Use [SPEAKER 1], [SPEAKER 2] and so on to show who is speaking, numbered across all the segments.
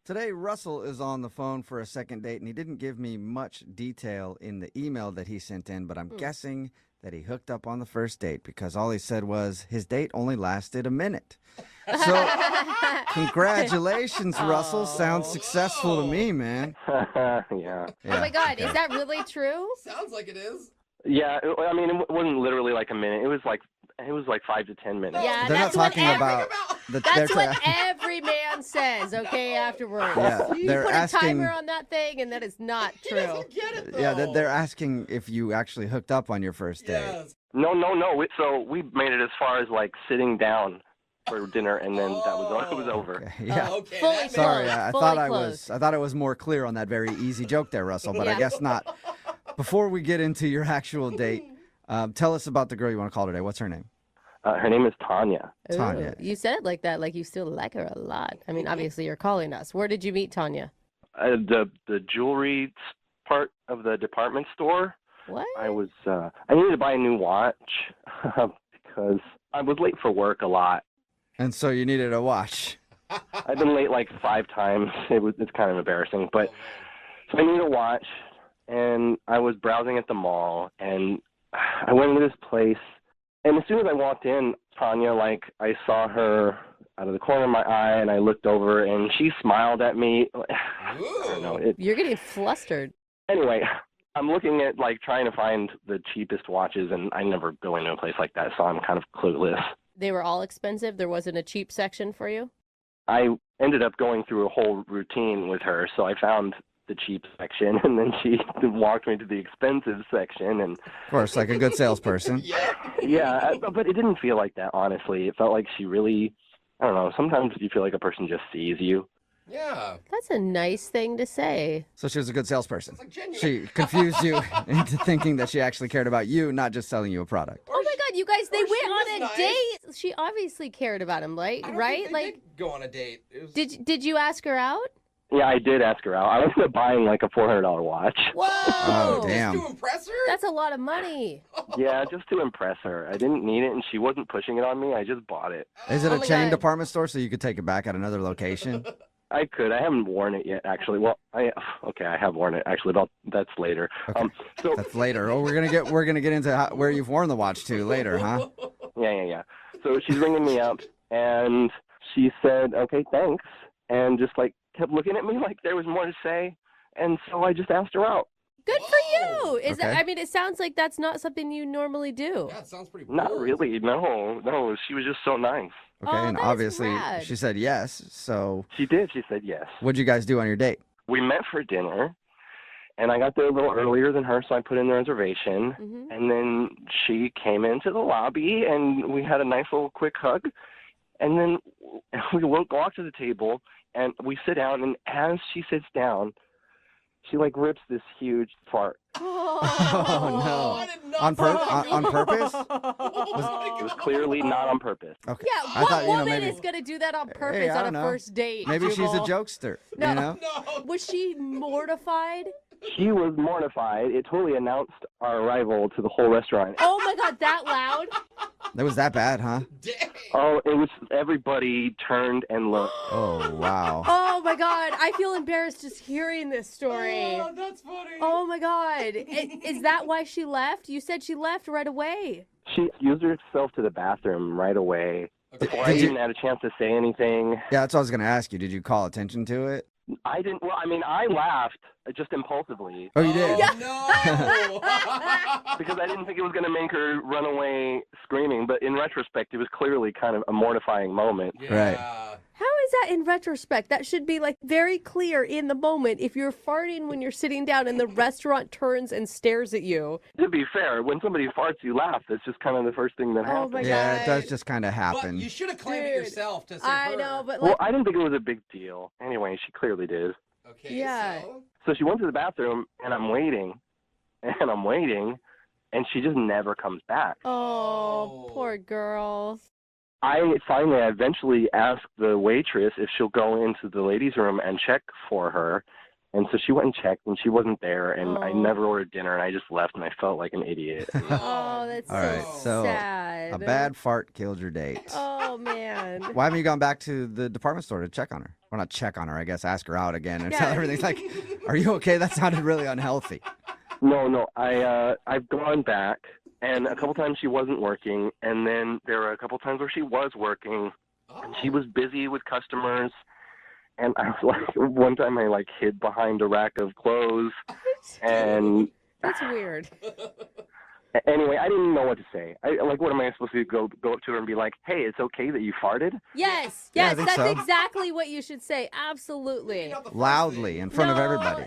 [SPEAKER 1] Today, Russell is on the phone for a second date, and he didn't give me much detail in the email that he sent in, but I'm guessing that he hooked up on the first date because all he said was his date only lasted a minute. So, congratulations, Russell. Sounds successful to me, man.
[SPEAKER 2] Yeah.
[SPEAKER 3] Oh my God, is that really true?
[SPEAKER 4] Sounds like it is.
[SPEAKER 2] Yeah, I mean, it wasn't literally like a minute. It was like 5 to 10 minutes.
[SPEAKER 3] Yeah,
[SPEAKER 1] They're not
[SPEAKER 3] that's what
[SPEAKER 1] talking about.
[SPEAKER 3] That's what every man says, okay, afterwards.
[SPEAKER 1] Yeah,
[SPEAKER 3] You
[SPEAKER 1] they're
[SPEAKER 3] put
[SPEAKER 1] asking.
[SPEAKER 3] a timer on that thing, and that is not
[SPEAKER 4] He
[SPEAKER 3] true.
[SPEAKER 4] doesn't get it, though.
[SPEAKER 1] Yeah, they're asking if you actually hooked up on your first date.
[SPEAKER 4] Yes.
[SPEAKER 2] No. So we made it as far as like sitting down for dinner, and then it was over.
[SPEAKER 1] Okay, yeah.
[SPEAKER 4] Okay.
[SPEAKER 3] Fully
[SPEAKER 4] that makes-
[SPEAKER 1] Sorry,
[SPEAKER 3] closed,
[SPEAKER 1] I
[SPEAKER 3] fully
[SPEAKER 1] thought
[SPEAKER 3] closed.
[SPEAKER 1] I thought it was more clear on that very easy joke there, Russell, but I
[SPEAKER 3] Yeah.
[SPEAKER 1] guess not. Before we get into your actual date, tell us about the girl you want to call today. What's her name?
[SPEAKER 2] Her name is Tanya.
[SPEAKER 1] Tanya.
[SPEAKER 3] Ooh, you said it like that, like you still like her a lot. I mean, obviously you're calling us. Where did you meet Tanya?
[SPEAKER 2] The jewelry part of the department store.
[SPEAKER 3] What?
[SPEAKER 2] I needed to buy a new watch because I was late for work a lot.
[SPEAKER 1] And so you needed a watch.
[SPEAKER 2] I've been late like 5 times. It's kind of embarrassing, but so I needed a watch, and I was browsing at the mall, and I went into this place, and as soon as I walked in, Tanya, like I saw her out of the corner of my eye, and I looked over, and she smiled at me. I don't know.
[SPEAKER 3] You're getting flustered.
[SPEAKER 2] Anyway, I'm looking at like trying to find the cheapest watches, and I never go into a place like that, so I'm kind of clueless.
[SPEAKER 3] They were all expensive. There wasn't a cheap section for you?
[SPEAKER 2] I ended up going through a whole routine with her, so I found the cheap section, and then she walked me to the expensive section, and
[SPEAKER 1] Of course, like a good salesperson.
[SPEAKER 2] yeah, but it didn't feel like that, honestly. It felt like she really, I don't know, sometimes you feel like a person just sees you.
[SPEAKER 4] Yeah.
[SPEAKER 3] That's a nice thing to say.
[SPEAKER 1] So she was a good salesperson.
[SPEAKER 4] It's like genuine.
[SPEAKER 1] She confused you into thinking that she actually cared about you, not just selling you a product.
[SPEAKER 3] Oh my God, you guys, they
[SPEAKER 4] Or
[SPEAKER 3] went
[SPEAKER 4] she was
[SPEAKER 3] on a
[SPEAKER 4] nice.
[SPEAKER 3] date. She obviously cared about him,
[SPEAKER 4] I don't
[SPEAKER 3] right?
[SPEAKER 4] think they
[SPEAKER 3] Like,
[SPEAKER 4] did go on a date. It was...
[SPEAKER 3] did you ask her out?
[SPEAKER 2] Yeah, I did ask her out. I ended up buying like a $400 watch.
[SPEAKER 3] Whoa!
[SPEAKER 1] Oh, damn.
[SPEAKER 4] Just to impress her?
[SPEAKER 3] That's a lot of money.
[SPEAKER 2] Yeah, just to impress her. I didn't need it, and she wasn't pushing it on me. I just bought it.
[SPEAKER 1] Is it
[SPEAKER 3] Oh
[SPEAKER 1] a
[SPEAKER 3] my
[SPEAKER 1] chain
[SPEAKER 3] God.
[SPEAKER 1] department store so you could take it back at another location?
[SPEAKER 2] I could. I haven't worn it yet, actually. Well, I have worn it actually. But that's later.
[SPEAKER 1] Okay.
[SPEAKER 2] So
[SPEAKER 1] That's later. Oh, we're gonna get into where you've worn the watch to later, huh?
[SPEAKER 2] yeah. So she's ringing me up, and she said, "Okay, thanks," and just like kept looking at me like there was more to say, and so I just asked her out.
[SPEAKER 3] Good for you. Is
[SPEAKER 1] Okay.
[SPEAKER 3] that? I mean, it sounds like that's not something you normally do.
[SPEAKER 4] Yeah, it sounds pretty
[SPEAKER 2] Not
[SPEAKER 4] bold.
[SPEAKER 2] really. No. She was just so nice.
[SPEAKER 1] Okay,
[SPEAKER 3] Oh,
[SPEAKER 1] and
[SPEAKER 3] that's
[SPEAKER 1] obviously
[SPEAKER 3] rad.
[SPEAKER 1] she said yes. So
[SPEAKER 2] She did. She said yes.
[SPEAKER 1] what'd you guys do on your date?
[SPEAKER 2] We met for dinner, and I got there a little earlier than her, so I put in the reservation.
[SPEAKER 3] Mm-hmm.
[SPEAKER 2] And then she came into the lobby, and we had a nice little quick hug. And then we walk to the table, and we sit down. And as she sits down, she like rips this huge fart.
[SPEAKER 1] Oh, no.
[SPEAKER 4] I did not
[SPEAKER 1] On
[SPEAKER 4] think
[SPEAKER 1] purpose?
[SPEAKER 2] It was clearly not on purpose.
[SPEAKER 1] Okay.
[SPEAKER 3] Yeah,
[SPEAKER 1] I
[SPEAKER 3] what
[SPEAKER 1] thought,
[SPEAKER 3] woman
[SPEAKER 1] maybe
[SPEAKER 3] is going to do that on purpose
[SPEAKER 1] Hey, I
[SPEAKER 3] on
[SPEAKER 1] don't
[SPEAKER 3] a
[SPEAKER 1] know.
[SPEAKER 3] first date?
[SPEAKER 1] maybe she's a
[SPEAKER 3] Jubal?
[SPEAKER 1] jokester.
[SPEAKER 3] No.
[SPEAKER 1] You know?
[SPEAKER 4] No.
[SPEAKER 3] Was she mortified?
[SPEAKER 2] She was mortified. It totally announced our arrival to the whole restaurant.
[SPEAKER 3] Oh my God, that loud?
[SPEAKER 1] That was that bad, huh?
[SPEAKER 4] Dang.
[SPEAKER 2] Oh, it was everybody turned and looked.
[SPEAKER 1] Oh wow.
[SPEAKER 3] Oh my God, I feel embarrassed just hearing this story.
[SPEAKER 4] Oh, that's funny.
[SPEAKER 3] Oh my God. Is that why she left? You said she left right away.
[SPEAKER 2] She used herself to the bathroom right away.
[SPEAKER 4] Okay.
[SPEAKER 2] Before I
[SPEAKER 1] Did you-
[SPEAKER 2] even had a chance to say anything.
[SPEAKER 1] Yeah, that's what I was gonna ask you. Did you call attention to it?
[SPEAKER 2] I didn't. Well, I mean, I laughed just impulsively
[SPEAKER 1] Oh, you did.
[SPEAKER 4] Oh, no.
[SPEAKER 2] because I didn't think it was going to make her run away screaming. But in retrospect, it was clearly kind of a mortifying moment.
[SPEAKER 1] Right.
[SPEAKER 3] How is that in retrospect? That should be like very clear in the moment. If you're farting when you're sitting down and the restaurant turns and stares at you.
[SPEAKER 2] To be fair, when somebody farts, you laugh. That's just kind of the first thing that
[SPEAKER 3] Oh
[SPEAKER 2] happens.
[SPEAKER 3] my
[SPEAKER 1] Yeah, it
[SPEAKER 3] God.
[SPEAKER 1] does just kind of
[SPEAKER 4] But
[SPEAKER 1] happen.
[SPEAKER 4] you should have claimed it
[SPEAKER 3] Dude,
[SPEAKER 4] yourself to say
[SPEAKER 3] I
[SPEAKER 4] her.
[SPEAKER 3] know, but
[SPEAKER 2] Well,
[SPEAKER 3] like,
[SPEAKER 2] I didn't think it was a big deal. Anyway, she clearly did.
[SPEAKER 4] Okay,
[SPEAKER 3] Yeah.
[SPEAKER 4] so?
[SPEAKER 2] So she went to the bathroom, and I'm waiting, and she just never comes back.
[SPEAKER 3] oh,
[SPEAKER 4] Oh.
[SPEAKER 3] poor girl.
[SPEAKER 2] I eventually asked the waitress if she'll go into the ladies' room and check for her, And so she went and checked, and she wasn't there, and I
[SPEAKER 3] Oh.
[SPEAKER 2] never ordered dinner, and I just left, and I felt like an idiot.
[SPEAKER 3] Oh, that's
[SPEAKER 1] All right, so
[SPEAKER 3] sad.
[SPEAKER 1] a bad fart killed your date.
[SPEAKER 3] Oh, man.
[SPEAKER 1] Why haven't you gone back to the department store to check on her? Well, not check on her, I guess. Ask her out again and tell her everything's like, are you okay? That sounded really unhealthy.
[SPEAKER 2] No, I've gone back, and a couple times she wasn't working, and then there were a couple times where she was working, and she was busy with customers. And I was like, one time I like hid behind a rack of clothes, and
[SPEAKER 3] That's weird.
[SPEAKER 2] anyway, I didn't know what to say. What am I supposed to do? Go up to her and be like, "Hey, it's okay that you farted?"
[SPEAKER 3] Yes,
[SPEAKER 1] Yeah, I
[SPEAKER 3] yes,
[SPEAKER 1] think
[SPEAKER 3] that's
[SPEAKER 1] so.
[SPEAKER 3] exactly what you should say. Absolutely.
[SPEAKER 1] Loudly in front of everybody.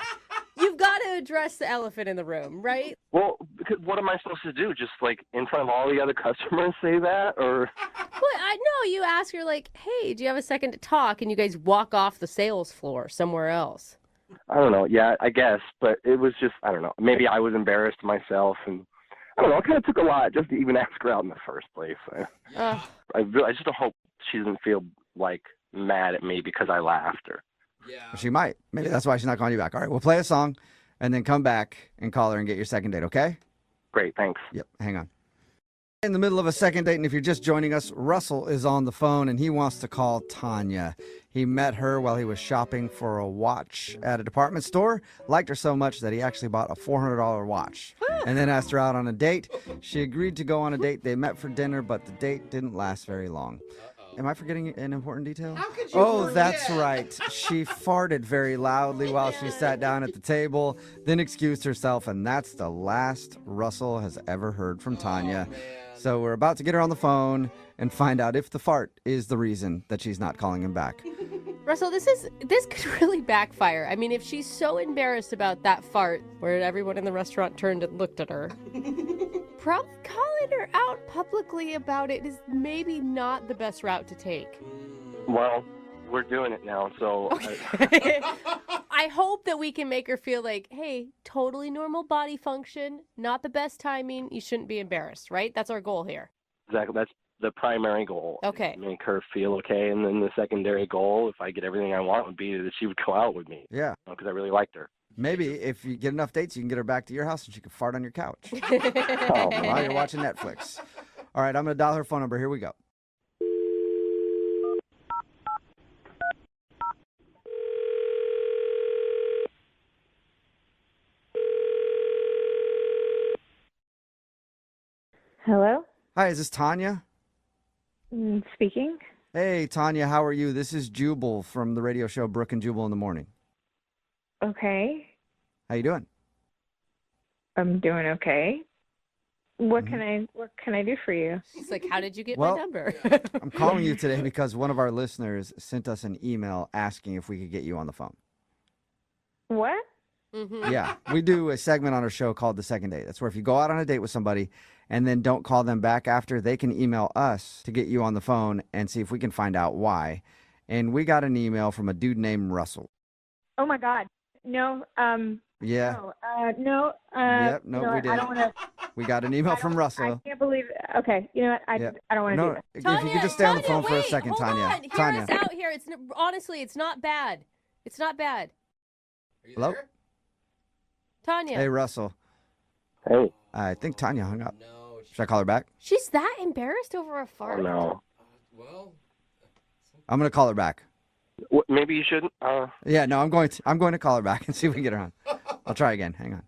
[SPEAKER 3] You've got to address the elephant in the room, right?
[SPEAKER 2] Well, because what am I supposed to do? Just like in front of all the other customers say that, or?
[SPEAKER 3] Well, I know you ask her like, "Hey, do you have a second to talk?" And you guys walk off the sales floor somewhere else.
[SPEAKER 2] I don't know. Yeah, I guess, but it was just I don't know. Maybe I was embarrassed myself, and I don't know. It kind of took a lot just to even ask her out in the first place.
[SPEAKER 3] Ugh.
[SPEAKER 2] I just don't hope she doesn't feel like mad at me because I laughed or.
[SPEAKER 4] Yeah.
[SPEAKER 1] She might. Maybe that's why she's not calling you back. All right, we'll play a song and then come back and call her and get your second date, okay?
[SPEAKER 2] Great, thanks.
[SPEAKER 1] Yep, hang on. In the middle of a second date, and if you're just joining us, Russell is on the phone and he wants to call Tanya. He met her while he was shopping for a watch at a department store, liked her so much that he actually bought a $400 watch and then asked her out on a date. She agreed to go on a date. They met for dinner, but the date didn't last very long. Am I forgetting an important detail?
[SPEAKER 4] How could you
[SPEAKER 1] Oh,
[SPEAKER 4] forget?
[SPEAKER 1] that's right. She farted very loudly while she sat down at the table, then excused herself, and that's the last Russell has ever heard from Tanya.
[SPEAKER 4] Man.
[SPEAKER 1] So we're about to get her on the phone and find out if the fart is the reason that she's not calling him back.
[SPEAKER 3] Russell, this could really backfire. I mean, if she's so embarrassed about that fart where everyone in the restaurant turned and looked at her, probably calling her out publicly about it is maybe not the best route to take.
[SPEAKER 2] Well, we're doing it now, so
[SPEAKER 3] I hope that we can make her feel like, hey, totally normal body function, not the best timing. You shouldn't be embarrassed, right? That's our goal here.
[SPEAKER 2] exactly that's the primary goal.
[SPEAKER 3] Okay.
[SPEAKER 2] Make her feel okay, and then the secondary goal, if I get everything I want, would be that she would go out with me
[SPEAKER 1] Yeah.
[SPEAKER 2] because I really liked her.
[SPEAKER 1] Maybe if you get enough dates, you can get her back to your house and she can fart on your couch
[SPEAKER 2] Oh,
[SPEAKER 1] while you're watching Netflix. All right, I'm going to dial her phone number. Here we go.
[SPEAKER 5] Hello?
[SPEAKER 1] Hi, is this Tanya?
[SPEAKER 5] Speaking?
[SPEAKER 1] Hey, Tanya, how are you? This is Jubal from the radio show Brooke and Jubal in the Morning.
[SPEAKER 5] Okay.
[SPEAKER 1] How you doing?
[SPEAKER 5] I'm doing okay. What
[SPEAKER 1] Mm-hmm.
[SPEAKER 5] can I do for you?
[SPEAKER 3] She's like, how did you get
[SPEAKER 1] Well,
[SPEAKER 3] my number?
[SPEAKER 1] I'm calling you today because one of our listeners sent us an email asking if we could get you on the phone.
[SPEAKER 5] What?
[SPEAKER 3] Mhm.
[SPEAKER 1] Yeah, we do a segment on our show called The Second Date. That's where if you go out on a date with somebody and then don't call them back after, they can email us to get you on the phone and see if we can find out why. And we got an email from a dude named Russell.
[SPEAKER 5] Oh my God. No,
[SPEAKER 1] Yeah,
[SPEAKER 5] no,
[SPEAKER 1] Yep, no,
[SPEAKER 5] you know
[SPEAKER 1] we
[SPEAKER 5] what? I
[SPEAKER 1] didn't.
[SPEAKER 5] don't want to.
[SPEAKER 1] we got an email from
[SPEAKER 5] I
[SPEAKER 1] Russell.
[SPEAKER 5] can't believe. Okay, you know what?
[SPEAKER 1] Yeah.
[SPEAKER 5] I don't want to do
[SPEAKER 1] No,
[SPEAKER 5] that.
[SPEAKER 1] if you could just stay on the phone for a
[SPEAKER 3] wait,
[SPEAKER 1] second,
[SPEAKER 3] hold
[SPEAKER 1] Tanya.
[SPEAKER 3] on. Hear
[SPEAKER 1] Tanya,
[SPEAKER 3] us out here. Honestly, it's not bad. It's not bad.
[SPEAKER 4] Are you
[SPEAKER 1] Hello?
[SPEAKER 4] there?
[SPEAKER 3] Tanya,
[SPEAKER 1] hey, Russell.
[SPEAKER 2] Hey,
[SPEAKER 1] I think Tanya hung up.
[SPEAKER 4] No.
[SPEAKER 1] Should I call her back?
[SPEAKER 3] she's that embarrassed over a
[SPEAKER 2] oh
[SPEAKER 3] fart?
[SPEAKER 2] no.
[SPEAKER 4] Well,
[SPEAKER 1] I'm going to call her back.
[SPEAKER 2] Maybe you shouldn't.
[SPEAKER 1] Yeah, no, I'm going to call her back and see if we can get her on. I'll try again. Hang on.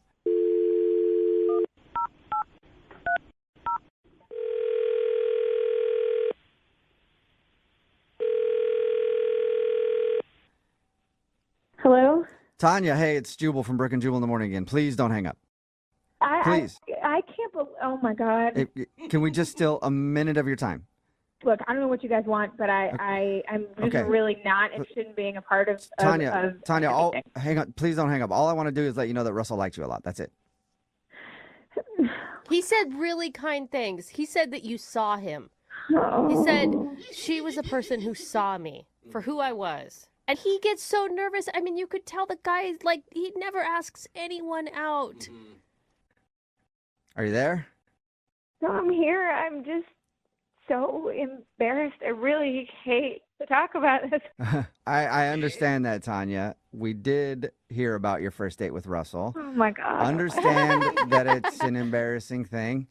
[SPEAKER 5] Hello?
[SPEAKER 1] Tanya, hey, it's Jubal from Brooke and Jubal in the Morning again. Please don't hang up. Please.
[SPEAKER 5] I can't believe. Oh my God.
[SPEAKER 1] Can we just steal a minute of your time?
[SPEAKER 5] Look, I don't know what you guys want, but I'm just
[SPEAKER 1] Okay.
[SPEAKER 5] really not interested in being a part of
[SPEAKER 1] Tanya,
[SPEAKER 5] anything.
[SPEAKER 1] hang on. Please don't hang up. All I want to do is let you know that Russell liked you a lot. That's it.
[SPEAKER 3] He said really kind things. He said that you saw him.
[SPEAKER 5] Oh.
[SPEAKER 3] He said she was a person who saw me for who I was. And he gets so nervous. I mean, you could tell the guy, like, he never asks anyone out.
[SPEAKER 1] Are you there?
[SPEAKER 5] No, I'm here. I'm just so embarrassed. I really hate to talk about this.
[SPEAKER 1] I understand that, Tanya. We did hear about your first date with Russell.
[SPEAKER 5] Oh my God.
[SPEAKER 1] Understand that it's an embarrassing thing.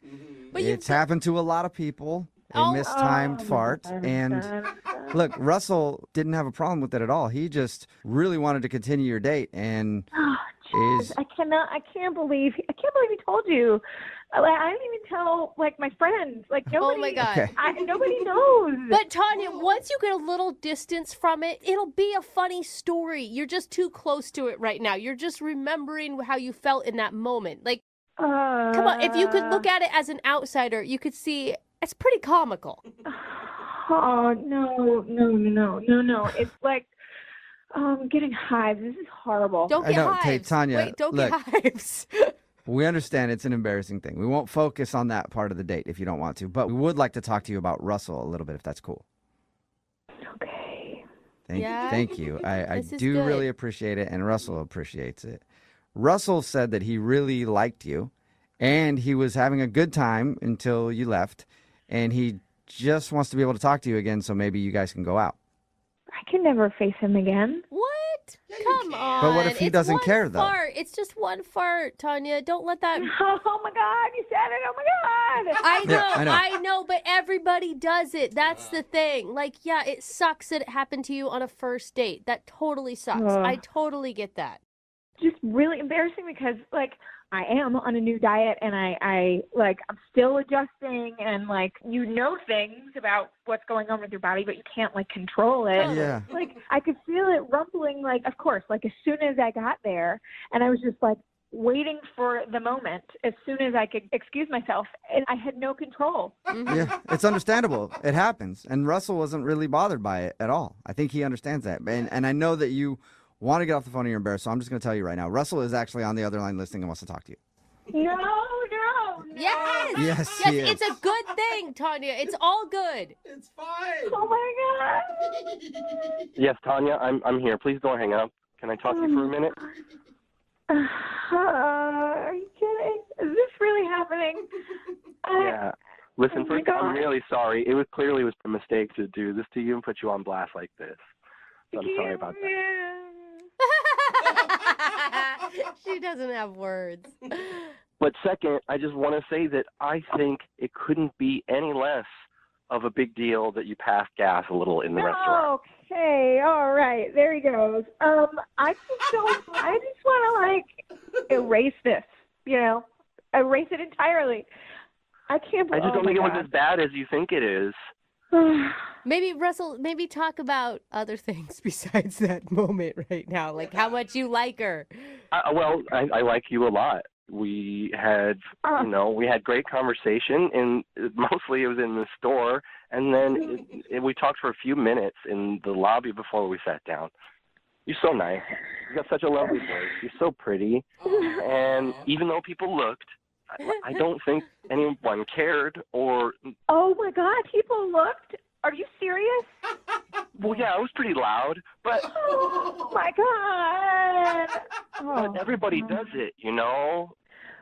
[SPEAKER 3] But
[SPEAKER 1] It's happened to a lot of people. A
[SPEAKER 3] Oh.
[SPEAKER 1] mistimed
[SPEAKER 5] Oh,
[SPEAKER 1] fart.
[SPEAKER 5] I'm
[SPEAKER 1] And
[SPEAKER 5] done.
[SPEAKER 1] look, Russell didn't have a problem with it at all. He just really wanted to continue your date and
[SPEAKER 5] Oh,
[SPEAKER 1] is
[SPEAKER 5] I can't believe he told you. I didn't even tell like my friends. Like nobody.
[SPEAKER 3] Oh my God.
[SPEAKER 1] okay.
[SPEAKER 5] Nobody knows.
[SPEAKER 3] But Tanya, once you get a little distance from it, it'll be a funny story. You're just too close to it right now. You're just remembering how you felt in that moment. Like, come on, if you could look at it as an outsider, you could see it's pretty comical.
[SPEAKER 5] Oh no! It's like I'm getting hives. This is horrible.
[SPEAKER 3] Don't
[SPEAKER 1] I
[SPEAKER 3] get
[SPEAKER 1] know,
[SPEAKER 3] hives.
[SPEAKER 1] Tanya,
[SPEAKER 3] Wait, don't
[SPEAKER 1] look.
[SPEAKER 3] get hives.
[SPEAKER 1] We understand it's an embarrassing thing. We won't focus on that part of the date if you don't want to, but we would like to talk to you about Russell a little bit if that's cool.
[SPEAKER 5] Okay.
[SPEAKER 1] Thank you. I
[SPEAKER 3] This is
[SPEAKER 1] do
[SPEAKER 3] good.
[SPEAKER 1] really appreciate it, and Russell appreciates it. Russell said that he really liked you, and he was having a good time until you left, and he just wants to be able to talk to you again, so maybe you guys can go out.
[SPEAKER 5] I can never face him again.
[SPEAKER 3] What?
[SPEAKER 4] Yeah, you
[SPEAKER 3] Come
[SPEAKER 4] can.
[SPEAKER 3] on.
[SPEAKER 1] But what if he
[SPEAKER 3] It's
[SPEAKER 1] doesn't
[SPEAKER 3] one
[SPEAKER 1] care, though?
[SPEAKER 3] fart. It's just one fart, Tanya. Don't let that.
[SPEAKER 5] Oh my God! You said it! Oh my God!
[SPEAKER 3] I know,
[SPEAKER 1] Yeah, I know.
[SPEAKER 3] but everybody does it. That's the thing. Like, yeah, it sucks that it happened to you on a first date. That totally sucks.
[SPEAKER 5] Ugh.
[SPEAKER 3] I totally get that.
[SPEAKER 5] Just really embarrassing because like I am on a new diet and I like I'm still adjusting and like you know things about what's going on with your body but you can't like control it.
[SPEAKER 1] Yeah.
[SPEAKER 5] Like I could feel it rumbling like of course like as soon as I got there and I was just like waiting for the moment as soon as I could excuse myself and I had no control.
[SPEAKER 1] Yeah, it's understandable. It happens. And Russell wasn't really bothered by it at all. I think he understands that. And I know that you want to get off the phone and you're embarrassed, so I'm just going to tell you right now. Russell is actually on the other line listening and wants to talk to you.
[SPEAKER 5] No.
[SPEAKER 3] Yes.
[SPEAKER 1] Yes,
[SPEAKER 3] Yes,
[SPEAKER 1] he is.
[SPEAKER 3] it's a good thing, Tanya. It's all good.
[SPEAKER 4] It's fine.
[SPEAKER 5] Oh my God.
[SPEAKER 2] Yes, Tanya, I'm here. Please don't hang up. Can I talk to you for a minute?
[SPEAKER 5] Are you kidding? Is this really happening?
[SPEAKER 2] Yeah. Listen,
[SPEAKER 5] Oh my
[SPEAKER 2] first, I'm
[SPEAKER 5] God.
[SPEAKER 2] really sorry. It was clearly a mistake to do this to you and put you on blast like this. So I'm sorry about that.
[SPEAKER 3] She doesn't have words.
[SPEAKER 2] But second, I just want to say that I think it couldn't be any less of a big deal that you passed gas a little in the restaurant.
[SPEAKER 5] Okay, all right, there he goes. I just want to like erase this, erase it entirely. I can't
[SPEAKER 2] I
[SPEAKER 5] believe.
[SPEAKER 2] just don't think it was as bad as you think it is.
[SPEAKER 3] Maybe, Russell, talk about other things besides that moment right now, like how much you like her.
[SPEAKER 2] I like you a lot. We had, we had great conversation, and mostly it was in the store, and then we talked for a few minutes in the lobby before we sat down. You're so nice. You got such a lovely voice. You're so pretty, and even though people looked, I don't think anyone cared or.
[SPEAKER 5] Oh my God! People looked. Are you serious?
[SPEAKER 2] Well, yeah, it was pretty loud, but.
[SPEAKER 5] Oh my God!
[SPEAKER 2] But everybody does it,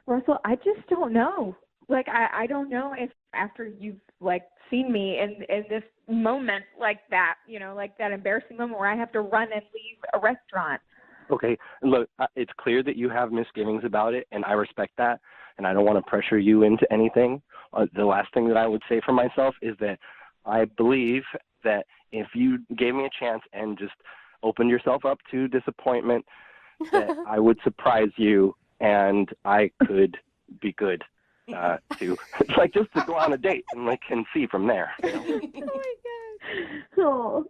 [SPEAKER 5] Russell, I just don't know. Like, I don't know if after you've, like, seen me in this moment like that, like that embarrassing moment where I have to run and leave a restaurant.
[SPEAKER 2] Okay, look, it's clear that you have misgivings about it, and I respect that, and I don't want to pressure you into anything. The last thing that I would say for myself is that I believe that if you gave me a chance and just opened yourself up to disappointment, that I would surprise you and I could be good to like just to go on a date and see from there.
[SPEAKER 3] Oh my God.
[SPEAKER 5] Oh.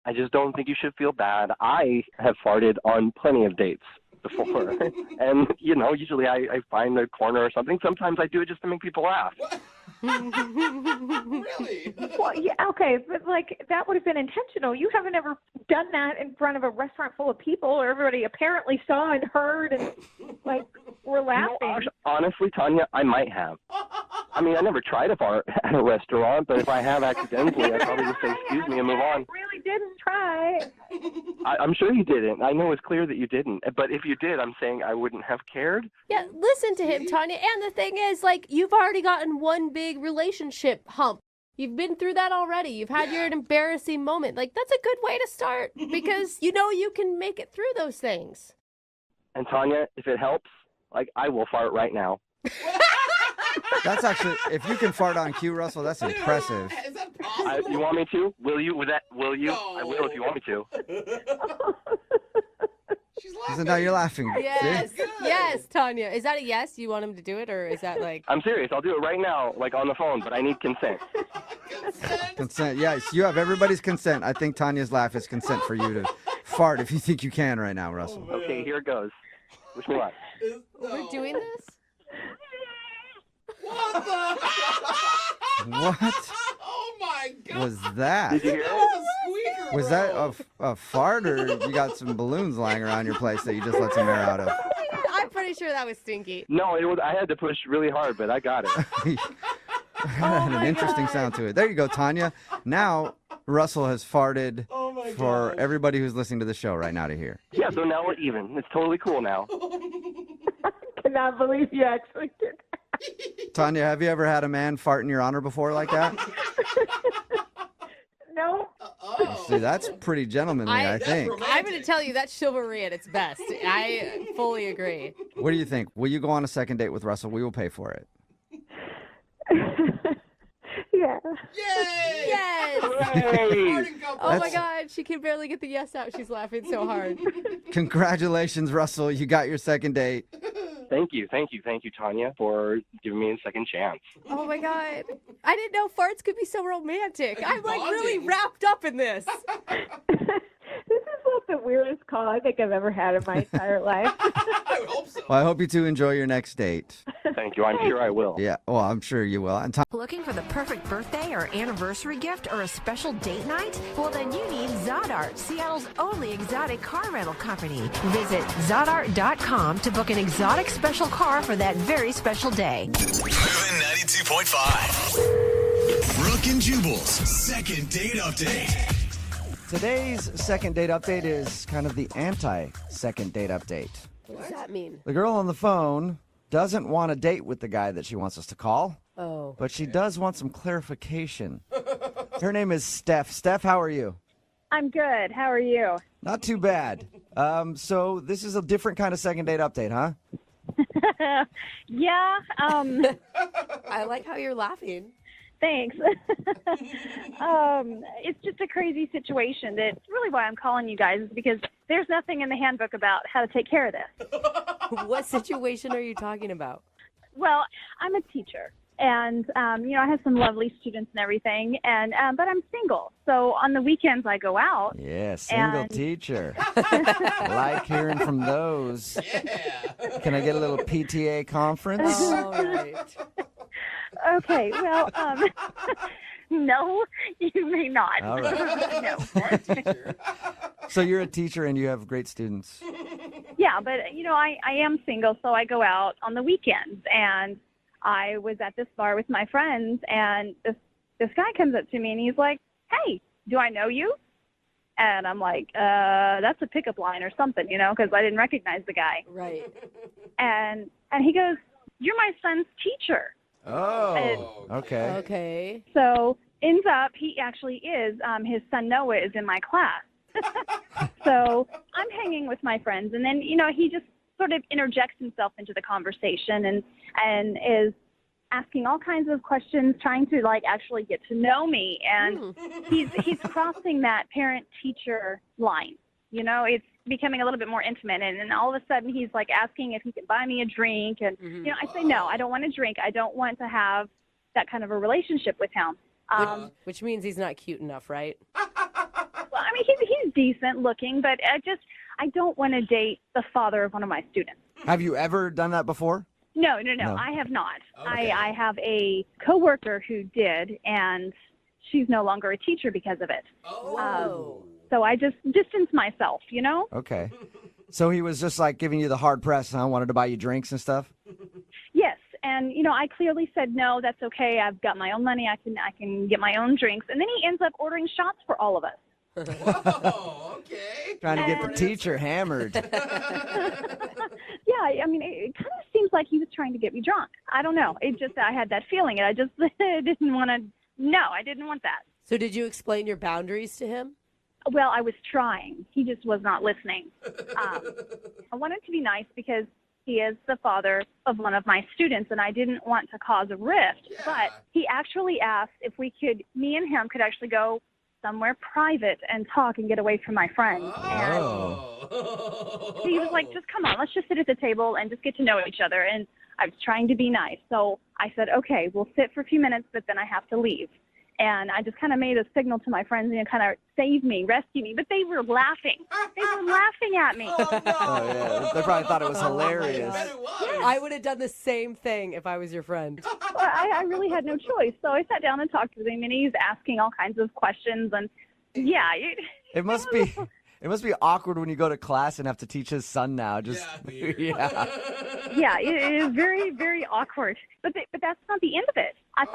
[SPEAKER 2] I just don't think you should feel bad. I have farted on plenty of dates before, and usually I find a corner or something. Sometimes I do it just to make people laugh.
[SPEAKER 4] Really?
[SPEAKER 5] Well, yeah, okay, but like that would have been intentional. You haven't ever done that in front of a restaurant full of people where everybody apparently saw and heard and like were laughing.
[SPEAKER 2] Honestly, Tanya, I might have. I mean, I never tried to fart at a restaurant, but if I have accidentally, I'd probably just say excuse me and move on.
[SPEAKER 5] I really didn't try.
[SPEAKER 2] I'm sure you didn't. I know it's clear that you didn't. But if you did, I'm saying I wouldn't have cared.
[SPEAKER 3] Yeah, listen to him, Tanya. And the thing is, like, you've already gotten one big relationship hump. You've been through that already. You've had your embarrassing moment. Like, that's a good way to start because you know you can make it through those things.
[SPEAKER 2] And Tanya, if it helps, like, I will fart right now.
[SPEAKER 1] That's actually, if you can fart on cue, Russell, that's impressive.
[SPEAKER 4] Is that possible?
[SPEAKER 2] You want me to? Will you? Will you?
[SPEAKER 4] No.
[SPEAKER 2] I will if you want me to.
[SPEAKER 4] She's
[SPEAKER 1] So
[SPEAKER 4] laughing.
[SPEAKER 1] now you're laughing.
[SPEAKER 3] Yes.
[SPEAKER 1] See?
[SPEAKER 3] Yes, Tanya. Is that a yes? You want him to do it, or is that like...
[SPEAKER 2] I'm serious. I'll do it right now, like on the phone, but I need consent.
[SPEAKER 4] Consent.
[SPEAKER 1] Consent. Yes, you have everybody's consent. I think Tanya's laugh is consent for you to fart if you think you can right now, Russell.
[SPEAKER 2] Okay, here it goes. Wish me luck.
[SPEAKER 3] We're doing this?
[SPEAKER 4] What the?
[SPEAKER 1] What
[SPEAKER 4] Oh my God.
[SPEAKER 1] was that?
[SPEAKER 2] Did you hear
[SPEAKER 4] That
[SPEAKER 2] it?
[SPEAKER 4] was a squeaker,
[SPEAKER 1] Was
[SPEAKER 4] bro.
[SPEAKER 1] that a fart, or you got some balloons lying around your place that you just let some air out of?
[SPEAKER 3] I'm pretty sure that was stinky.
[SPEAKER 2] No, it was. I had to push really hard, but I got it.
[SPEAKER 1] That had an interesting sound to it. There you go, Tanya. Now Russell has farted
[SPEAKER 4] Oh my
[SPEAKER 1] for
[SPEAKER 4] gosh.
[SPEAKER 1] everybody who's listening to the show right now to hear.
[SPEAKER 2] Yeah, so now we're even. It's totally cool now.
[SPEAKER 5] I cannot believe you actually did that.
[SPEAKER 1] Tanya, have you ever had a man fart in your honor before like that?
[SPEAKER 5] No.
[SPEAKER 4] Oh.
[SPEAKER 1] See, that's pretty gentlemanly, I
[SPEAKER 3] That's
[SPEAKER 1] think.
[SPEAKER 3] I'm going to tell you, that's chivalry at its best. I fully agree.
[SPEAKER 1] What do you think? Will you go on a second date with Russell? We will pay for it.
[SPEAKER 5] Yeah.
[SPEAKER 4] Yay!
[SPEAKER 3] Yes!
[SPEAKER 2] Hey!
[SPEAKER 4] Farting couple.
[SPEAKER 3] Oh my God, she can barely get the yes out. She's laughing so hard.
[SPEAKER 1] Congratulations, Russell. You got your second date.
[SPEAKER 2] Thank you, Tanya, for giving me a second chance.
[SPEAKER 3] Oh my God. I didn't know farts could be so romantic.
[SPEAKER 4] And
[SPEAKER 3] I'm like really
[SPEAKER 4] bonding.
[SPEAKER 3] wrapped up in this.
[SPEAKER 5] This is like the weirdest call I think I've ever had in my entire life.
[SPEAKER 4] I would hope so.
[SPEAKER 1] Well, I hope you two enjoy your next date.
[SPEAKER 2] Thank you. I'm sure I will.
[SPEAKER 1] Yeah, well, I'm sure you will. And
[SPEAKER 6] Looking for the perfect birthday or anniversary gift or a special date night? Well, then you need Zodart, Seattle's only exotic car rental company. Visit Zodart.com to book an exotic special car for that very special day.
[SPEAKER 7] Moving 92.5. Brooke and Jubal's second date update.
[SPEAKER 1] today's second date update is kind of the anti-second date update.
[SPEAKER 3] What does that mean?
[SPEAKER 1] The girl on the phone doesn't want a date with the guy that she wants us to call,
[SPEAKER 3] Oh.
[SPEAKER 1] but she does want some clarification. Her name is Steph. Steph, how are you?
[SPEAKER 5] I'm good. How are you?
[SPEAKER 1] Not too bad. So this is a different kind of second date update, huh?
[SPEAKER 5] Yeah.
[SPEAKER 3] I like how you're laughing.
[SPEAKER 5] Thanks. It's just a crazy situation. That's really why I'm calling you guys, is because there's nothing in the handbook about how to take care of this.
[SPEAKER 3] What situation are you talking about?
[SPEAKER 5] Well, I'm a teacher, and I have some lovely students and everything, and but I'm single, so on the weekends I go out.
[SPEAKER 1] Yeah, single
[SPEAKER 5] And-
[SPEAKER 1] teacher. Like hearing from those.
[SPEAKER 4] Yeah.
[SPEAKER 1] Can I get a little PTA conference?
[SPEAKER 3] All right.
[SPEAKER 5] Okay, well, no, you may not.
[SPEAKER 1] All right.
[SPEAKER 5] No.
[SPEAKER 4] Smart teacher.
[SPEAKER 1] So you're a teacher and you have great students.
[SPEAKER 5] Yeah, but I am single, so I go out on the weekends, and I was at this bar with my friends, and this guy comes up to me and he's like, "Hey, do I know you?" And I'm like, that's a pickup line or something, because I didn't recognize the guy.
[SPEAKER 3] Right.
[SPEAKER 5] And he goes, "You're my son's teacher."
[SPEAKER 1] Oh, okay.
[SPEAKER 3] Okay.
[SPEAKER 5] So ends up, he actually is, his son Noah is in my class. So I'm hanging with my friends, and then, he just sort of interjects himself into the conversation and is asking all kinds of questions, trying to actually get to know me. And he's crossing that parent-teacher line. It's becoming a little bit more intimate, and all of a sudden he's asking if he can buy me a drink, and I say no, I don't want a drink. I don't want to have that kind of a relationship with him.
[SPEAKER 3] Which means he's not cute enough, right?
[SPEAKER 5] Well, I mean, he's decent looking, but I don't want to date the father of one of my students.
[SPEAKER 1] Have you ever done that before?
[SPEAKER 5] No,
[SPEAKER 1] No.
[SPEAKER 5] I have not.
[SPEAKER 4] Okay.
[SPEAKER 5] I have a coworker who did, and she's no longer a teacher because of it.
[SPEAKER 4] Oh.
[SPEAKER 5] So I just distance myself,
[SPEAKER 1] Okay. So he was just giving you the hard press, huh? Wanted to buy you drinks and stuff?
[SPEAKER 5] Yes, and I clearly said no. That's okay. I've got my own money. I can get my own drinks, and then he ends up ordering shots for all of us.
[SPEAKER 4] Whoa, okay.
[SPEAKER 1] Trying to get the teacher hammered.
[SPEAKER 5] Yeah, I mean, it kind of seems like he was trying to get me drunk. I don't know. I had that feeling, and I just didn't want to
[SPEAKER 8] No, I didn't want that.
[SPEAKER 3] So did you explain your boundaries to him?
[SPEAKER 8] Well, I was trying. He just was not listening. I wanted to be nice because he is the father of one of my students, and I didn't want to cause a rift.
[SPEAKER 4] Yeah.
[SPEAKER 8] But he actually asked if me and him could actually go somewhere private and talk and get away from my friends. And
[SPEAKER 4] Oh.
[SPEAKER 8] he was like, just come on, let's just sit at the table and just get to know each other. And I was trying to be nice. So I said, okay, we'll sit for a few minutes, but then I have to leave. And I just kind of made a signal to my friends and kind of save me, rescue me. But they were laughing. They were laughing at me.
[SPEAKER 4] Oh, no.
[SPEAKER 1] Oh, yeah. They probably thought it was hilarious.
[SPEAKER 4] I bet it was.
[SPEAKER 3] I would have done the same thing if I was your friend.
[SPEAKER 8] Well, I really had no choice. So I sat down and talked with him, and he's asking all kinds of questions. And, yeah.
[SPEAKER 1] It must be awkward when you go to class and have to teach his son now. Just
[SPEAKER 4] weird.
[SPEAKER 1] yeah.
[SPEAKER 8] Yeah, it is very, very awkward. But that's not the end of it. I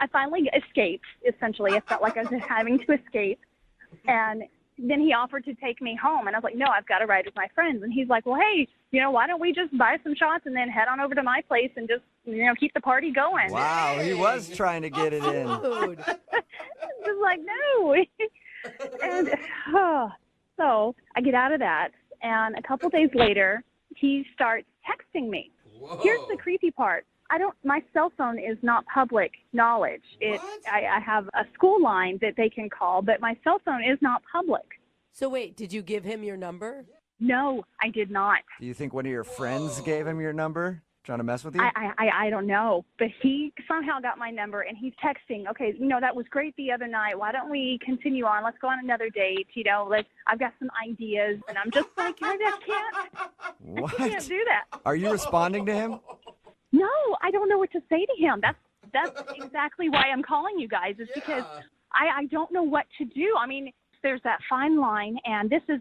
[SPEAKER 8] finally escaped, essentially. I felt like I was having to escape. And then he offered to take me home. And I was like, no, I've got to ride with my friends. And he's like, well, hey, why don't we just buy some shots and then head on over to my place and just, keep the party going.
[SPEAKER 1] Wow, he was trying to get it in.
[SPEAKER 3] Dude.
[SPEAKER 8] Just like, no. And so I get out of that. And a couple days later, he starts texting me.
[SPEAKER 4] Whoa.
[SPEAKER 8] Here's the creepy part. My cell phone is not public knowledge. I have a school line that they can call, but my cell phone is not public.
[SPEAKER 3] So wait, did you give him your number?
[SPEAKER 8] No, I did not.
[SPEAKER 1] Do you think one of your friends gave him your number, trying to mess with you?
[SPEAKER 8] I don't know, but he somehow got my number and he's texting. Okay, that was great the other night. Why don't we continue on? Let's go on another date. I've got some ideas, and I'm just like, I
[SPEAKER 1] What?
[SPEAKER 8] can't do that.
[SPEAKER 1] Are you responding to him?
[SPEAKER 8] No, I don't know what to say to him. That's exactly why I'm calling you guys, is because I don't know what to do. I mean, there's that fine line, and this is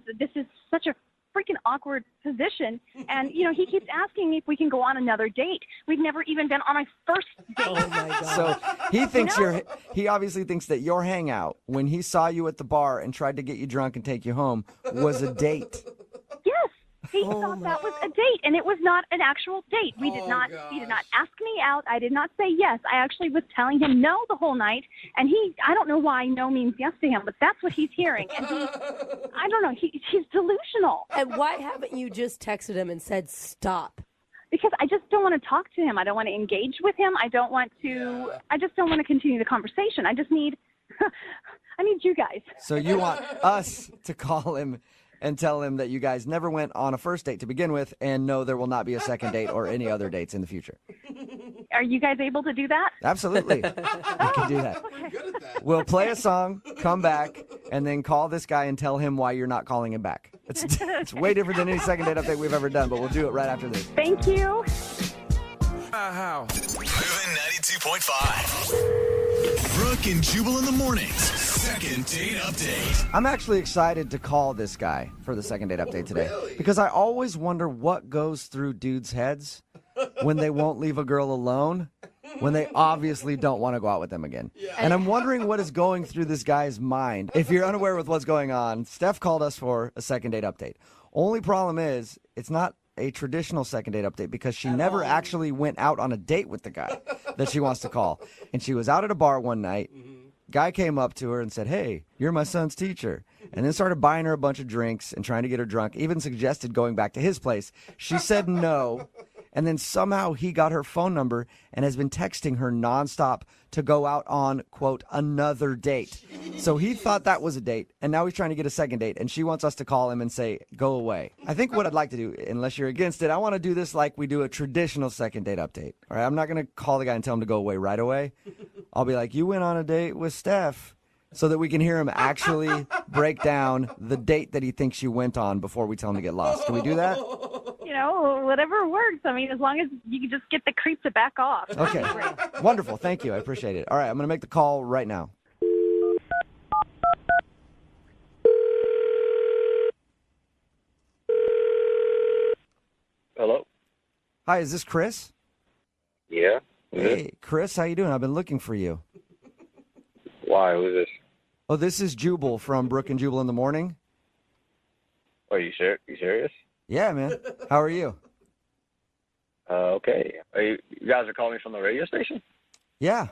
[SPEAKER 8] such a freaking awkward position. And, he keeps asking me if we can go on another date. We've never even been on a first date.
[SPEAKER 3] Oh my god.
[SPEAKER 1] So he thinks he obviously thinks that your hangout when he saw you at the bar and tried to get you drunk and take you home was a date.
[SPEAKER 8] Yes. He thought that was a date, and it was not an actual date. He did not ask me out. I did not say yes. I actually was telling him no the whole night, and I don't know why no means yes to him, but that's what he's hearing. And I don't know, he's delusional.
[SPEAKER 3] And why haven't you just texted him and said stop?
[SPEAKER 8] Because I just don't want to talk to him. I don't want to engage with him. I just don't want to continue the conversation. I need you guys.
[SPEAKER 1] So you want us to call him and tell him that you guys never went on a first date to begin with, and no, there will not be a second date or any other dates in the future.
[SPEAKER 8] Are you guys able to do that?
[SPEAKER 1] Absolutely. We can do that.
[SPEAKER 4] We're good at that.
[SPEAKER 1] We'll play a song, come back, and then call this guy and tell him why you're not calling him back. It's way different than any second date update we've ever done, but we'll do it right after this.
[SPEAKER 8] Thank you.
[SPEAKER 7] Moving 92.5. Brooke and Jubal in the mornings. Second date update.
[SPEAKER 1] I'm actually excited to call this guy for the second date update today because I always wonder what goes through dudes' heads when they won't leave a girl alone when they obviously don't want to go out with them again. And I'm wondering what is going through this guy's mind. If you're unaware with what's going on, Steph called us for a second date update. Only problem is it's not a traditional second date update because she never actually went out on a date with the guy that she wants to call. And she was out at a bar one night. Guy came up to her and said, "Hey, you're my son's teacher," and then started buying her a bunch of drinks and trying to get her drunk, even suggested going back to his place. She said no, and then somehow he got her phone number and has been texting her nonstop to go out on, quote, another date. So he thought that was a date, and now he's trying to get a second date, and she wants us to call him and say, go away. I think what I'd like to do, unless you're against it, I want to do this like we do a traditional second date update. All right, I'm not going to call the guy and tell him to go away right away. I'll be like, you went on a date with Steph, so that we can hear him actually break down the date that he thinks you went on before we tell him to get lost. Can we do that?
[SPEAKER 8] Whatever works. I mean, as long as you can just get the creep to back off.
[SPEAKER 1] Okay. Wonderful. Thank you. I appreciate it. All right, I'm going to make the call right now.
[SPEAKER 2] Hello?
[SPEAKER 1] Hi, is this Chris?
[SPEAKER 2] Yeah?
[SPEAKER 1] Hey, Chris, how you doing? I've been looking for you.
[SPEAKER 2] Why? Who's this?
[SPEAKER 1] Oh, this is Jubal from Brooke and Jubal in the Morning.
[SPEAKER 2] Are you serious?
[SPEAKER 1] Yeah, man. How are you?
[SPEAKER 2] Okay. You guys are calling me from the radio station?
[SPEAKER 1] Yeah.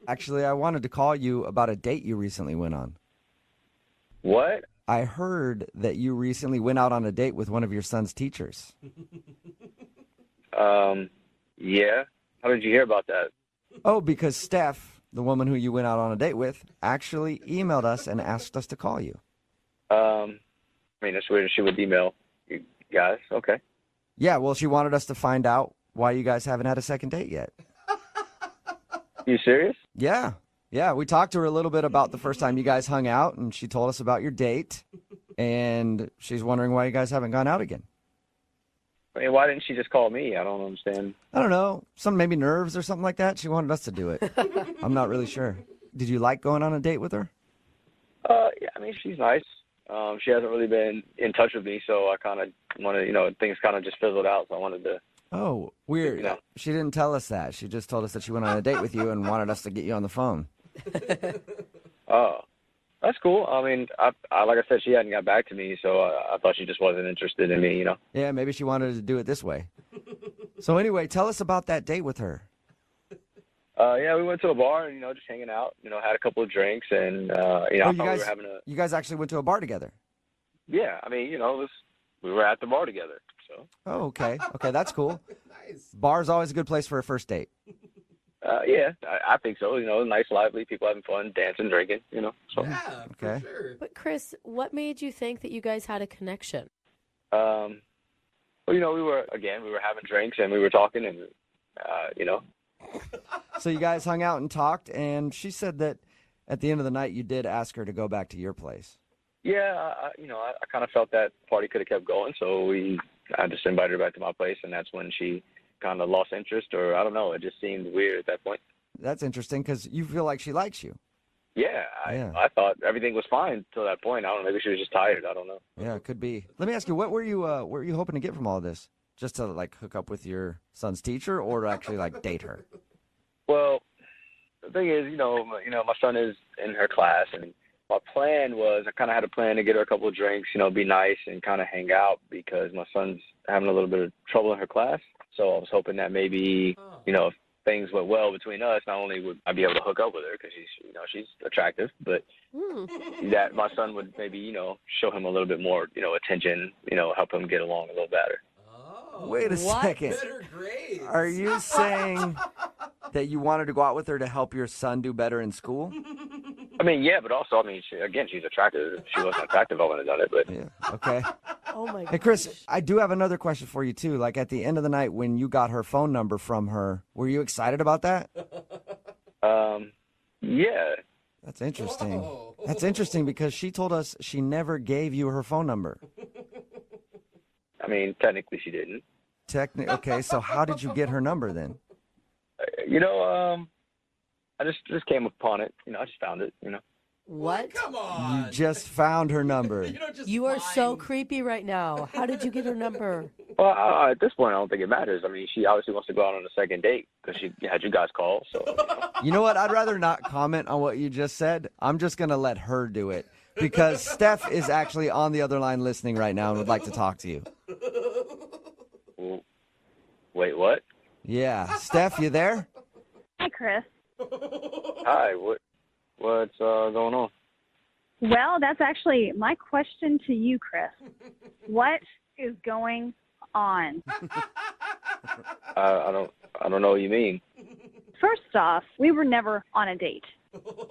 [SPEAKER 1] Actually, I wanted to call you about a date you recently went on.
[SPEAKER 9] What?
[SPEAKER 1] I heard that you recently went out on a date with one of your son's teachers.
[SPEAKER 9] Yeah. How did you hear about that?
[SPEAKER 1] Oh, because Steph, the woman who you went out on a date with, actually emailed us and asked us to call you.
[SPEAKER 9] I mean, that's weird. She would email you guys. Okay.
[SPEAKER 1] Yeah, well, she wanted us to find out why you guys haven't had a second date yet.
[SPEAKER 9] You serious?
[SPEAKER 1] Yeah. Yeah, we talked to her a little bit about the first time you guys hung out, and she told us about your date, and she's wondering why you guys haven't gone out again.
[SPEAKER 9] I mean, why didn't she just call me? I don't understand.
[SPEAKER 1] I don't know, some maybe nerves or something like that. She wanted us to do it. I'm not really sure. Did you like going on a date with her?
[SPEAKER 9] Yeah, I mean, she's nice. She hasn't really been in touch with me, so I kind of wanted, things kind of just fizzled out, so I wanted to.
[SPEAKER 1] Oh, weird.
[SPEAKER 9] You know.
[SPEAKER 1] She didn't tell us that. She just told us that she went on a date with you and wanted us to get you on the phone.
[SPEAKER 9] Oh, that's cool. I mean, I like I said, she hadn't got back to me, so I thought she just wasn't interested in me,
[SPEAKER 1] Yeah, maybe she wanted to do it this way. So anyway, tell us about that date with her.
[SPEAKER 9] Yeah, we went to a bar and, just hanging out, had a couple of drinks and, I
[SPEAKER 1] you
[SPEAKER 9] thought
[SPEAKER 1] guys,
[SPEAKER 9] we were having a.
[SPEAKER 1] You guys actually went to a bar together?
[SPEAKER 9] Yeah, I mean, we were at the bar together, so.
[SPEAKER 1] Oh, okay. Okay, that's cool.
[SPEAKER 4] Nice.
[SPEAKER 1] Bar's always a good place for a first date.
[SPEAKER 9] Yeah, I think so. Nice, lively, people having fun, dancing, drinking, so.
[SPEAKER 4] Yeah,
[SPEAKER 1] Okay.
[SPEAKER 4] for sure.
[SPEAKER 3] But Chris, what made you think that you guys had a connection?
[SPEAKER 9] Well, we were having drinks and we were talking and,
[SPEAKER 1] So you guys hung out and talked, and she said that at the end of the night you did ask her to go back to your place.
[SPEAKER 9] yeah, I kind of felt that party could have kept going, so I just invited her back to my place, and that's when she kind of lost interest, or I don't know, it just seemed weird at that point.
[SPEAKER 1] That's interesting because you feel like she likes you.
[SPEAKER 9] Yeah,
[SPEAKER 1] Yeah.
[SPEAKER 9] I thought everything was fine till that point. I don't know, maybe she was just tired. I don't know.
[SPEAKER 1] Yeah, it could be. Let me ask you, what were you hoping to get from all this? Just to like hook up with your son's teacher, or to actually like date her?
[SPEAKER 9] Well, the thing is, my son is in her class, and my plan was I kind of had a plan to get her a couple of drinks, be nice and kind of hang out because my son's having a little bit of trouble in her class. So I was hoping that maybe, if things went well between us, not only would I be able to hook up with her because she's attractive, but that my son would maybe, show him a little bit more, attention, help him get along a little better.
[SPEAKER 4] Oh,
[SPEAKER 1] Wait a second.
[SPEAKER 4] better grades.
[SPEAKER 1] Are you saying that you wanted to go out with her to help your son do better in school?
[SPEAKER 9] I mean, yeah, but also, she's attractive. If she wasn't attractive, I wouldn't have done it, but.
[SPEAKER 1] Yeah. Okay.
[SPEAKER 3] Oh my god.
[SPEAKER 1] Hey, Chris, I do have another question for you, too. Like, at the end of the night, when you got her phone number from her, were you excited about that?
[SPEAKER 9] Yeah.
[SPEAKER 1] That's interesting.
[SPEAKER 4] Whoa.
[SPEAKER 1] That's interesting because she told us she never gave you her phone number.
[SPEAKER 9] I mean, technically she didn't.
[SPEAKER 1] Okay, so how did you get her number then?
[SPEAKER 9] I just came upon it. I just found it,
[SPEAKER 3] What?
[SPEAKER 4] Come on.
[SPEAKER 1] You just found her number.
[SPEAKER 4] You don't just
[SPEAKER 3] You are so
[SPEAKER 4] find-
[SPEAKER 3] creepy right now. How did you get her number?
[SPEAKER 9] Well, at this point, I don't think it matters. I mean, she obviously wants to go out on a second date because she had you guys call, so.
[SPEAKER 1] You know what? I'd rather not comment on what you just said. I'm just going to let her do it because Steph is actually on the other line listening right now and would like to talk to you.
[SPEAKER 9] Wait, what?
[SPEAKER 1] Yeah. Steph, you there?
[SPEAKER 8] Hi, Chris.
[SPEAKER 9] Hi, what's going on?
[SPEAKER 8] Well, that's actually my question to you, Chris. What is going on?
[SPEAKER 9] I don't know what you mean.
[SPEAKER 8] First off, we were never on a date.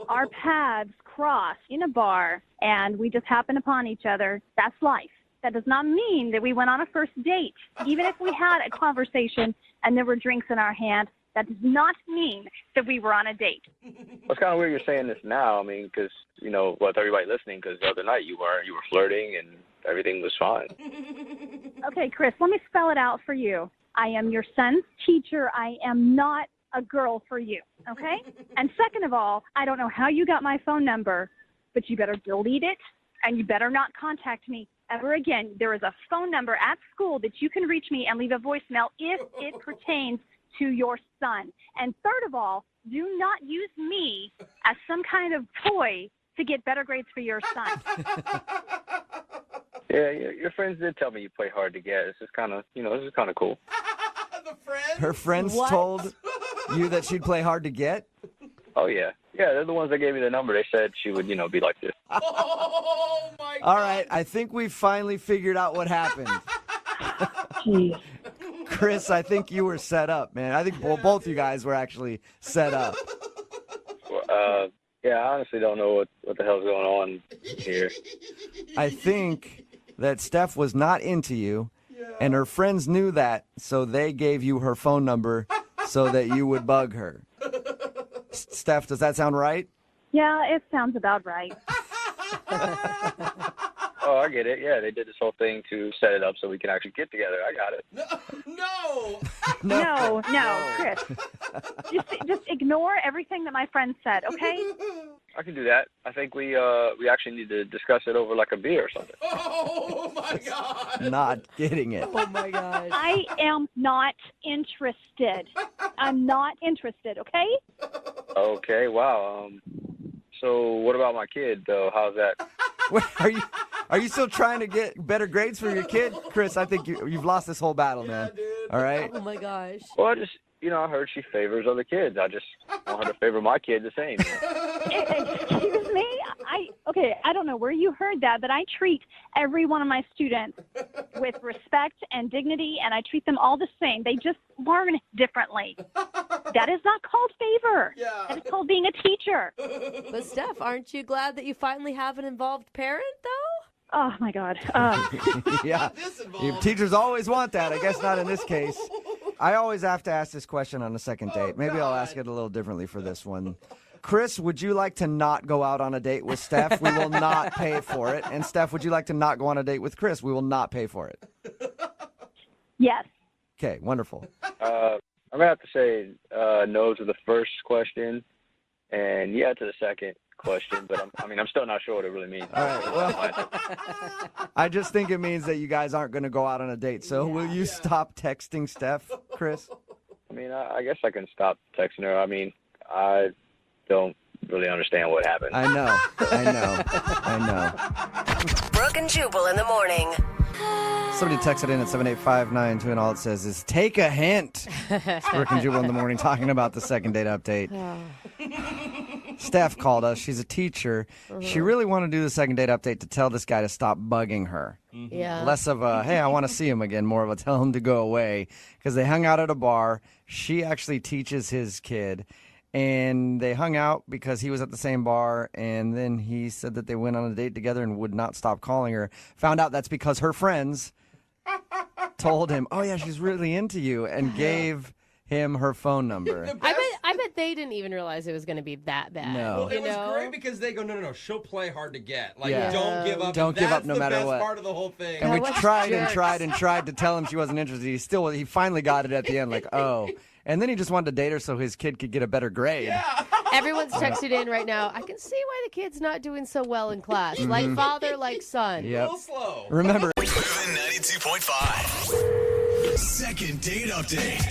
[SPEAKER 8] Our paths crossed in a bar, and we just happened upon each other. That's life. That does not mean that we went on a first date. Even if we had a conversation and there were drinks in our hand, that does not mean that we were on a date.
[SPEAKER 9] It's kind of weird you're saying this now. I mean, because, with everybody listening, because the other night you were flirting and everything was fine.
[SPEAKER 8] Okay, Chris, let me spell it out for you. I am your son's teacher. I am not a girl for you, okay? And second of all, I don't know how you got my phone number, but you better delete it, and you better not contact me ever again. There is a phone number at school that you can reach me and leave a voicemail if it pertains to your son. And third of all, do not use me as some kind of toy to get better grades for your son.
[SPEAKER 9] Yeah, your friends did tell me you play hard to get. This is kind of, this is kind of cool.
[SPEAKER 4] The friends?
[SPEAKER 1] Her friends
[SPEAKER 3] What?
[SPEAKER 1] told you that she'd play hard to get?
[SPEAKER 9] Oh, yeah. Yeah, they're the ones that gave me the number. They said she would, be like this.
[SPEAKER 4] Oh, my God.
[SPEAKER 1] All right, I think we finally figured out what happened.
[SPEAKER 5] Jeez.
[SPEAKER 1] Chris, I think you were set up, man. I think both you guys were actually set up.
[SPEAKER 9] Yeah, I honestly don't know what the hell's going on here.
[SPEAKER 1] I think that Steph was not into you, and her friends knew that, so they gave you her phone number so that you would bug her. Steph, does that sound right?
[SPEAKER 8] Yeah, it sounds about right.
[SPEAKER 9] Oh, I get it. Yeah, they did this whole thing to set it up so we can actually get together. I got it.
[SPEAKER 4] No.
[SPEAKER 8] No, Chris. Just ignore everything that my friend said, okay?
[SPEAKER 9] I can do that. I think we actually need to discuss it over like a beer or something.
[SPEAKER 4] Oh, my God.
[SPEAKER 1] Not getting it.
[SPEAKER 3] Oh my gosh.
[SPEAKER 8] I am not interested. I'm not interested, okay?
[SPEAKER 9] Okay, wow. So what about my kid, though? How's that?
[SPEAKER 1] Wait, are you still trying to get better grades for your kid? Chris, I think you've lost this whole battle, man. All right?
[SPEAKER 3] Oh my gosh.
[SPEAKER 9] Well, I just, I heard she favors other kids. I just want her to favor my kid the same.
[SPEAKER 8] Excuse me? I don't know where you heard that, but I treat every one of my students with respect and dignity, and I treat them all the same. They just learn differently. That is not called favor.
[SPEAKER 4] Yeah.
[SPEAKER 8] That is called being a teacher.
[SPEAKER 3] But Steph, aren't you glad that you finally have an involved parent, though?
[SPEAKER 8] Oh, my God.
[SPEAKER 1] Yeah.
[SPEAKER 4] This involved.
[SPEAKER 1] Teachers always want that. I guess not in this case. I always have to ask this question on a second date. Maybe I'll ask it a little differently for this one. Chris, would you like to not go out on a date with Steph? We will not pay for it. And Steph, would you like to not go on a date with Chris? We will not pay for it.
[SPEAKER 8] Yes.
[SPEAKER 1] Okay, wonderful.
[SPEAKER 9] I'm going to have to say no to the first question and yeah to the second question, but I'm still not sure what it really means.
[SPEAKER 1] All right, well, I just think it means that you guys aren't going to go out on a date. So will you stop texting Steph, Chris?
[SPEAKER 9] I guess I can stop texting her. I don't really understand what happened.
[SPEAKER 1] I know.
[SPEAKER 10] Brooke and Jubal in the morning.
[SPEAKER 1] Somebody texted in at 78592 and all it says is, take a hint. It's Brooke and Jubal in the morning talking about the second date update. Steph called us. She's a teacher. She really wanted to do the second date update to tell this guy to stop bugging her.
[SPEAKER 3] Yeah.
[SPEAKER 1] Less of a, hey, I want to see him again, more of a tell him to go away. Because they hung out at a bar. She actually teaches his kid. And they hung out because he was at the same bar. And then he said that they went on a date together and would not stop calling her. Found out that's because her friends told him, oh, yeah, she's really into you, and gave him her phone number.
[SPEAKER 3] I bet they didn't even realize it was going to be that bad.
[SPEAKER 1] No.
[SPEAKER 4] Well, it was great because they go, no, she'll play hard to get. Like,
[SPEAKER 1] Yeah.
[SPEAKER 4] don't give up.
[SPEAKER 1] Don't give up no matter
[SPEAKER 4] That's the
[SPEAKER 1] what.
[SPEAKER 4] best part of the whole thing.
[SPEAKER 1] And we
[SPEAKER 3] what
[SPEAKER 1] tried and
[SPEAKER 3] jerks.
[SPEAKER 1] tried and tried to tell him she wasn't interested. He finally got it at the end, like, oh. And then he just wanted to date her so his kid could get a better grade.
[SPEAKER 3] Everyone's texted in right now. I can see why the kid's not doing so well in class. Like father, like son.
[SPEAKER 4] A
[SPEAKER 1] Yep.
[SPEAKER 4] little slow.
[SPEAKER 1] Remember,
[SPEAKER 7] Moving 92.5. Second date update.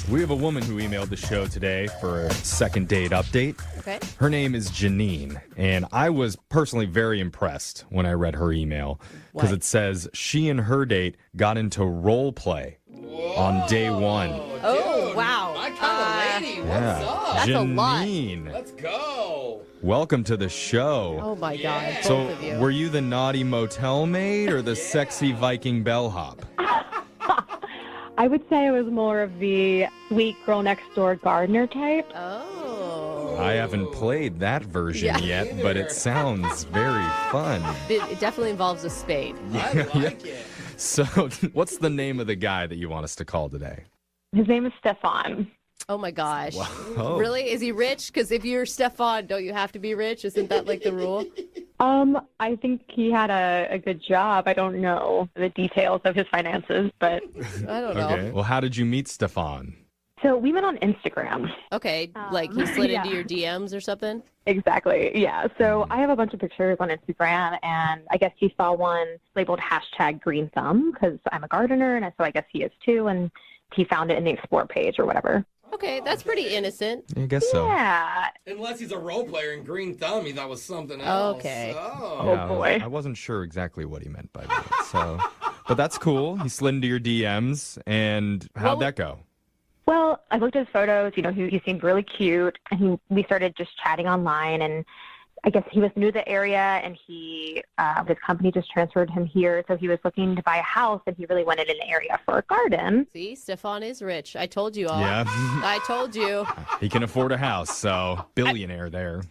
[SPEAKER 11] We have a woman who emailed the show today for a second date update.
[SPEAKER 3] Okay.
[SPEAKER 11] Her name is Janine, and I was personally very impressed when I read her email because
[SPEAKER 3] What?
[SPEAKER 11] it says she and her date got into role play on day one.
[SPEAKER 3] Oh, wow.
[SPEAKER 4] My kind of lady. What's up?
[SPEAKER 3] That's a lot.
[SPEAKER 11] Janine,
[SPEAKER 4] Let's go.
[SPEAKER 11] welcome to the show.
[SPEAKER 3] Oh my God. Both
[SPEAKER 11] So,
[SPEAKER 3] of you.
[SPEAKER 11] were you the naughty motel maid or the sexy Viking bellhop?
[SPEAKER 12] I would say I was more of the sweet girl next door gardener type.
[SPEAKER 3] Oh.
[SPEAKER 11] I haven't played that version yet, but it sounds very fun.
[SPEAKER 3] It definitely involves a spade.
[SPEAKER 4] I like it.
[SPEAKER 11] So, what's the name of the guy that you want us to call today?
[SPEAKER 12] His name is Stefan.
[SPEAKER 3] Oh my gosh.
[SPEAKER 11] Wow.
[SPEAKER 3] Really? Is he rich? Because if you're Stefan, don't you have to be rich? Isn't that like the rule?
[SPEAKER 12] I think he had a good job. I don't know the details of his finances, but
[SPEAKER 3] I don't know.
[SPEAKER 11] Okay. Well, how did you meet Stefan?
[SPEAKER 12] so we met on Instagram.
[SPEAKER 3] Okay. Like he slid
[SPEAKER 12] yeah.
[SPEAKER 3] into your DMs or something?
[SPEAKER 12] Exactly. Yeah. So I have a bunch of pictures on Instagram, and I guess he saw one labeled #green thumb because I'm a gardener, and so I guess he is too, and he found it in the explore page or whatever.
[SPEAKER 3] Okay. That's pretty innocent.
[SPEAKER 11] I guess so.
[SPEAKER 12] Yeah.
[SPEAKER 4] Unless he's a role player in Green Thumb, he thought was something else.
[SPEAKER 3] Okay.
[SPEAKER 4] Oh.
[SPEAKER 12] Oh, boy.
[SPEAKER 11] I wasn't sure exactly what he meant by that. So, but that's cool. He slid into your DMs, and how'd
[SPEAKER 3] Well,
[SPEAKER 11] that go?
[SPEAKER 12] Well, I looked at his photos. He seemed really cute, and we started just chatting online. And I guess he was new to the area, and his company just transferred him here. So he was looking to buy a house, and he really wanted an area for a garden.
[SPEAKER 3] See, Stefan is rich. I told you all.
[SPEAKER 11] Yeah.
[SPEAKER 3] I told you.
[SPEAKER 11] He can afford a house, so billionaire there.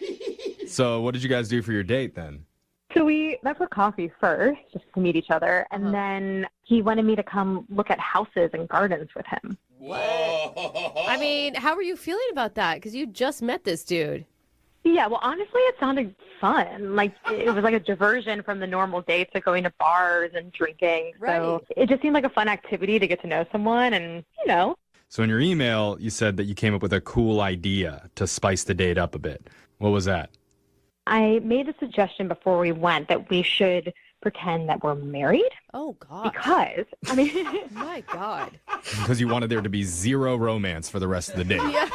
[SPEAKER 11] So what did you guys do for your date then?
[SPEAKER 12] So we met for coffee first, just to meet each other, and then he wanted me to come look at houses and gardens with him.
[SPEAKER 4] Whoa.
[SPEAKER 3] I mean, how were you feeling about that? Because you just met this dude.
[SPEAKER 12] Yeah, well, honestly, it sounded fun. Like, it was like a diversion from the normal dates of going to bars and drinking. So it just seemed like a fun activity to get to know someone and.
[SPEAKER 11] So in your email, you said that you came up with a cool idea to spice the date up a bit. What was that?
[SPEAKER 12] I made a suggestion before we went that we should pretend that we're married.
[SPEAKER 3] Oh, God.
[SPEAKER 12] Because,
[SPEAKER 3] My God.
[SPEAKER 11] Because you wanted there to be zero romance for the rest of the date.
[SPEAKER 3] Yeah.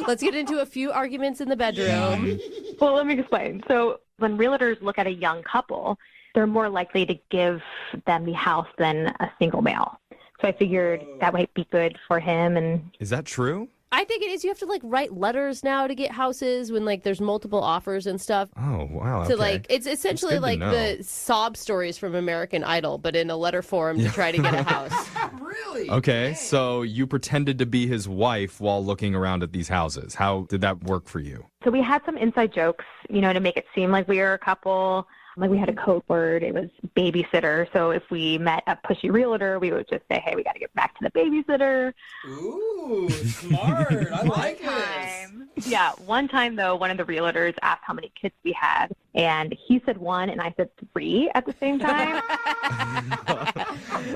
[SPEAKER 3] Let's get into a few arguments in the bedroom.
[SPEAKER 12] Well, let me explain. So when realtors look at a young couple, they're more likely to give them the house than a single male. So I figured that might be good for him. And
[SPEAKER 11] Is that true?
[SPEAKER 3] I think it is. You have to write letters now to get houses when there's multiple offers and stuff.
[SPEAKER 11] Oh, wow.
[SPEAKER 3] To
[SPEAKER 11] Okay.
[SPEAKER 3] it's essentially
[SPEAKER 11] That's good to know.
[SPEAKER 3] the sob stories from American Idol, but in a letter form to try to get a house.
[SPEAKER 4] Really?
[SPEAKER 11] Okay,
[SPEAKER 4] Dang.
[SPEAKER 11] so you pretended to be his wife while looking around at these houses. How did that work for you?
[SPEAKER 12] so we had some inside jokes, to make it seem like we were a couple. Like we had a code word. It was babysitter. So if we met a pushy realtor, we would just say, hey, we got to get back to the babysitter.
[SPEAKER 4] Ooh, smart. I like this.
[SPEAKER 12] Yeah. One time, though, one of the realtors asked how many kids we had. And he said 1 and I said 3 at the same time.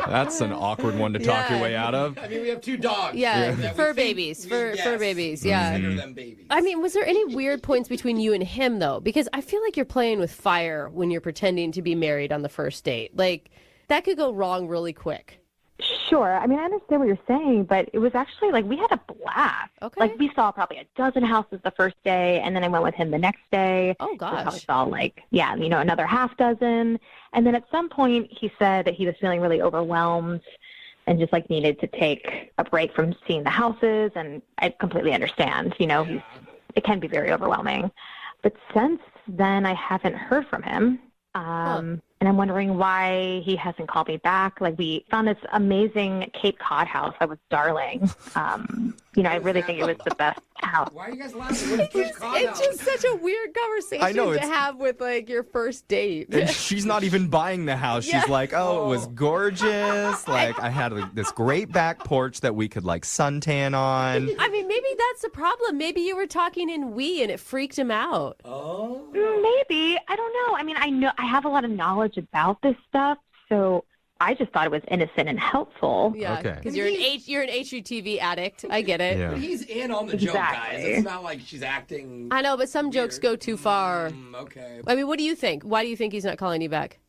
[SPEAKER 11] That's an awkward one to talk your way out of.
[SPEAKER 4] I mean, we have 2 dogs.
[SPEAKER 3] Yeah,
[SPEAKER 4] that
[SPEAKER 3] fur
[SPEAKER 4] we think
[SPEAKER 3] babies.
[SPEAKER 4] we-
[SPEAKER 3] Fur
[SPEAKER 4] yes,
[SPEAKER 3] babies, yeah.
[SPEAKER 4] Consider them babies.
[SPEAKER 3] I mean, was there any weird points between you and him, though? Because I feel like you're playing with fire when you're pretending to be married on the first date. That could go wrong really quick.
[SPEAKER 12] Sure. I understand what you're saying, but it was actually we had a blast.
[SPEAKER 3] Okay.
[SPEAKER 12] We saw probably a dozen houses the first day, and then I went with him the next day.
[SPEAKER 3] Oh,
[SPEAKER 12] We
[SPEAKER 3] gosh.
[SPEAKER 12] probably saw another half dozen. And then at some point he said that he was feeling really overwhelmed and just needed to take a break from seeing the houses. And I completely understand, it can be very overwhelming. But since then I haven't heard from him. And I'm wondering why he hasn't called me back. We found this amazing Cape Cod house that was darling. I really think it was the best house.
[SPEAKER 4] Why are you guys laughing? What is Cape Cod
[SPEAKER 3] It's just such a weird conversation
[SPEAKER 11] I know,
[SPEAKER 3] to
[SPEAKER 11] it's-
[SPEAKER 3] have with your first date.
[SPEAKER 11] And she's not even buying the house.
[SPEAKER 3] Yeah.
[SPEAKER 11] She's like, oh, it was gorgeous. I had this great back porch that we could suntan on.
[SPEAKER 3] I mean, maybe that's the problem. Maybe you were talking in we and it freaked him out.
[SPEAKER 4] Oh.
[SPEAKER 12] Maybe. I don't know. I have a lot of knowledge about this stuff, so I just thought it was innocent and helpful.
[SPEAKER 3] Yeah,
[SPEAKER 11] Okay.
[SPEAKER 3] because you're an HGTV addict. I get it.
[SPEAKER 11] Yeah.
[SPEAKER 4] But he's in on the joke, guys.
[SPEAKER 12] Exactly.
[SPEAKER 4] It's not like she's acting.
[SPEAKER 3] I know, but some jokes go too far.
[SPEAKER 4] Okay.
[SPEAKER 3] I mean, what do you think? Why do you think he's not calling you back?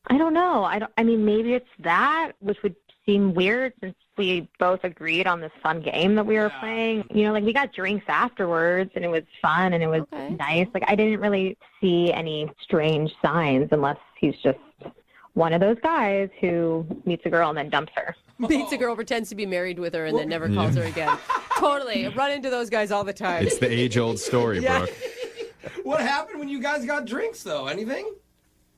[SPEAKER 12] I don't know. Maybe it's that, which would seem weird since we both agreed on this fun game that we were playing. We got drinks afterwards, and it was fun, and it was nice. I didn't really see any strange signs unless he's just one of those guys who meets a girl and then dumps her.
[SPEAKER 3] Meets a girl, pretends to be married with her, and then never calls her again. Totally. Run into those guys all the time.
[SPEAKER 11] It's the age-old story,
[SPEAKER 3] Yeah.
[SPEAKER 11] Brooke.
[SPEAKER 4] What happened when you guys got drinks, though? Anything?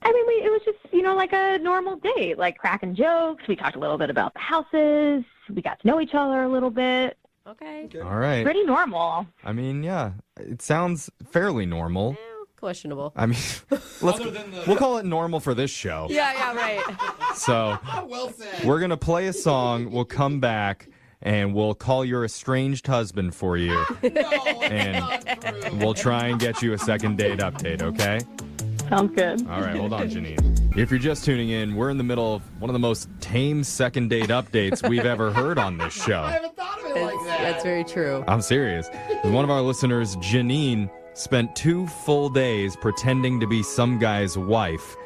[SPEAKER 12] It was just, like a normal date, cracking jokes. We talked a little bit about the houses. We got to know each other a little bit.
[SPEAKER 3] Okay.
[SPEAKER 11] All right.
[SPEAKER 12] Pretty normal.
[SPEAKER 11] Yeah, it sounds fairly normal.
[SPEAKER 3] Questionable.
[SPEAKER 11] We'll call it normal for this show.
[SPEAKER 3] Yeah, right.
[SPEAKER 11] So
[SPEAKER 4] Well said.
[SPEAKER 11] we're going to play a song. We'll come back, and we'll call your estranged husband for you.
[SPEAKER 4] No, it's
[SPEAKER 11] And
[SPEAKER 4] not true.
[SPEAKER 11] we'll try and get you a second date update, okay?
[SPEAKER 12] Sounds good.
[SPEAKER 11] All right, hold on, Janine. If you're just tuning in, we're in the middle of one of the most tame second date updates we've ever heard on this
[SPEAKER 4] I
[SPEAKER 11] show.
[SPEAKER 4] haven't thought of it like that.
[SPEAKER 3] That's very true.
[SPEAKER 11] I'm serious. One of our listeners, Janine, spent 2 full days pretending to be some guy's wife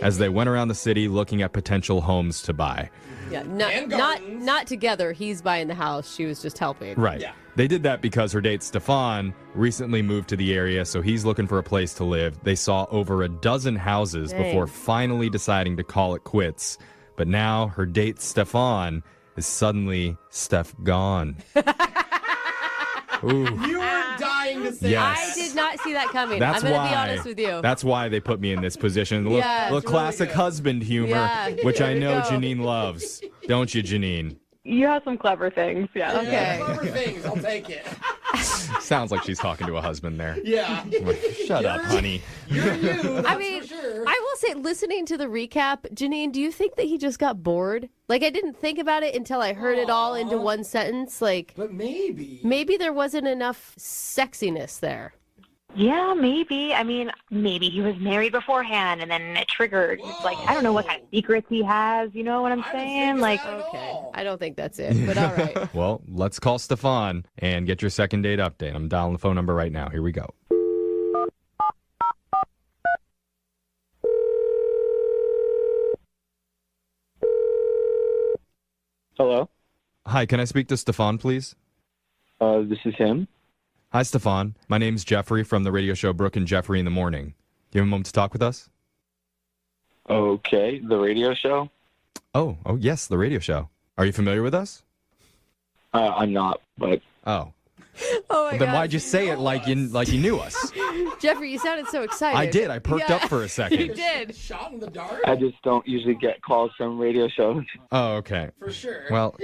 [SPEAKER 11] as they went around the city looking at potential homes to buy.
[SPEAKER 3] Yeah,
[SPEAKER 4] And
[SPEAKER 3] not
[SPEAKER 4] gardens.
[SPEAKER 3] not together. He's buying the house. She was just helping.
[SPEAKER 11] Right.
[SPEAKER 4] Yeah.
[SPEAKER 11] They did that because her date, Stefan, recently moved to the area, so he's looking for a place to live. They saw over a dozen houses
[SPEAKER 3] Dang.
[SPEAKER 11] before finally deciding to call it quits. But now her date, Stefan, is suddenly Steph gone. Ooh.
[SPEAKER 4] You were dying to say
[SPEAKER 11] Yes.
[SPEAKER 3] I did not see that coming.
[SPEAKER 11] That's
[SPEAKER 3] I'm going to
[SPEAKER 11] why.
[SPEAKER 3] be honest with you.
[SPEAKER 11] That's why they put me in this position. A little,
[SPEAKER 3] Yeah,
[SPEAKER 11] little
[SPEAKER 3] it's really
[SPEAKER 11] classic
[SPEAKER 4] good.
[SPEAKER 11] husband humor,
[SPEAKER 3] Yeah,
[SPEAKER 11] which
[SPEAKER 3] there
[SPEAKER 11] I
[SPEAKER 3] you
[SPEAKER 11] know
[SPEAKER 3] go.
[SPEAKER 11] Janine loves. Don't you, Janine?
[SPEAKER 12] You have some clever things, yeah.
[SPEAKER 3] Okay.
[SPEAKER 4] Clever things. I'll take it.
[SPEAKER 11] Sounds like she's talking to a husband there.
[SPEAKER 4] Yeah.
[SPEAKER 11] Shut up, honey.
[SPEAKER 4] You're you. That's
[SPEAKER 3] I mean,
[SPEAKER 4] for sure.
[SPEAKER 3] I will say, listening to the recap, Janine, do you think that he just got bored? Like, I didn't think about it until I heard it all into one sentence. Like,
[SPEAKER 4] But maybe.
[SPEAKER 3] maybe there wasn't enough sexiness there.
[SPEAKER 12] Yeah, maybe. I mean, maybe he was married beforehand and then it triggered. It's like, I don't know what kind of secrets he has. You know what I'm saying? Like,
[SPEAKER 3] Okay. I don't think that's it, but all right.
[SPEAKER 11] Well, let's call Stefan and get your second date update. I'm dialing the phone number right now. Here we go.
[SPEAKER 9] Hello.
[SPEAKER 11] Hi, can I speak to Stefan, please?
[SPEAKER 9] This is him.
[SPEAKER 11] Hi, Stefan. My name's Jeffrey from the radio show Brooke and Jeffrey in the Morning. Do you have a moment to talk with us?
[SPEAKER 9] Okay, the radio show.
[SPEAKER 11] Oh, yes, the radio show. Are you familiar with us?
[SPEAKER 9] I'm not, but
[SPEAKER 11] Oh.
[SPEAKER 3] Oh my
[SPEAKER 11] Then
[SPEAKER 3] God.
[SPEAKER 11] why'd you say it like you knew us?
[SPEAKER 3] Jeffrey, you sounded so excited.
[SPEAKER 11] I did. I perked up for a second.
[SPEAKER 3] You did.
[SPEAKER 4] Shot in the dark?
[SPEAKER 9] I just don't usually get calls from radio shows.
[SPEAKER 11] Oh, okay.
[SPEAKER 4] For sure.
[SPEAKER 11] Well,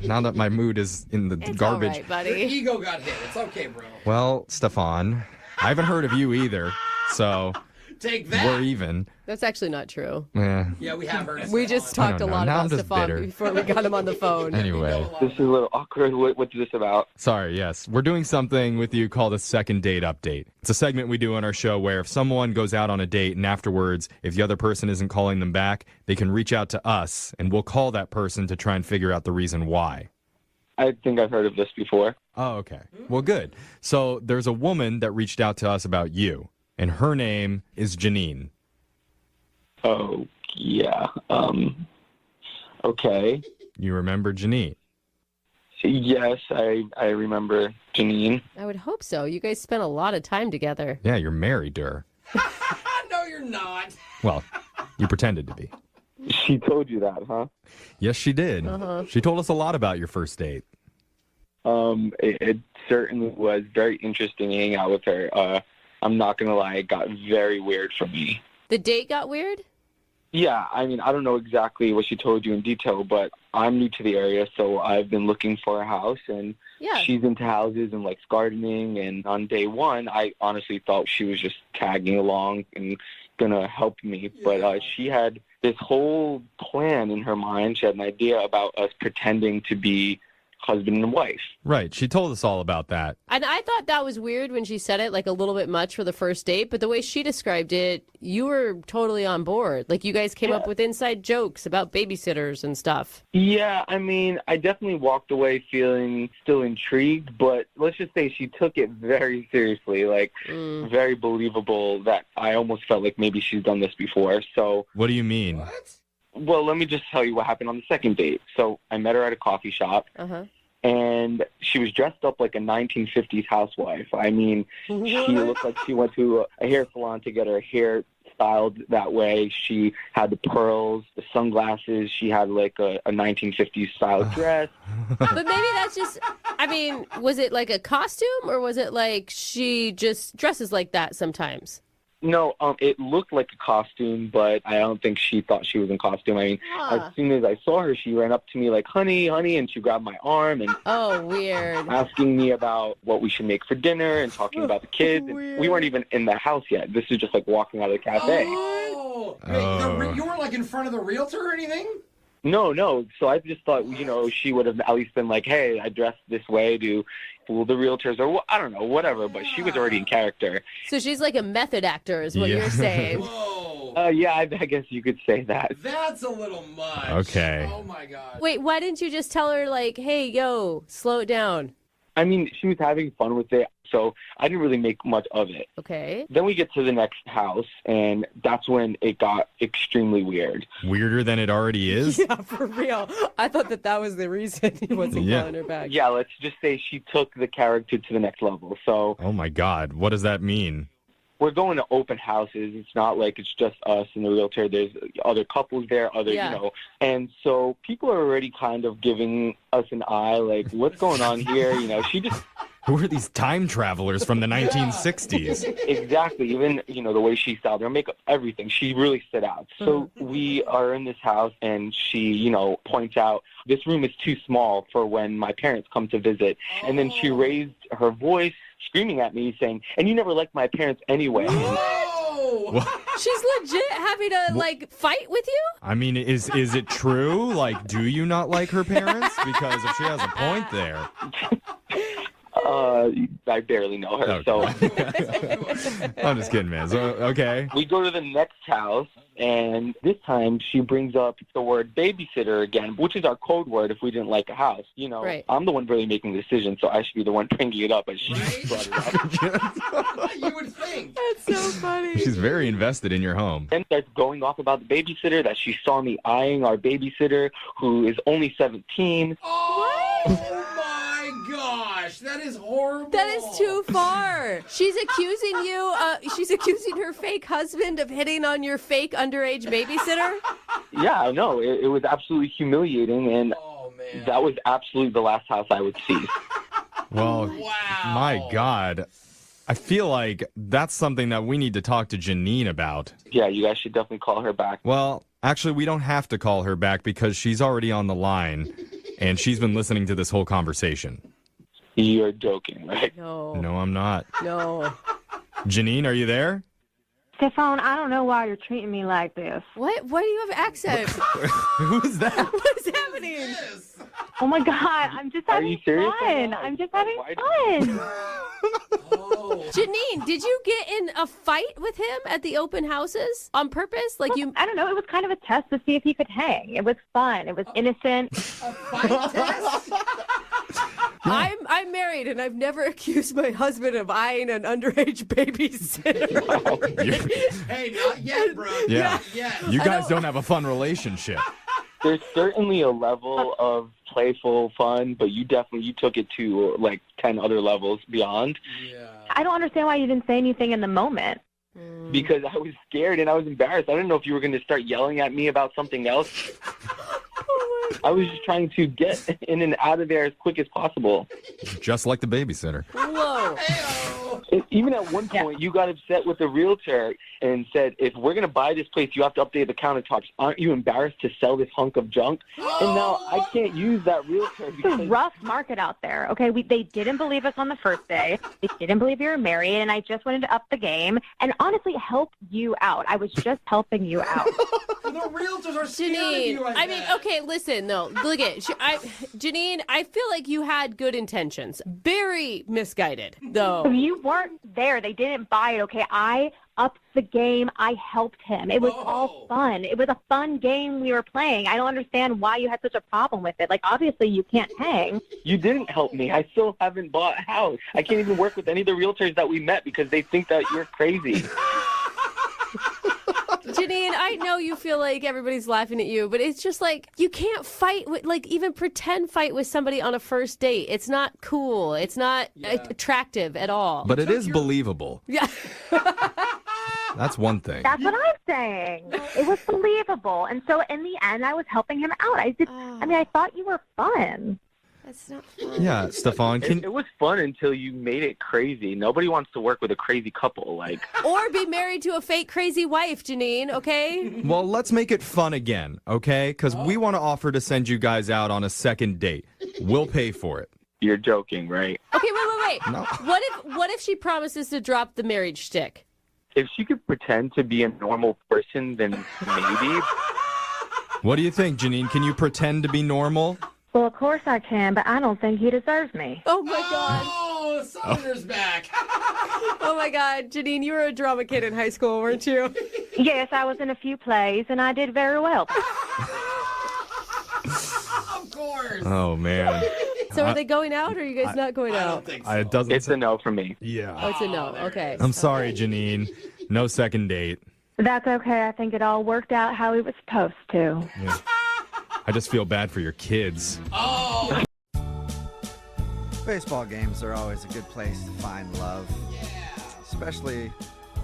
[SPEAKER 11] now that my mood is in the
[SPEAKER 3] It's
[SPEAKER 11] garbage.
[SPEAKER 3] all right,
[SPEAKER 4] Your
[SPEAKER 3] buddy.
[SPEAKER 4] ego got hit. It's okay, bro.
[SPEAKER 11] Well, Stefan, I haven't heard of you either, so
[SPEAKER 4] Take that.
[SPEAKER 11] we're even.
[SPEAKER 3] That's actually not true.
[SPEAKER 11] Yeah.
[SPEAKER 4] We have heard it.
[SPEAKER 3] We just
[SPEAKER 11] I
[SPEAKER 3] talked a
[SPEAKER 11] don't know.
[SPEAKER 3] lot
[SPEAKER 11] Now I'm
[SPEAKER 3] about
[SPEAKER 11] just
[SPEAKER 3] Stefan
[SPEAKER 11] bitter.
[SPEAKER 3] before we got him on the phone.
[SPEAKER 11] Anyway,
[SPEAKER 9] This is a little awkward. What's this about?
[SPEAKER 11] sorry, yes. We're doing something with you called a second date update. It's a segment we do on our show where if someone goes out on a date and afterwards, if the other person isn't calling them back, they can reach out to us and we'll call that person to try and figure out the reason why.
[SPEAKER 9] I think I've heard of this before.
[SPEAKER 11] Oh, okay. Well, good. So there's a woman that reached out to us about you, and her name is Janine.
[SPEAKER 9] Oh, yeah. Okay.
[SPEAKER 11] You remember Janine?
[SPEAKER 9] Yes, I remember Janine.
[SPEAKER 3] I would hope so. You guys spent a lot of time together.
[SPEAKER 11] Yeah, you're married to her.
[SPEAKER 4] No, you're not.
[SPEAKER 11] Well, you pretended to be.
[SPEAKER 9] She told you that, huh?
[SPEAKER 11] Yes, she did.
[SPEAKER 3] Uh-huh.
[SPEAKER 11] She told us a lot about your first date.
[SPEAKER 9] It certainly was very interesting hanging out with her. I'm not gonna lie, it got very weird for me.
[SPEAKER 3] The date got weird?
[SPEAKER 9] Yeah, I mean, I don't know exactly what she told you in detail, but I'm new to the area, so I've been looking for a house, and
[SPEAKER 3] Yeah.
[SPEAKER 9] she's into houses and likes gardening. And on day one, I honestly thought she was just tagging along and gonna help me, but she had this whole plan in her mind. She had an idea about us pretending to be husband and wife.
[SPEAKER 11] Right. She told us all about that.
[SPEAKER 3] And I thought that was weird when she said it, like a little bit much for the first date. But the way she described it, you were totally on board. Like you guys came up with inside jokes about babysitters and stuff.
[SPEAKER 9] Yeah, I mean, I definitely walked away feeling still intrigued, but let's just say she took it very seriously, like very believable that I almost felt like maybe she's done this before. So,
[SPEAKER 11] What do you mean?
[SPEAKER 4] What?
[SPEAKER 9] well, let me just tell you what happened on the second date. So I met her at a coffee shop, and she was dressed up like a 1950s housewife. I mean, she looked like she went to a hair salon to get her hair styled that way. She had the pearls, the sunglasses. She had like a 1950s style dress.
[SPEAKER 3] But maybe that's just, I mean, was it like a costume or was it like she just dresses like that sometimes?
[SPEAKER 9] No, it looked like a costume, but I don't think she thought she was in costume. I mean, as soon as I saw her, she ran up to me like, honey, and she grabbed my arm and
[SPEAKER 3] Oh, weird.
[SPEAKER 9] asking me about what we should make for dinner and talking about the kids. And we weren't even in the house yet. This is just like walking out of the cafe.
[SPEAKER 4] Oh. Wait, you weren't like in front of the realtor or anything?
[SPEAKER 9] No. So I just thought, she would have at least been like, hey, I dressed this way to fool the realtors or I don't know, whatever. But she was already in character.
[SPEAKER 3] So she's like a method actor is what
[SPEAKER 11] Yeah.
[SPEAKER 3] you're saying.
[SPEAKER 4] Whoa.
[SPEAKER 9] Yeah, I guess you could say that.
[SPEAKER 4] That's a little much.
[SPEAKER 11] Okay.
[SPEAKER 4] Oh, my God.
[SPEAKER 3] Wait, why didn't you just tell her like, hey, yo, slow it down?
[SPEAKER 9] I mean, she was having fun with it, so I didn't really make much of it.
[SPEAKER 3] Okay.
[SPEAKER 9] Then we get to the next house, and that's when it got extremely weird.
[SPEAKER 11] Weirder than it already is?
[SPEAKER 3] Yeah, for real. I thought that was the reason he wasn't
[SPEAKER 11] Yeah.
[SPEAKER 3] calling her back.
[SPEAKER 9] Yeah, let's just say she took the character to the next level. So
[SPEAKER 11] Oh my God. What does that mean?
[SPEAKER 9] we're going to open houses. It's not like it's just us and the realtor. There's other couples there, and so people are already kind of giving us an eye, like, what's going on here? She just...
[SPEAKER 11] Who are these time travelers from the 1960s?
[SPEAKER 9] Exactly. Even, the way she styled her makeup, everything. She really stood out. So we are in this house, and she, points out, this room is too small for when my parents come to visit. And then she raised her voice, screaming at me, saying, and you never liked my parents anyway.
[SPEAKER 3] She's legit having to, fight with you?
[SPEAKER 11] I mean, is it true? Like, do you not like her parents? Because if she has a point there...
[SPEAKER 9] I barely know her,
[SPEAKER 11] so... I'm just kidding, man. So, okay.
[SPEAKER 9] We go to the next house, and this time she brings up the word babysitter again, which is our code word if we didn't like a house.
[SPEAKER 3] Right.
[SPEAKER 9] I'm the one really making the decision, so I should be the one bringing it up, but she brought it up.
[SPEAKER 4] You would think.
[SPEAKER 3] That's so funny.
[SPEAKER 11] She's very invested in your home.
[SPEAKER 9] And starts going off about the babysitter, that she saw me eyeing our babysitter, who is only 17.
[SPEAKER 4] Oh, my gosh. That is horrible.
[SPEAKER 3] That is too far. She's accusing you, she's accusing her fake husband of hitting on your fake underage babysitter?
[SPEAKER 9] Yeah, I know. It was absolutely humiliating, and that was absolutely the last house I would see.
[SPEAKER 11] Well, my God. I feel like that's something that we need to talk to Janine about.
[SPEAKER 9] Yeah, you guys should definitely call her back.
[SPEAKER 11] Well, actually, we don't have to call her back because she's already on the line, and she's been listening to this whole conversation.
[SPEAKER 9] You're joking, right?
[SPEAKER 3] No,
[SPEAKER 11] I'm not.
[SPEAKER 3] No.
[SPEAKER 11] Janine, are you there?
[SPEAKER 12] Stefan, I don't know why you're treating me like this.
[SPEAKER 3] What? Why do you have accent?
[SPEAKER 11] Who's that?
[SPEAKER 3] What is happening?
[SPEAKER 12] Oh my God, I'm just having fun. I'm just having fun.
[SPEAKER 3] Janine, did you get in a fight with him at the open houses on purpose?
[SPEAKER 12] I don't know. It was kind of a test to see if he could hang. It was fun. It was innocent.
[SPEAKER 4] A fight test?
[SPEAKER 3] I'm married, and I've never accused my husband of eyeing an underage babysitter.
[SPEAKER 4] Hey, not yet, bro.
[SPEAKER 11] Yeah.
[SPEAKER 4] Not yet.
[SPEAKER 11] You guys don't have a fun relationship.
[SPEAKER 9] There's certainly a level of playful fun, but you took it to like 10 other levels beyond.
[SPEAKER 4] Yeah.
[SPEAKER 12] I don't understand why you didn't say anything in the moment.
[SPEAKER 9] Because I was scared and I was embarrassed. I didn't know if you were going to start yelling at me about something else. I was just trying to get in and out of there as quick as possible.
[SPEAKER 11] Just like the babysitter.
[SPEAKER 3] Whoa.
[SPEAKER 9] Even at one point, you got upset with the realtor and said, if we're going to buy this place, you have to update the countertops. Aren't you embarrassed to sell this hunk of junk? And now I can't use that realtor because...
[SPEAKER 12] It's a rough market out there, okay? They didn't believe us on the first day. They didn't believe you were married, and I just wanted to up the game and honestly help you out. I was just helping you out.
[SPEAKER 4] The realtors are scared of
[SPEAKER 3] Janine,
[SPEAKER 4] you like
[SPEAKER 3] I mean, okay, listen, no, look at Janine, I feel like you had good intentions. Very misguided, though.
[SPEAKER 12] You weren't there. They didn't buy it, okay? I upped the game. I helped him. It was all fun. It was a fun game we were playing. I don't understand why you had such a problem with it. Like, obviously, you can't hang.
[SPEAKER 9] You didn't help me. I still haven't bought a house. I can't even work with any of the realtors that we met because they think that you're crazy.
[SPEAKER 3] Janine, I know you feel like everybody's laughing at you, but it's just like you can't fight with, like, even pretend fight with somebody on a first date. It's not cool. It's not attractive at all.
[SPEAKER 11] But it is believable.
[SPEAKER 3] Yeah.
[SPEAKER 11] That's one thing.
[SPEAKER 12] That's what I'm saying. It was believable. And so in the end, I was helping him out. I thought you were fun.
[SPEAKER 3] That's not fun.
[SPEAKER 11] Yeah, Stefan,
[SPEAKER 9] it was fun until you made it crazy. Nobody wants to work with a crazy couple, like.
[SPEAKER 3] Or be married to a fake crazy wife, Janine, okay?
[SPEAKER 11] Well, let's make it fun again, okay? Because we want to offer to send you guys out on a second date. We'll pay for it.
[SPEAKER 9] You're joking, right?
[SPEAKER 3] Okay, wait.
[SPEAKER 11] No.
[SPEAKER 3] What if she promises to drop the marriage stick?
[SPEAKER 9] If she could pretend to be a normal person, then maybe.
[SPEAKER 11] What do you think, Janine? Can you pretend to be normal?
[SPEAKER 12] Well, of course I can, but I don't think he deserves me.
[SPEAKER 3] Oh, my God.
[SPEAKER 4] Oh, the Southerner's back.
[SPEAKER 3] Oh, my God. Janine, you were a drama kid in high school, weren't you?
[SPEAKER 12] Yes, I was in a few plays, and I did very well.
[SPEAKER 4] Of course.
[SPEAKER 11] Oh, man.
[SPEAKER 3] So are they going out, or are you guys not going out?
[SPEAKER 4] I don't think so.
[SPEAKER 9] It's a no for me.
[SPEAKER 11] Yeah.
[SPEAKER 3] Oh, it's a no. Okay.
[SPEAKER 11] I'm sorry, Janine. No second date.
[SPEAKER 12] That's okay. I think it all worked out how it was supposed to.
[SPEAKER 11] Yeah. I just feel bad for your kids.
[SPEAKER 4] Oh.
[SPEAKER 1] Baseball games are always a good place to find love.
[SPEAKER 4] Yeah.
[SPEAKER 1] Especially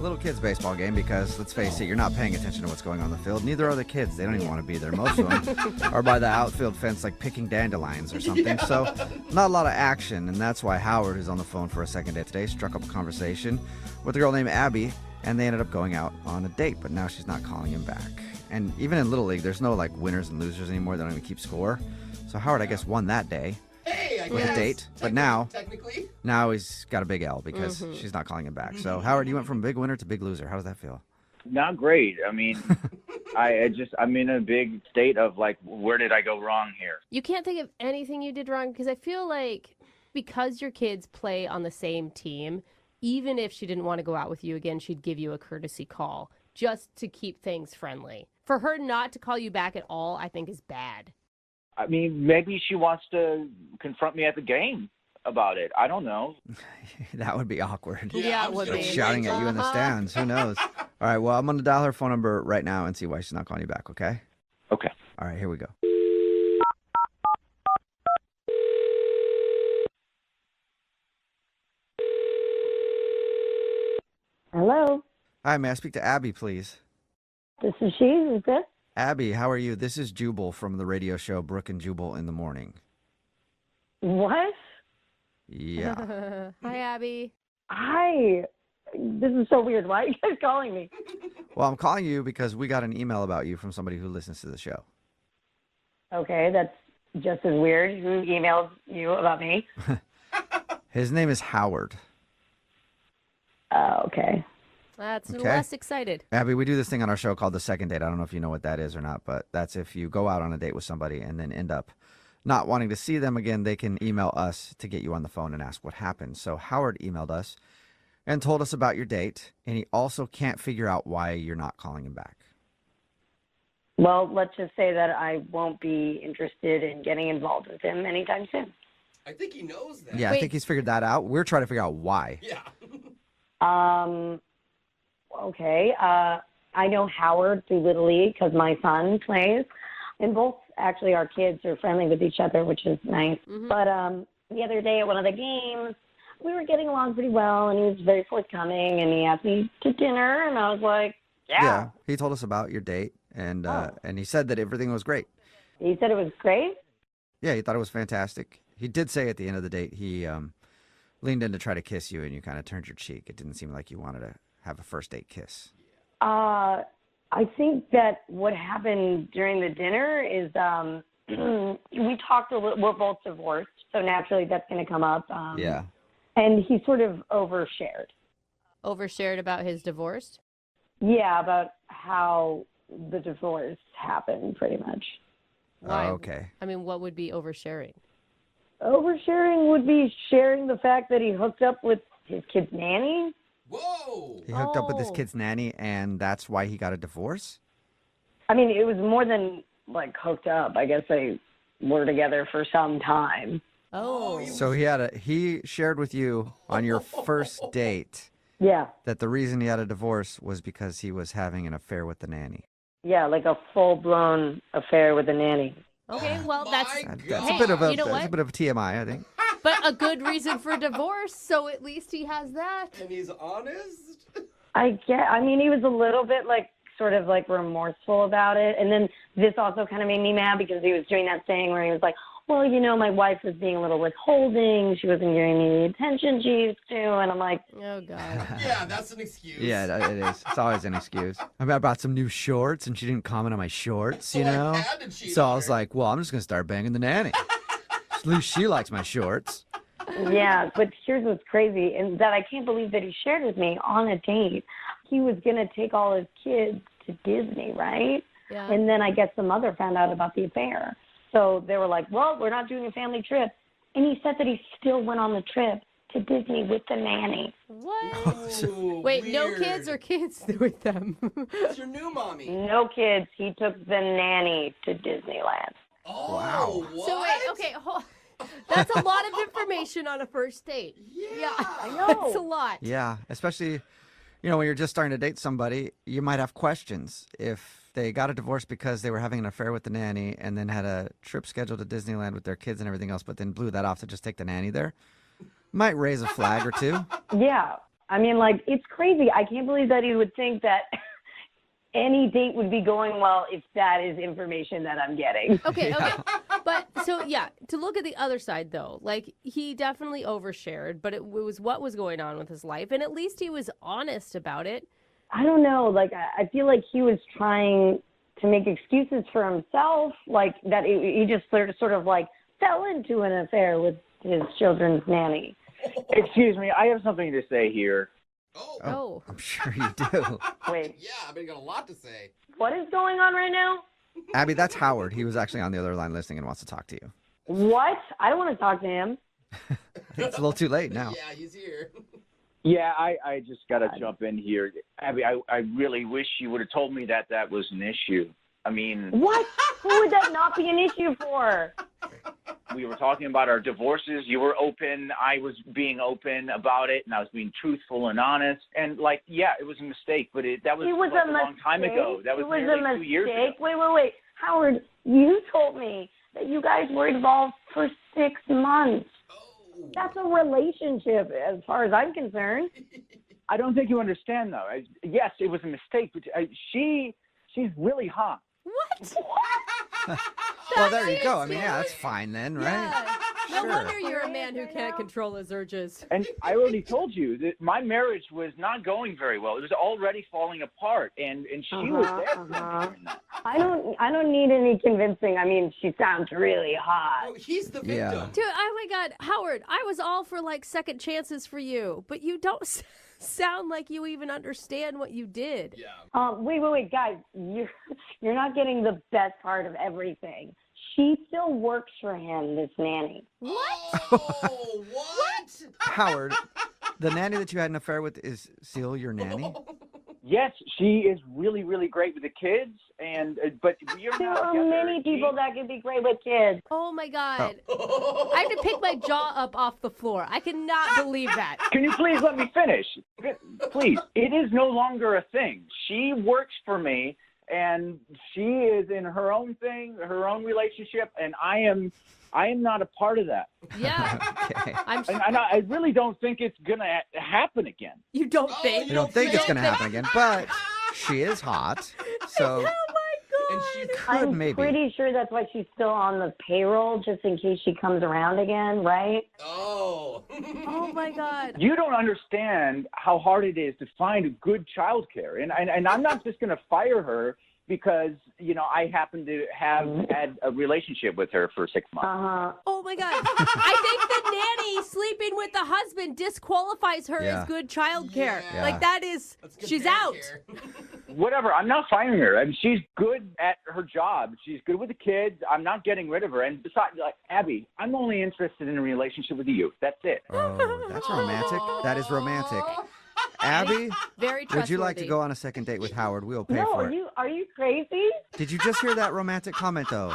[SPEAKER 1] Little kids baseball game because, let's face it, you're not paying attention to what's going on the field. Neither are the kids. They don't even want to be there. Most of them are by the outfield fence like picking dandelions or something. So not a lot of action, and that's why Howard, who's on the phone for a second date today, struck up a conversation with a girl named Abby, and they ended up going out on a date, but now she's not calling him back. And even in Little League, there's no like winners and losers anymore. They don't even keep score. So Howard, I guess, won that day.
[SPEAKER 4] Hey, I
[SPEAKER 1] with
[SPEAKER 4] guess.
[SPEAKER 1] a date, but now
[SPEAKER 4] Technically.
[SPEAKER 1] he's got a big L because she's not calling him back. So Howard, you went from big winner to big loser. How does that feel?
[SPEAKER 13] Not great. I mean, I'm in a big state of like, where did I go wrong here?
[SPEAKER 3] You can't think of anything you did wrong because I feel like because your kids play on the same team, even if she didn't want to go out with you again, she'd give you a courtesy call just to keep things friendly. For her not to call you back at all, I think is bad.
[SPEAKER 13] I mean, maybe she wants to confront me at the game about it. I don't know.
[SPEAKER 1] That would be awkward.
[SPEAKER 3] Yeah, it would
[SPEAKER 1] Like
[SPEAKER 3] be.
[SPEAKER 1] shouting at you in the stands. Who knows? All right, well, I'm going to dial her phone number right now and see why she's not calling you back, okay?
[SPEAKER 13] Okay.
[SPEAKER 1] All right, here we go.
[SPEAKER 14] Hello,
[SPEAKER 1] Hi, may I speak to Abby, please?
[SPEAKER 14] this is she. Who's this?
[SPEAKER 1] Abby, how are you? This is Jubal from the radio show Brooke and Jubal in the Morning.
[SPEAKER 14] What?
[SPEAKER 1] Yeah.
[SPEAKER 3] Hi, Abby.
[SPEAKER 14] Hi. This is so weird. Why are you guys calling me?
[SPEAKER 1] Well, I'm calling you because we got an email about you from somebody who listens to the show.
[SPEAKER 14] Okay, that's just as weird. Who emailed you about me?
[SPEAKER 1] His name is Howard.
[SPEAKER 14] Okay.
[SPEAKER 3] That's
[SPEAKER 1] Okay.
[SPEAKER 3] less excited.
[SPEAKER 1] Abby, we do this thing on our show called the second date. I don't know if you know what that is or not, but that's if you go out on a date with somebody and then end up not wanting to see them again, they can email us to get you on the phone and ask what happened. So Howard emailed us and told us about your date, and he also can't figure out why you're not calling him back.
[SPEAKER 14] Well, let's just say that I won't be interested in getting involved with him anytime soon.
[SPEAKER 4] I think he knows that.
[SPEAKER 1] Yeah, I think he's figured that out. We're trying to figure out why.
[SPEAKER 4] Yeah.
[SPEAKER 14] Okay. I know Howard through Little League because my son plays, and both actually our kids are friendly with each other, which is nice. But the other day at one of the games, we were getting along pretty well, and he was very forthcoming, and he asked me to dinner, and I was like, yeah.
[SPEAKER 1] He told us about your date, and he said that everything was great.
[SPEAKER 14] He said it was great?
[SPEAKER 1] Yeah, he thought it was fantastic. He did say at the end of the date he leaned in to try to kiss you, and you kind of turned your cheek. It didn't seem like you wanted to have a first date kiss.
[SPEAKER 14] I think that what happened during the dinner is we talked a little. We're both divorced, so naturally that's going to come up.
[SPEAKER 1] Yeah.
[SPEAKER 14] And he sort of overshared.
[SPEAKER 3] Overshared about his divorce?
[SPEAKER 14] Yeah, about how the divorce happened, pretty much.
[SPEAKER 3] Why?
[SPEAKER 1] Okay.
[SPEAKER 3] I mean, what would be oversharing?
[SPEAKER 14] Oversharing would be sharing the fact that he hooked up with his kid's nanny.
[SPEAKER 4] Whoa!
[SPEAKER 1] He hooked up with his kid's nanny, and that's why he got a divorce?
[SPEAKER 14] I mean, it was more than like hooked up. I guess they were together for some time.
[SPEAKER 3] Oh.
[SPEAKER 1] So he shared with you on your first date
[SPEAKER 14] Yeah.
[SPEAKER 1] that the reason he had a divorce was because he was having an affair with the nanny.
[SPEAKER 14] Yeah, like a full-blown affair with a nanny.
[SPEAKER 3] Okay, well, that's
[SPEAKER 1] That's
[SPEAKER 3] hey,
[SPEAKER 1] a bit of a
[SPEAKER 3] you know
[SPEAKER 1] that's
[SPEAKER 3] what?
[SPEAKER 1] a bit of a TMI, I think.
[SPEAKER 3] But a good reason for divorce, so at least he has that.
[SPEAKER 4] And he's honest?
[SPEAKER 14] I mean, he was a little bit like sort of like remorseful about it. And then this also kind of made me mad because he was doing that thing where he was like, well, you know, my wife was being a little withholding. She wasn't giving me the attention she used to. And I'm like,
[SPEAKER 3] oh, God.
[SPEAKER 4] Yeah, that's an excuse.
[SPEAKER 1] Yeah, it is. It's always an excuse. I mean, I bought some new shorts, and she didn't comment on my shorts, you know? So I was like, well, I'm just going to start banging the nanny. At least she likes my shorts.
[SPEAKER 14] yeah, but here's what's crazy, and that I can't believe that he shared with me on a date. He was going to take all his kids to Disney, right?
[SPEAKER 3] Yeah.
[SPEAKER 14] And then I guess the mother found out about the affair. So they were like, well, we're not doing a family trip. And he said that he still went on the trip to Disney with the nanny.
[SPEAKER 3] What?
[SPEAKER 4] Ooh,
[SPEAKER 3] Wait, no
[SPEAKER 4] weird.
[SPEAKER 3] kids or kids with them?
[SPEAKER 4] It's your new mommy.
[SPEAKER 14] No kids. He took the nanny to Disneyland.
[SPEAKER 4] Oh,
[SPEAKER 1] Wow.
[SPEAKER 4] what?
[SPEAKER 3] So wait, okay, that's a lot of information on a first date.
[SPEAKER 4] Yeah.
[SPEAKER 14] I know.
[SPEAKER 3] It's a lot.
[SPEAKER 1] Yeah, especially, when you're just starting to date somebody, you might have questions. If they got a divorce because they were having an affair with the nanny and then had a trip scheduled to Disneyland with their kids and everything else, but then blew that off to just take the nanny there, might raise a flag or two.
[SPEAKER 14] Yeah. I mean, like, it's crazy. I can't believe that he would think that any date would be going well if that is information that I'm getting.
[SPEAKER 3] Okay. But so, yeah, to look at the other side, though, like, he definitely overshared, but it was what was going on with his life. And at least he was honest about it.
[SPEAKER 14] I don't know. Like, I feel like he was trying to make excuses for himself, like that he just sort of like fell into an affair with his children's nanny.
[SPEAKER 13] Excuse me, I have something to say here.
[SPEAKER 3] Oh.
[SPEAKER 1] I'm sure you do.
[SPEAKER 14] Wait,
[SPEAKER 4] Yeah, I bet you got a lot to say.
[SPEAKER 14] what is going on right now?
[SPEAKER 1] Abby, that's Howard. He was actually on the other line listening and wants to talk to you.
[SPEAKER 14] What? I don't want to talk to him.
[SPEAKER 1] It's a little too late now.
[SPEAKER 4] Yeah, he's here.
[SPEAKER 13] Yeah, I just got to jump in here. Abby, I really wish you would have told me that was an issue. I mean...
[SPEAKER 14] What? Who would that not be an issue for?
[SPEAKER 13] We were talking about our divorces. You were open. I was being open about it, and I was being truthful and honest. And, like, yeah, it was a mistake, but that was, like, a long time ago. That was nearly 2 years ago.
[SPEAKER 14] Wait. Howard, you told me that you guys were involved for 6 months. That's a relationship as far as I'm concerned.
[SPEAKER 13] I don't think you understand, though. Yes, it was a mistake, but she's really hot.
[SPEAKER 3] What?
[SPEAKER 1] Well, there you go. I mean, yeah, that's fine then, right?
[SPEAKER 3] Yeah. No
[SPEAKER 1] Sure.
[SPEAKER 3] wonder you're a man who can't control his urges.
[SPEAKER 13] And I already told you that my marriage was not going very well. It was already falling apart, and she was there for me during that.
[SPEAKER 14] I don't need any convincing. I mean, she sounds really hot.
[SPEAKER 4] Oh, he's the victim.
[SPEAKER 1] Yeah.
[SPEAKER 3] Dude, oh my God, Howard, I was all for like second chances for you, but you don't sound like you even understand what you did.
[SPEAKER 4] Yeah.
[SPEAKER 14] Wait, guys, you're not getting the best part of everything. She still works for him, this nanny.
[SPEAKER 3] What?
[SPEAKER 4] Oh, what?
[SPEAKER 1] Howard, the nanny that you had an affair with is still your nanny?
[SPEAKER 13] Yes, she is really, really great with the kids, but you're
[SPEAKER 14] There
[SPEAKER 13] not
[SPEAKER 14] are
[SPEAKER 13] together.
[SPEAKER 14] many people that could be great with kids.
[SPEAKER 3] Oh my God. I have to pick my jaw up off the floor. I cannot believe that.
[SPEAKER 13] Can you please let me finish? Please. It is no longer a thing. She works for me, and she is in her own thing, her own relationship, and I am not a part of that.
[SPEAKER 3] Yeah.
[SPEAKER 1] Okay.
[SPEAKER 13] And I really don't think it's going to happen again.
[SPEAKER 3] You don't think?
[SPEAKER 1] You don't think it's going to happen again, but she is hot, so
[SPEAKER 3] Oh
[SPEAKER 1] and she could
[SPEAKER 14] I'm
[SPEAKER 1] maybe.
[SPEAKER 14] pretty sure that's why she's still on the payroll, just in case she comes around again, right?
[SPEAKER 4] Oh.
[SPEAKER 3] Oh my God.
[SPEAKER 13] You don't understand how hard it is to find good childcare. And I'm not just going to fire her because, I happen to have had a relationship with her for 6 months.
[SPEAKER 3] Oh my God. I think the nanny sleeping with the husband disqualifies her
[SPEAKER 1] Yeah.
[SPEAKER 3] as good childcare.
[SPEAKER 1] Yeah.
[SPEAKER 3] Like that is, she's out.
[SPEAKER 13] Whatever. I'm not firing her. I mean, she's good at her job. She's good with the kids. I'm not getting rid of her. And besides, like, Abby, I'm only interested in a relationship with you. That's it.
[SPEAKER 1] Oh, that's romantic. That is romantic. Abby,
[SPEAKER 3] Very
[SPEAKER 1] would you like to
[SPEAKER 3] trustworthy.
[SPEAKER 1] go on a second date with Howard? We'll pay
[SPEAKER 14] No,
[SPEAKER 1] for it.
[SPEAKER 14] are you crazy?
[SPEAKER 1] Did you just hear that romantic comment, though?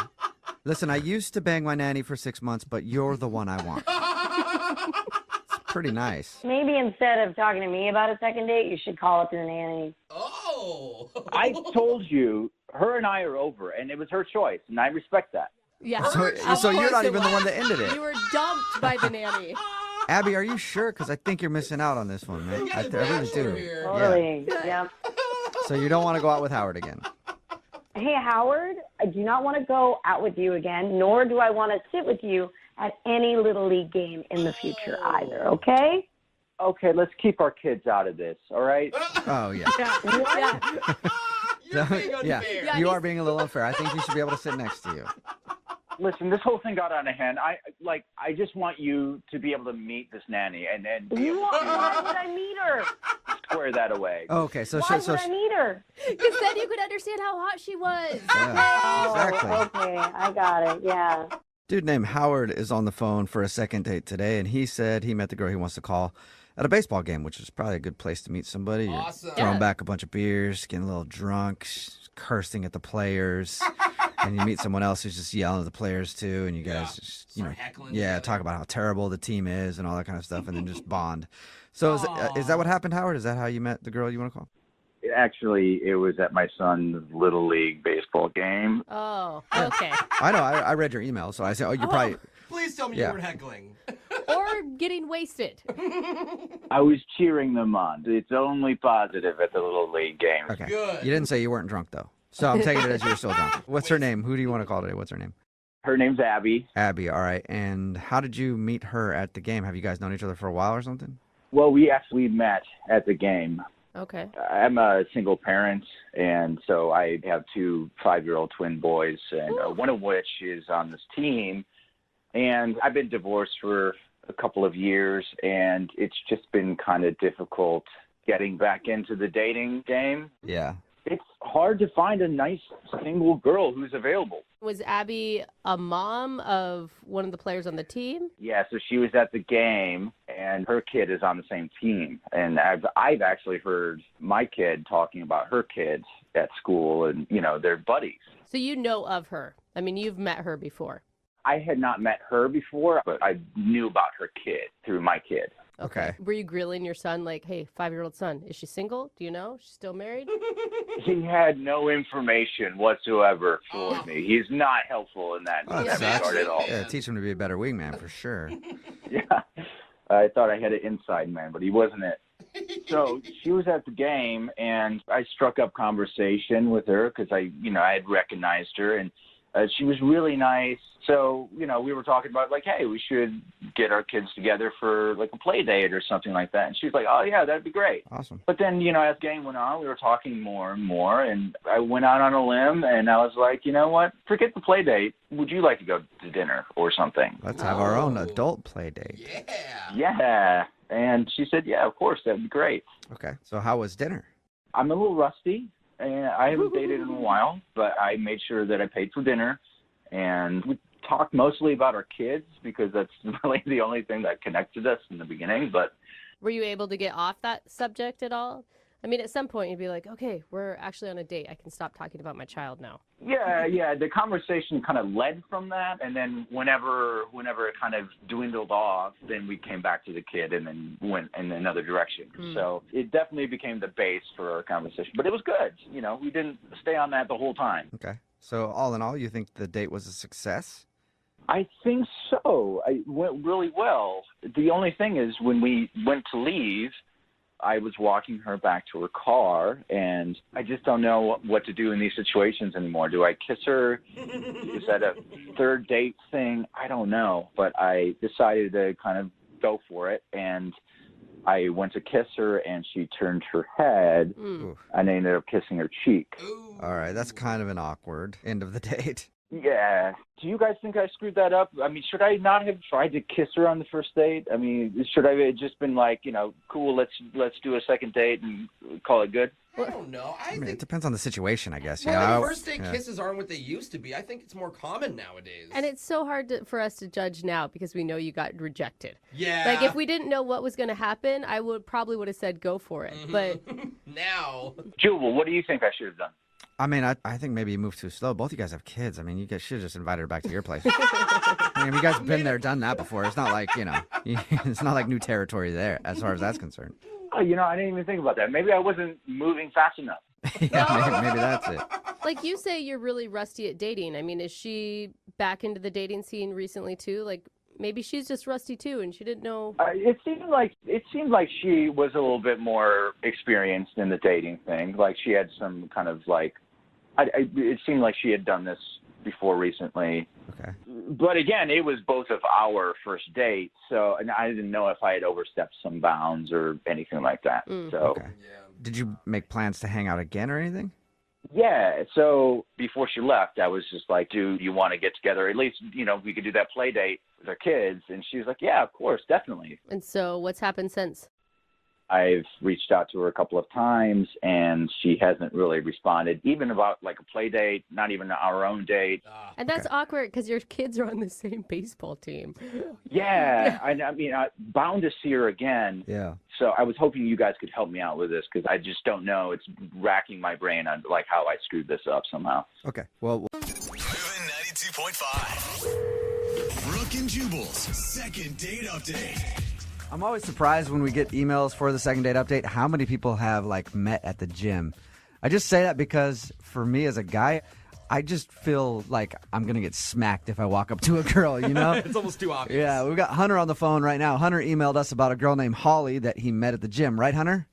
[SPEAKER 1] Listen, I used to bang my nanny for 6 months, but you're the one I want. It's pretty nice.
[SPEAKER 14] Maybe instead of talking to me about a second date, you should call up your nanny.
[SPEAKER 4] Oh.
[SPEAKER 13] I told you, her and I are over, and it was her choice, and I respect that.
[SPEAKER 3] Yeah.
[SPEAKER 1] So you're not even the one that ended it.
[SPEAKER 3] You were dumped by the nanny.
[SPEAKER 1] Abby, are you sure? Because I think you're missing out on this one, man. I really do. Yeah.
[SPEAKER 14] Totally. Yeah.
[SPEAKER 1] So you don't want to go out with Howard again?
[SPEAKER 14] Hey, Howard, I do not want to go out with you again, nor do I want to sit with you at any Little League game in the future either, okay?
[SPEAKER 13] Okay, let's keep our kids out of this, all right?
[SPEAKER 1] Oh, yeah.
[SPEAKER 4] You're being
[SPEAKER 1] Yeah,
[SPEAKER 4] unfair.
[SPEAKER 1] you are being a little unfair. I think you should be able to sit next to you.
[SPEAKER 13] Listen, this whole thing got out of hand. I just want you to be able to meet this nanny and then be able
[SPEAKER 14] Why would I meet her?
[SPEAKER 13] to square that away.
[SPEAKER 1] Okay, so
[SPEAKER 14] Why would I meet her?
[SPEAKER 3] Because then you could understand how hot she was.
[SPEAKER 1] yeah, exactly.
[SPEAKER 14] Okay, I got it, yeah.
[SPEAKER 1] Dude named Howard is on the phone for a second date today, and he said he met the girl he wants to call at a baseball game, which is probably a good place to meet somebody. You're
[SPEAKER 4] Awesome.
[SPEAKER 1] throwing back a bunch of beers, getting a little drunk, cursing at the players. And you meet someone else who's just yelling at the players too, and you guys just,
[SPEAKER 4] Start heckling
[SPEAKER 1] yeah,
[SPEAKER 4] together.
[SPEAKER 1] talk about how terrible the team is and all that kind of stuff, and then just bond. So is that what happened, Howard? Is that how you met the girl you want to call?
[SPEAKER 13] Actually, it was at my son's Little League baseball game.
[SPEAKER 3] Oh, okay.
[SPEAKER 1] I know. I read your email, so I said, oh, you probably.
[SPEAKER 4] Please tell me
[SPEAKER 1] Yeah.
[SPEAKER 4] you weren't heckling.
[SPEAKER 3] or getting wasted?
[SPEAKER 13] I was cheering them on. It's only positive at the Little League games.
[SPEAKER 1] Okay.
[SPEAKER 4] Good.
[SPEAKER 1] You didn't say you weren't drunk, though. So I'm taking it as you were still drunk. What's her name? Who do you want to call today? What's her name?
[SPEAKER 13] Her name's Abby.
[SPEAKER 1] Abby, all right. And how did you meet her at the game? Have you guys known each other for a while or something?
[SPEAKER 13] Well, we actually met at the game.
[SPEAKER 3] Okay.
[SPEAKER 13] I'm a single parent, and so I have 2 5-year-old twin boys, and one of which is on this team. And I've been divorced for a couple of years, and it's just been kind of difficult getting back into the dating game.
[SPEAKER 1] Yeah.
[SPEAKER 13] It's hard to find a nice single girl who's available.
[SPEAKER 3] Was Abby a mom of one of the players on the team?
[SPEAKER 13] Yeah, so she was at the game, and her kid is on the same team. And I've actually heard my kid talking about her kids at school, and, you know, they're buddies.
[SPEAKER 3] So you know of her. I mean, you've met her before.
[SPEAKER 13] I had not met her before, but I knew about her kid through my kid.
[SPEAKER 1] Okay.
[SPEAKER 3] Were you grilling your son like, hey, 5-year-old son, is she single? Do you know? She's still married?
[SPEAKER 13] He had no information whatsoever for me. He's not helpful in that regard at all.
[SPEAKER 1] Yeah, teach him to be a better wingman for sure.
[SPEAKER 13] Yeah. I thought I had an inside man, but he wasn't it. So she was at the game, and I struck up conversation with her because I had recognized her, and she was really nice. So, you know, we were talking about, like, hey, we should get our kids together for, like, a play date or something like that. And she was like, oh, yeah, that'd be great.
[SPEAKER 1] Awesome.
[SPEAKER 13] But then, you know, as the game went on, we were talking more and more. And I went out on a limb, and I was like, you know what? Forget the play date. Would you like to go to dinner or something?
[SPEAKER 1] Let's have our own adult play date.
[SPEAKER 13] Yeah. And she said, yeah, of course, that'd be great.
[SPEAKER 1] Okay. So how was dinner?
[SPEAKER 13] I'm a little rusty, and I haven't dated in a while, but I made sure that I paid for dinner. And we talked mostly about our kids because that's really the only thing that connected us in the beginning. But
[SPEAKER 3] Were you able to get off that subject at all? I mean, at some point you'd be like, okay, we're actually on a date. I can stop talking about my child now.
[SPEAKER 13] yeah, the conversation kind of led from that. And then whenever it kind of dwindled off, then we came back to the kid and then went in another direction. So it definitely became the base for our conversation. But it was good. You know, we didn't stay on that the whole time.
[SPEAKER 1] Okay. So all in all, you think the date was a success?
[SPEAKER 13] I think so. It went really well. The only thing is when we went to leave, I was walking her back to her car, and I just don't know what to do in these situations anymore. Do I kiss her? Is that a third date thing? I don't know. But I decided to kind of go for it, and I went to kiss her, and she turned her head, and I ended up kissing her cheek.
[SPEAKER 1] All right, that's kind of an awkward end of the date.
[SPEAKER 13] Yeah. Do you guys think I screwed that up? I mean, should I not have tried to kiss her on the first date? I mean, should I have just been like, you know, cool, let's do a second date and call it good?
[SPEAKER 4] I don't know.
[SPEAKER 1] I mean, it depends on the situation, I guess.
[SPEAKER 4] Well, first date kisses aren't what they used to be. I think it's more common nowadays.
[SPEAKER 3] And it's so hard for us to judge now because we know you got rejected.
[SPEAKER 4] Yeah.
[SPEAKER 3] Like, if we didn't know what was going to happen, I probably would have said go for it. But
[SPEAKER 4] now.
[SPEAKER 13] Jubal, what do you think I should have done?
[SPEAKER 1] I mean, I think maybe you moved too slow. Both of you guys have kids. I mean, you guys should have just invited her back to your place. I mean, you guys been there, done that before. It's not like, you know, it's not like new territory there as far as that's concerned.
[SPEAKER 13] Oh, you know, I didn't even think about that. Maybe I wasn't moving fast enough.
[SPEAKER 1] Yeah, maybe that's it.
[SPEAKER 3] Like you say, you're really rusty at dating. I mean, is she back into the dating scene recently too? Like, maybe she's just rusty too, and she didn't know.
[SPEAKER 13] It seemed like she was a little bit more experienced in the dating thing. Like she had some kind of like, it seemed like she had done this before recently.
[SPEAKER 1] Okay.
[SPEAKER 13] But again, it was both of our first date, so and I didn't know if I had overstepped some bounds or anything like that. So.
[SPEAKER 1] Okay. Did you make plans to hang out again or anything?
[SPEAKER 13] Yeah, so before she left, I was just like, do you want to get together? At least, you know, we could do that play date with our kids. And she was like, yeah, of course, definitely.
[SPEAKER 3] And so what's happened since?
[SPEAKER 13] I've reached out to her a couple of times, and she hasn't really responded, even about like a play date, not even our own date.
[SPEAKER 3] And that's awkward because your kids are on the same baseball team.
[SPEAKER 13] Yeah, I mean, bound to see her again.
[SPEAKER 1] Yeah.
[SPEAKER 13] So I was hoping you guys could help me out with this because I just don't know. It's racking my brain on like how I screwed this up somehow.
[SPEAKER 1] Okay. Well.
[SPEAKER 7] Moving 92.5. Brooke and Jubal's second date update.
[SPEAKER 1] I'm always surprised when we get emails for the second date update how many people have like met at the gym. I just say that because for me as a guy, I just feel like I'm going to get smacked if I walk up to a girl, you know?
[SPEAKER 4] It's almost too obvious.
[SPEAKER 1] Yeah, we've got Hunter on the phone right now. Hunter emailed us about a girl named Holly that he met at the gym. Right, Hunter?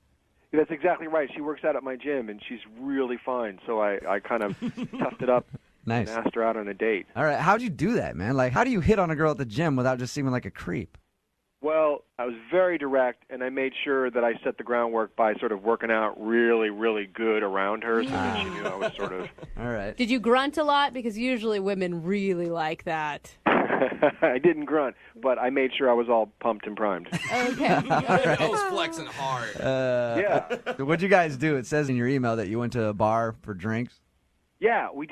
[SPEAKER 15] Yeah, that's exactly right. She works out at my gym, and she's really fine. So I kind of toughed it up
[SPEAKER 1] Nice.
[SPEAKER 15] and asked her out on a date.
[SPEAKER 1] All right, how'd you do that, man? Like, how do you hit on a girl at the gym without just seeming like a creep?
[SPEAKER 15] Well, I was very direct, and I made sure that I set the groundwork by sort of working out really, really good around her so that she knew I was sort of...
[SPEAKER 1] All right.
[SPEAKER 3] Did you grunt a lot? Because usually women really like that.
[SPEAKER 15] I didn't grunt, but I made sure I was all pumped and primed.
[SPEAKER 3] Okay.
[SPEAKER 4] I was flexing hard.
[SPEAKER 15] Yeah.
[SPEAKER 1] What'd you guys do? It says in your email that you went to a bar for drinks.
[SPEAKER 15] Yeah, we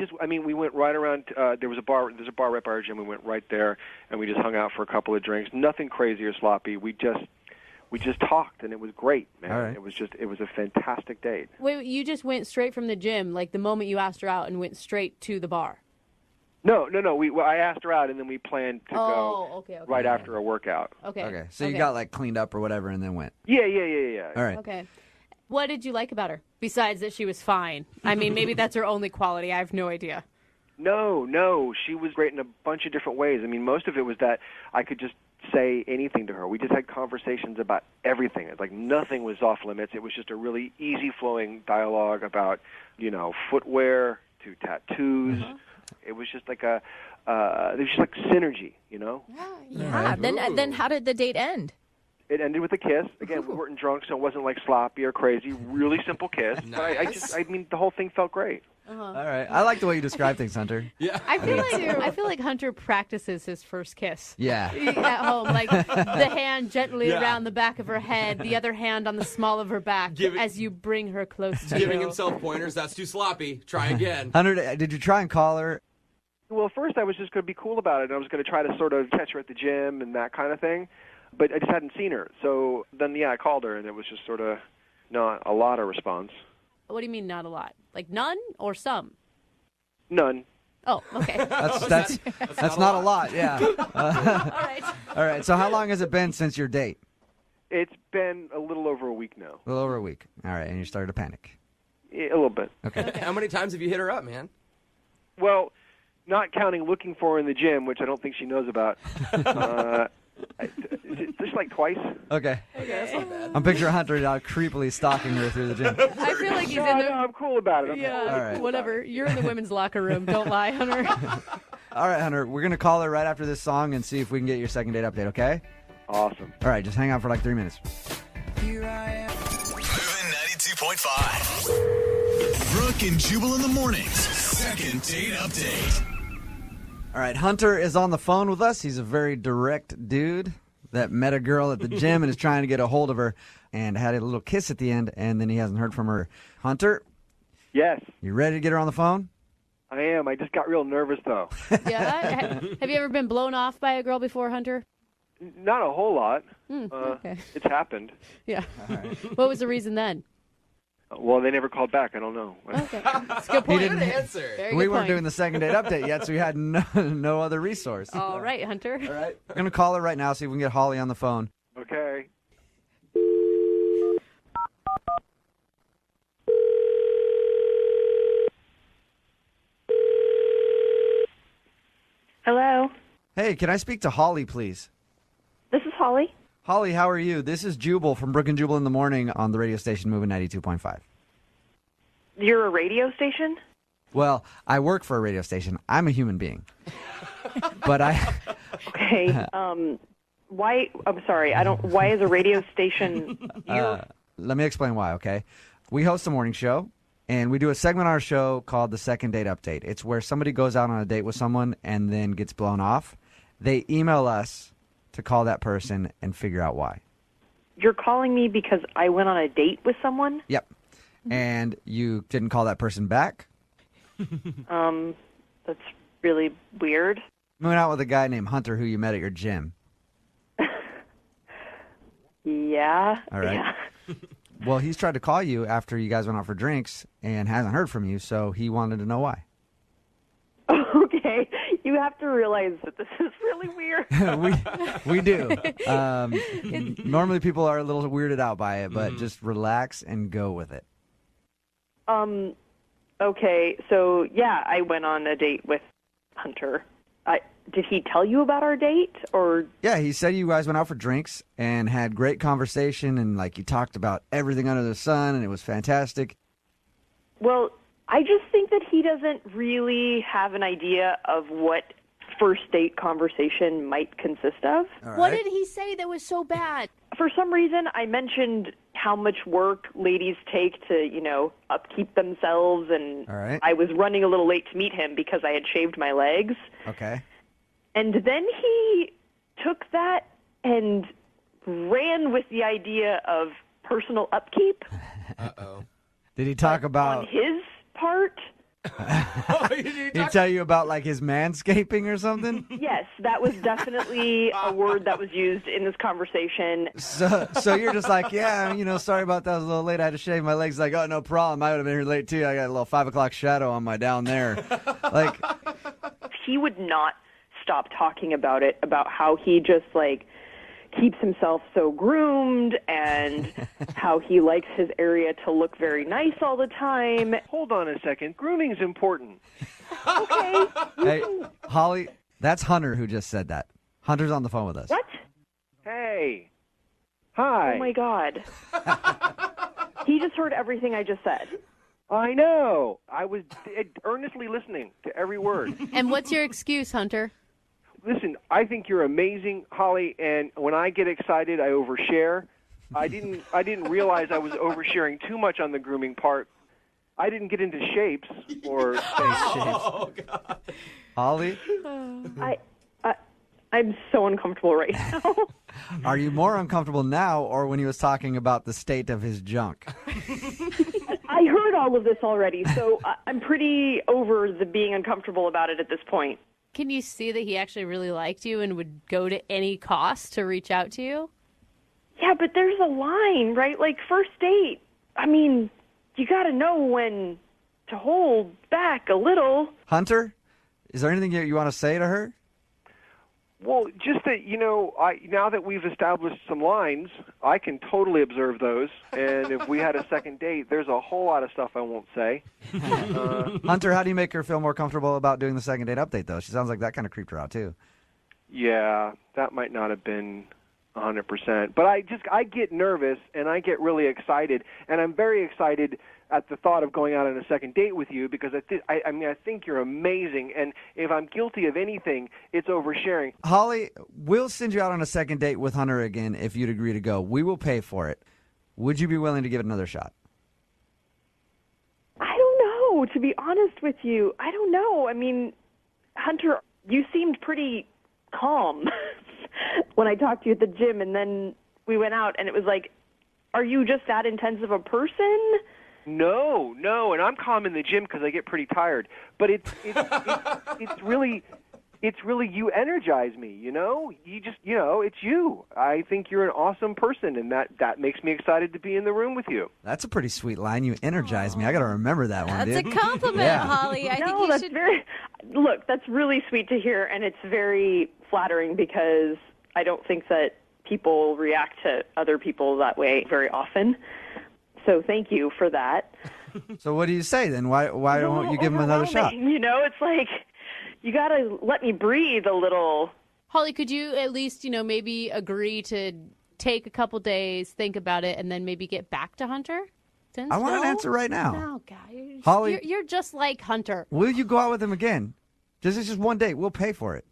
[SPEAKER 15] went right around, there's a bar right by our gym. We went right there, and we just hung out for a couple of drinks. Nothing crazy or sloppy. We just talked, and it was great, man.
[SPEAKER 1] All right.
[SPEAKER 15] It was a fantastic date.
[SPEAKER 3] Wait, you just went straight from the gym, like the moment you asked her out, and went straight to the bar?
[SPEAKER 15] No. I asked her out, and then we planned to go
[SPEAKER 3] okay.
[SPEAKER 15] right after a workout.
[SPEAKER 3] Okay.
[SPEAKER 1] So you got, like, cleaned up or whatever and then went.
[SPEAKER 15] Yeah.
[SPEAKER 1] All right.
[SPEAKER 3] Okay. What did you like about her, besides that she was fine? I mean, maybe that's her only quality. I have no idea.
[SPEAKER 15] No. She was great in a bunch of different ways. I mean, most of it was that I could just say anything to her. We just had conversations about everything. It's like nothing was off limits. It was just a really easy-flowing dialogue about, footwear to tattoos. It was just like it was just like synergy, you know?
[SPEAKER 16] Yeah. Then how did the date end?
[SPEAKER 15] It ended with a kiss. Again, we weren't drunk, so it wasn't like sloppy or crazy. Really simple kiss.
[SPEAKER 4] Nice.
[SPEAKER 15] But I mean, the whole thing felt great.
[SPEAKER 1] All right. I like the way you describe things, Hunter.
[SPEAKER 4] Yeah.
[SPEAKER 3] I feel like Hunter practices his first kiss.
[SPEAKER 1] Yeah.
[SPEAKER 3] At home, like the hand gently around the back of her head, the other hand on the small of her back as you bring her close to you.
[SPEAKER 4] Giving himself pointers. That's too sloppy. Try again.
[SPEAKER 1] Hunter, did you try and call her?
[SPEAKER 15] Well, first I was just going to be cool about it. I was going to try to sort of catch her at the gym and that kind of thing. But I just hadn't seen her. So then, I called her, and it was just sort of not a lot of response.
[SPEAKER 3] What do you mean not a lot? Like none or some?
[SPEAKER 15] None.
[SPEAKER 3] Oh, okay.
[SPEAKER 1] That's not a lot, yeah. All right. So how long has it been since your date?
[SPEAKER 15] It's been a little over a week now.
[SPEAKER 1] A little over a week. All right, and you started to panic.
[SPEAKER 15] Yeah, a little bit.
[SPEAKER 1] Okay.
[SPEAKER 4] How many times have you hit her up, man?
[SPEAKER 15] Well, not counting looking for her in the gym, which I don't think she knows about. Just like twice.
[SPEAKER 1] Okay.
[SPEAKER 4] That's not bad.
[SPEAKER 1] I'm picturing Hunter now creepily stalking her through the gym.
[SPEAKER 3] I feel like he's
[SPEAKER 15] No,
[SPEAKER 3] in the...
[SPEAKER 15] no, I'm cool about it.
[SPEAKER 3] Yeah,
[SPEAKER 1] All right.
[SPEAKER 3] whatever. You're in the women's locker room. Don't lie, Hunter.
[SPEAKER 1] All right, Hunter, we're going to call her right after this song and see if we can get your second date update, okay?
[SPEAKER 15] Awesome.
[SPEAKER 1] All right, just hang out for like 3 minutes.
[SPEAKER 7] Moving 92.5. Brooke and Jubal in the mornings. Second date update.
[SPEAKER 1] All right, Hunter is on the phone with us. He's a very direct dude that met a girl at the gym and is trying to get a hold of her and had a little kiss at the end, and then he hasn't heard from her. Hunter?
[SPEAKER 15] Yes.
[SPEAKER 1] You ready to get her on the phone?
[SPEAKER 15] I am. I just got real nervous, though.
[SPEAKER 3] Yeah. Have you ever been blown off by a girl before, Hunter?
[SPEAKER 15] Not a whole lot.
[SPEAKER 3] Okay.
[SPEAKER 15] It's happened.
[SPEAKER 3] Yeah. What was the reason then?
[SPEAKER 15] Well, they never called back. I don't know.
[SPEAKER 3] Okay. That's a good point.
[SPEAKER 4] Good answer.
[SPEAKER 3] Very
[SPEAKER 1] We
[SPEAKER 3] good
[SPEAKER 1] weren't
[SPEAKER 3] point.
[SPEAKER 1] doing the second date update yet, so we had no other resource.
[SPEAKER 3] All right, Hunter.
[SPEAKER 1] All right. We're going to call her right now, see if we can get Holly on the phone.
[SPEAKER 15] Okay.
[SPEAKER 5] Hello.
[SPEAKER 1] Hey, can I speak to Holly, please?
[SPEAKER 5] This is Holly.
[SPEAKER 1] Holly, how are you? This is Jubal from Brooke and Jubal in the Morning on the radio station Moving 92.5.
[SPEAKER 5] You're a radio station?
[SPEAKER 1] Well, I work for a radio station. I'm a human being. But I...
[SPEAKER 5] Okay. Why? I'm sorry. Why is a radio station?
[SPEAKER 1] Let me explain why, okay? We host a morning show, and we do a segment on our show called the Second Date Update. It's where somebody goes out on a date with someone and then gets blown off. They email us to call that person and figure out why.
[SPEAKER 5] You're calling me because I went on a date with someone?
[SPEAKER 1] Yep. And you didn't call that person back?
[SPEAKER 5] That's really weird.
[SPEAKER 1] We went out with a guy named Hunter who you met at your gym.
[SPEAKER 5] Yeah.
[SPEAKER 1] All right.
[SPEAKER 5] Yeah.
[SPEAKER 1] Well, he's tried to call you after you guys went out for drinks and hasn't heard from you, so he wanted to know why.
[SPEAKER 5] Okay. You have to realize that this is really weird.
[SPEAKER 1] we do. Normally people are a little weirded out by it, but just relax and go with it.
[SPEAKER 17] Okay, so yeah, I went on a date with Hunter. Did he tell you about our date, or?
[SPEAKER 1] Yeah, he said you guys went out for drinks and had great conversation, and like you talked about everything under the sun, and it was fantastic.
[SPEAKER 17] Well, I just think that he doesn't really have an idea of what first date conversation might consist of.
[SPEAKER 3] What did he say that was so bad?
[SPEAKER 17] For some reason, I mentioned how much work ladies take to, upkeep themselves, and
[SPEAKER 1] All right.
[SPEAKER 17] I was running a little late to meet him because I had shaved my legs.
[SPEAKER 1] Okay.
[SPEAKER 17] And then he took that and ran with the idea of personal upkeep.
[SPEAKER 4] Uh-oh.
[SPEAKER 1] Did he talk
[SPEAKER 17] On
[SPEAKER 1] about?
[SPEAKER 17] his part?
[SPEAKER 1] Did he tell you about like his manscaping or something?
[SPEAKER 17] Yes, that was definitely a word that was used in this conversation.
[SPEAKER 1] So you're just like, yeah, sorry about that. I was a little late. I had to shave my legs. Like, oh, no problem. I would have been here late too. I got a little 5 o'clock shadow on my down there. Like,
[SPEAKER 17] He would not stop talking about it, about how he just keeps himself so groomed and how he likes his area to look very nice all the time.
[SPEAKER 15] Hold on a second. Grooming's important.
[SPEAKER 17] Okay.
[SPEAKER 1] hey, Holly, that's Hunter who just said that. Hunter's on the phone with us.
[SPEAKER 17] What?
[SPEAKER 15] Hey. Hi.
[SPEAKER 17] Oh, my God. He just heard everything I just said.
[SPEAKER 15] I know. I was earnestly listening to every word.
[SPEAKER 3] And what's your excuse, Hunter?
[SPEAKER 15] Listen, I think you're amazing, Holly, and when I get excited, I overshare. I didn't realize I was oversharing too much on the grooming part. I didn't get into shapes or face
[SPEAKER 1] Oh, God. Holly?
[SPEAKER 17] I'm so uncomfortable right now.
[SPEAKER 1] Are you more uncomfortable now or when he was talking about the state of his junk?
[SPEAKER 17] I heard all of this already, so I'm pretty over the being uncomfortable about it at this point.
[SPEAKER 3] Can you see that he actually really liked you and would go to any cost to reach out to you?
[SPEAKER 17] Yeah, but there's a line, right? Like, first date. I mean, you got to know when to hold back a little.
[SPEAKER 1] Hunter, is there anything you want to say to her?
[SPEAKER 15] Well, just that, now that we've established some lines, I can totally observe those. And if we had a second date, there's a whole lot of stuff I won't say.
[SPEAKER 1] Hunter, how do you make her feel more comfortable about doing the second date update, though? She sounds like that kind of creeped her out, too.
[SPEAKER 15] Yeah, that might not have been 100%. But I get nervous, and I get really excited. And I'm very excited at the thought of going out on a second date with you because I think you're amazing. And if I'm guilty of anything, it's oversharing.
[SPEAKER 1] Holly, we'll send you out on a second date with Hunter again if you'd agree to go. We will pay for it. Would you be willing to give it another shot?
[SPEAKER 17] I don't know, to be honest with you. I don't know. I mean, Hunter, you seemed pretty calm when I talked to you at the gym, and then we went out, and it was like, are you just that intense of a person?
[SPEAKER 15] No, and I'm calm in the gym because I get pretty tired. But it's really you energize me. You just it's you. I think you're an awesome person, and that makes me excited to be in the room with you.
[SPEAKER 1] That's a pretty sweet line. You energize me. I got to remember that one.
[SPEAKER 16] That's
[SPEAKER 1] dude.
[SPEAKER 16] a compliment,
[SPEAKER 1] Yeah.
[SPEAKER 16] Holly. I think
[SPEAKER 17] No,
[SPEAKER 16] you
[SPEAKER 17] that's
[SPEAKER 16] should.
[SPEAKER 17] Look, that's really sweet to hear, and it's very flattering because I don't think that people react to other people that way very often. So thank you for that.
[SPEAKER 1] So what do you say then? Why won't you give him another shot?
[SPEAKER 17] It's like you got to let me breathe a little.
[SPEAKER 3] Holly, could you at least, maybe agree to take a couple days, think about it, and then maybe get back to Hunter?
[SPEAKER 1] I want an answer right now.
[SPEAKER 3] No, God.
[SPEAKER 1] Holly-
[SPEAKER 3] You're just like Hunter.
[SPEAKER 1] Will you go out with him again? It's just one date. We'll pay for it.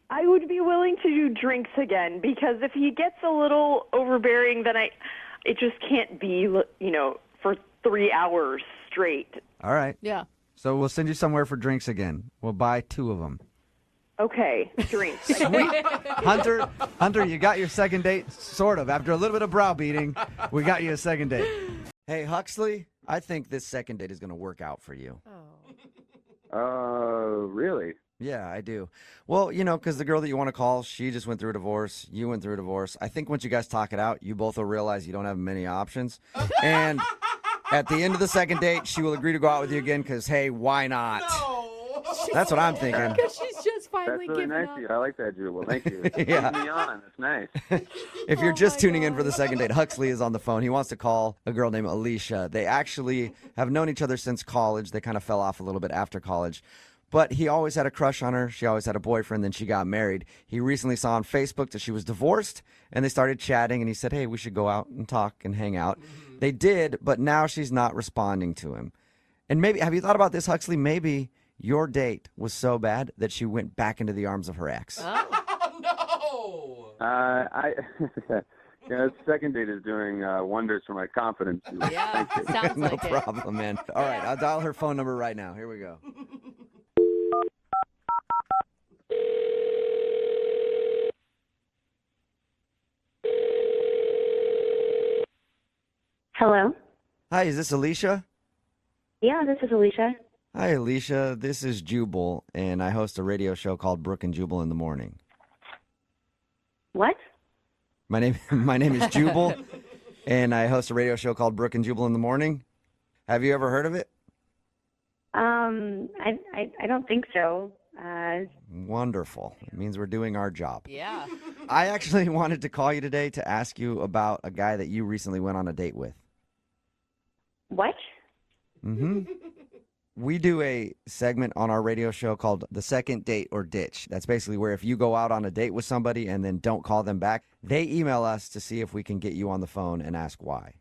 [SPEAKER 17] I would be willing to do drinks again because if he gets a little overbearing, then it just can't be, for 3 hours straight.
[SPEAKER 1] All right.
[SPEAKER 3] Yeah.
[SPEAKER 1] So we'll send you somewhere for drinks again. We'll buy 2 of them.
[SPEAKER 17] Okay, drinks.
[SPEAKER 1] Hunter, you got your second date, sort of. After a little bit of browbeating, we got you a second date. Hey, Huxley, I think this second date is going to work out for you.
[SPEAKER 18] Really?
[SPEAKER 1] Yeah, I do. Well, because the girl that you want to call, she just went through a divorce. You went through a divorce. I think once you guys talk it out, you both will realize you don't have many options. And at the end of the second date, she will agree to go out with you again because, hey, why not?
[SPEAKER 3] No.
[SPEAKER 1] That's what I'm thinking.
[SPEAKER 3] Because she's just fine finally
[SPEAKER 18] really
[SPEAKER 3] given
[SPEAKER 18] nice
[SPEAKER 3] up.
[SPEAKER 18] of you. I like that, Jubal. Thank you.
[SPEAKER 1] Yeah.
[SPEAKER 18] Keep me on. That's nice.
[SPEAKER 1] If you're
[SPEAKER 3] Oh
[SPEAKER 1] just
[SPEAKER 3] my
[SPEAKER 1] tuning in for the
[SPEAKER 3] God.
[SPEAKER 1] second date, Huxley is on the phone. He wants to call a girl named Alicia. They actually have known each other since college. They kind of fell off a little bit after college. But he always had a crush on her. She always had a boyfriend. Then she got married. He recently saw on Facebook that she was divorced, and they started chatting, and he said, hey, we should go out and talk and hang out. They did, but now she's not responding to him. And maybe, have you thought about this, Huxley? Maybe your date was so bad that she went back into the arms of her ex.
[SPEAKER 4] No.
[SPEAKER 18] This second date is doing wonders for my confidence. Jubal.
[SPEAKER 3] Yeah,
[SPEAKER 18] Thank you.
[SPEAKER 3] sounds
[SPEAKER 1] No
[SPEAKER 3] like it.
[SPEAKER 1] problem, man. All right, I'll dial her phone number right now. Here we go.
[SPEAKER 14] Hello.
[SPEAKER 1] Hi, is this Alicia?
[SPEAKER 14] Yeah, this is Alicia.
[SPEAKER 1] Hi, Alicia. This is Jubal, and I host a radio show called Brooke and Jubal in the Morning.
[SPEAKER 14] What?
[SPEAKER 1] My name is Jubal, and I host a radio show called Brooke and Jubal in the Morning. Have you ever heard of it?
[SPEAKER 14] I don't think so.
[SPEAKER 1] Wonderful. It means we're doing our job.
[SPEAKER 3] Yeah.
[SPEAKER 1] I actually wanted to call you today to ask you about a guy that you recently went on a date with.
[SPEAKER 14] What?
[SPEAKER 1] Mm-hmm. We do a segment on our radio show called The Second Date or Ditch. That's basically where if you go out on a date with somebody and then don't call them back, they email us to see if we can get you on the phone and ask why.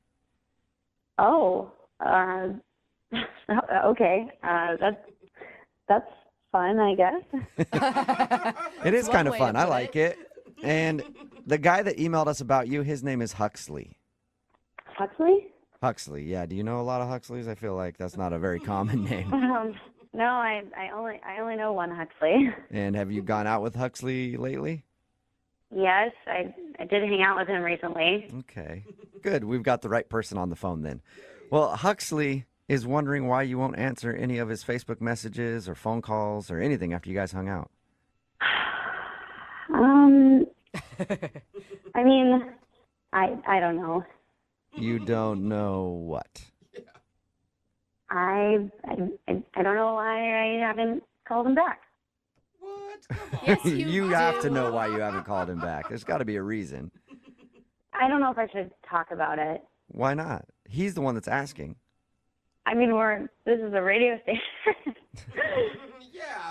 [SPEAKER 14] Oh. Okay. That's fun, I guess.
[SPEAKER 1] It is
[SPEAKER 3] one
[SPEAKER 1] kind of
[SPEAKER 3] way to
[SPEAKER 1] fun. I
[SPEAKER 3] put
[SPEAKER 1] like it. And the guy that emailed us about you, his name is Huxley.
[SPEAKER 14] Huxley?
[SPEAKER 1] Huxley, yeah. Do you know a lot of Huxleys? I feel like that's not a very common name.
[SPEAKER 14] No, I only know one Huxley.
[SPEAKER 1] And have you gone out with Huxley lately?
[SPEAKER 14] Yes, I did hang out with him recently.
[SPEAKER 1] Okay, good. We've got the right person on the phone then. Well, Huxley is wondering why you won't answer any of his Facebook messages or phone calls or anything after you guys hung out.
[SPEAKER 14] I mean, I don't know.
[SPEAKER 1] You don't know what?
[SPEAKER 14] I don't know why I haven't called him back.
[SPEAKER 3] Yes,
[SPEAKER 1] You
[SPEAKER 3] do.
[SPEAKER 1] have to know why you haven't called him back. There's got to be a reason.
[SPEAKER 14] I don't know if I should talk about it.
[SPEAKER 1] Why not? He's the one that's asking.
[SPEAKER 14] I mean, this is a radio station.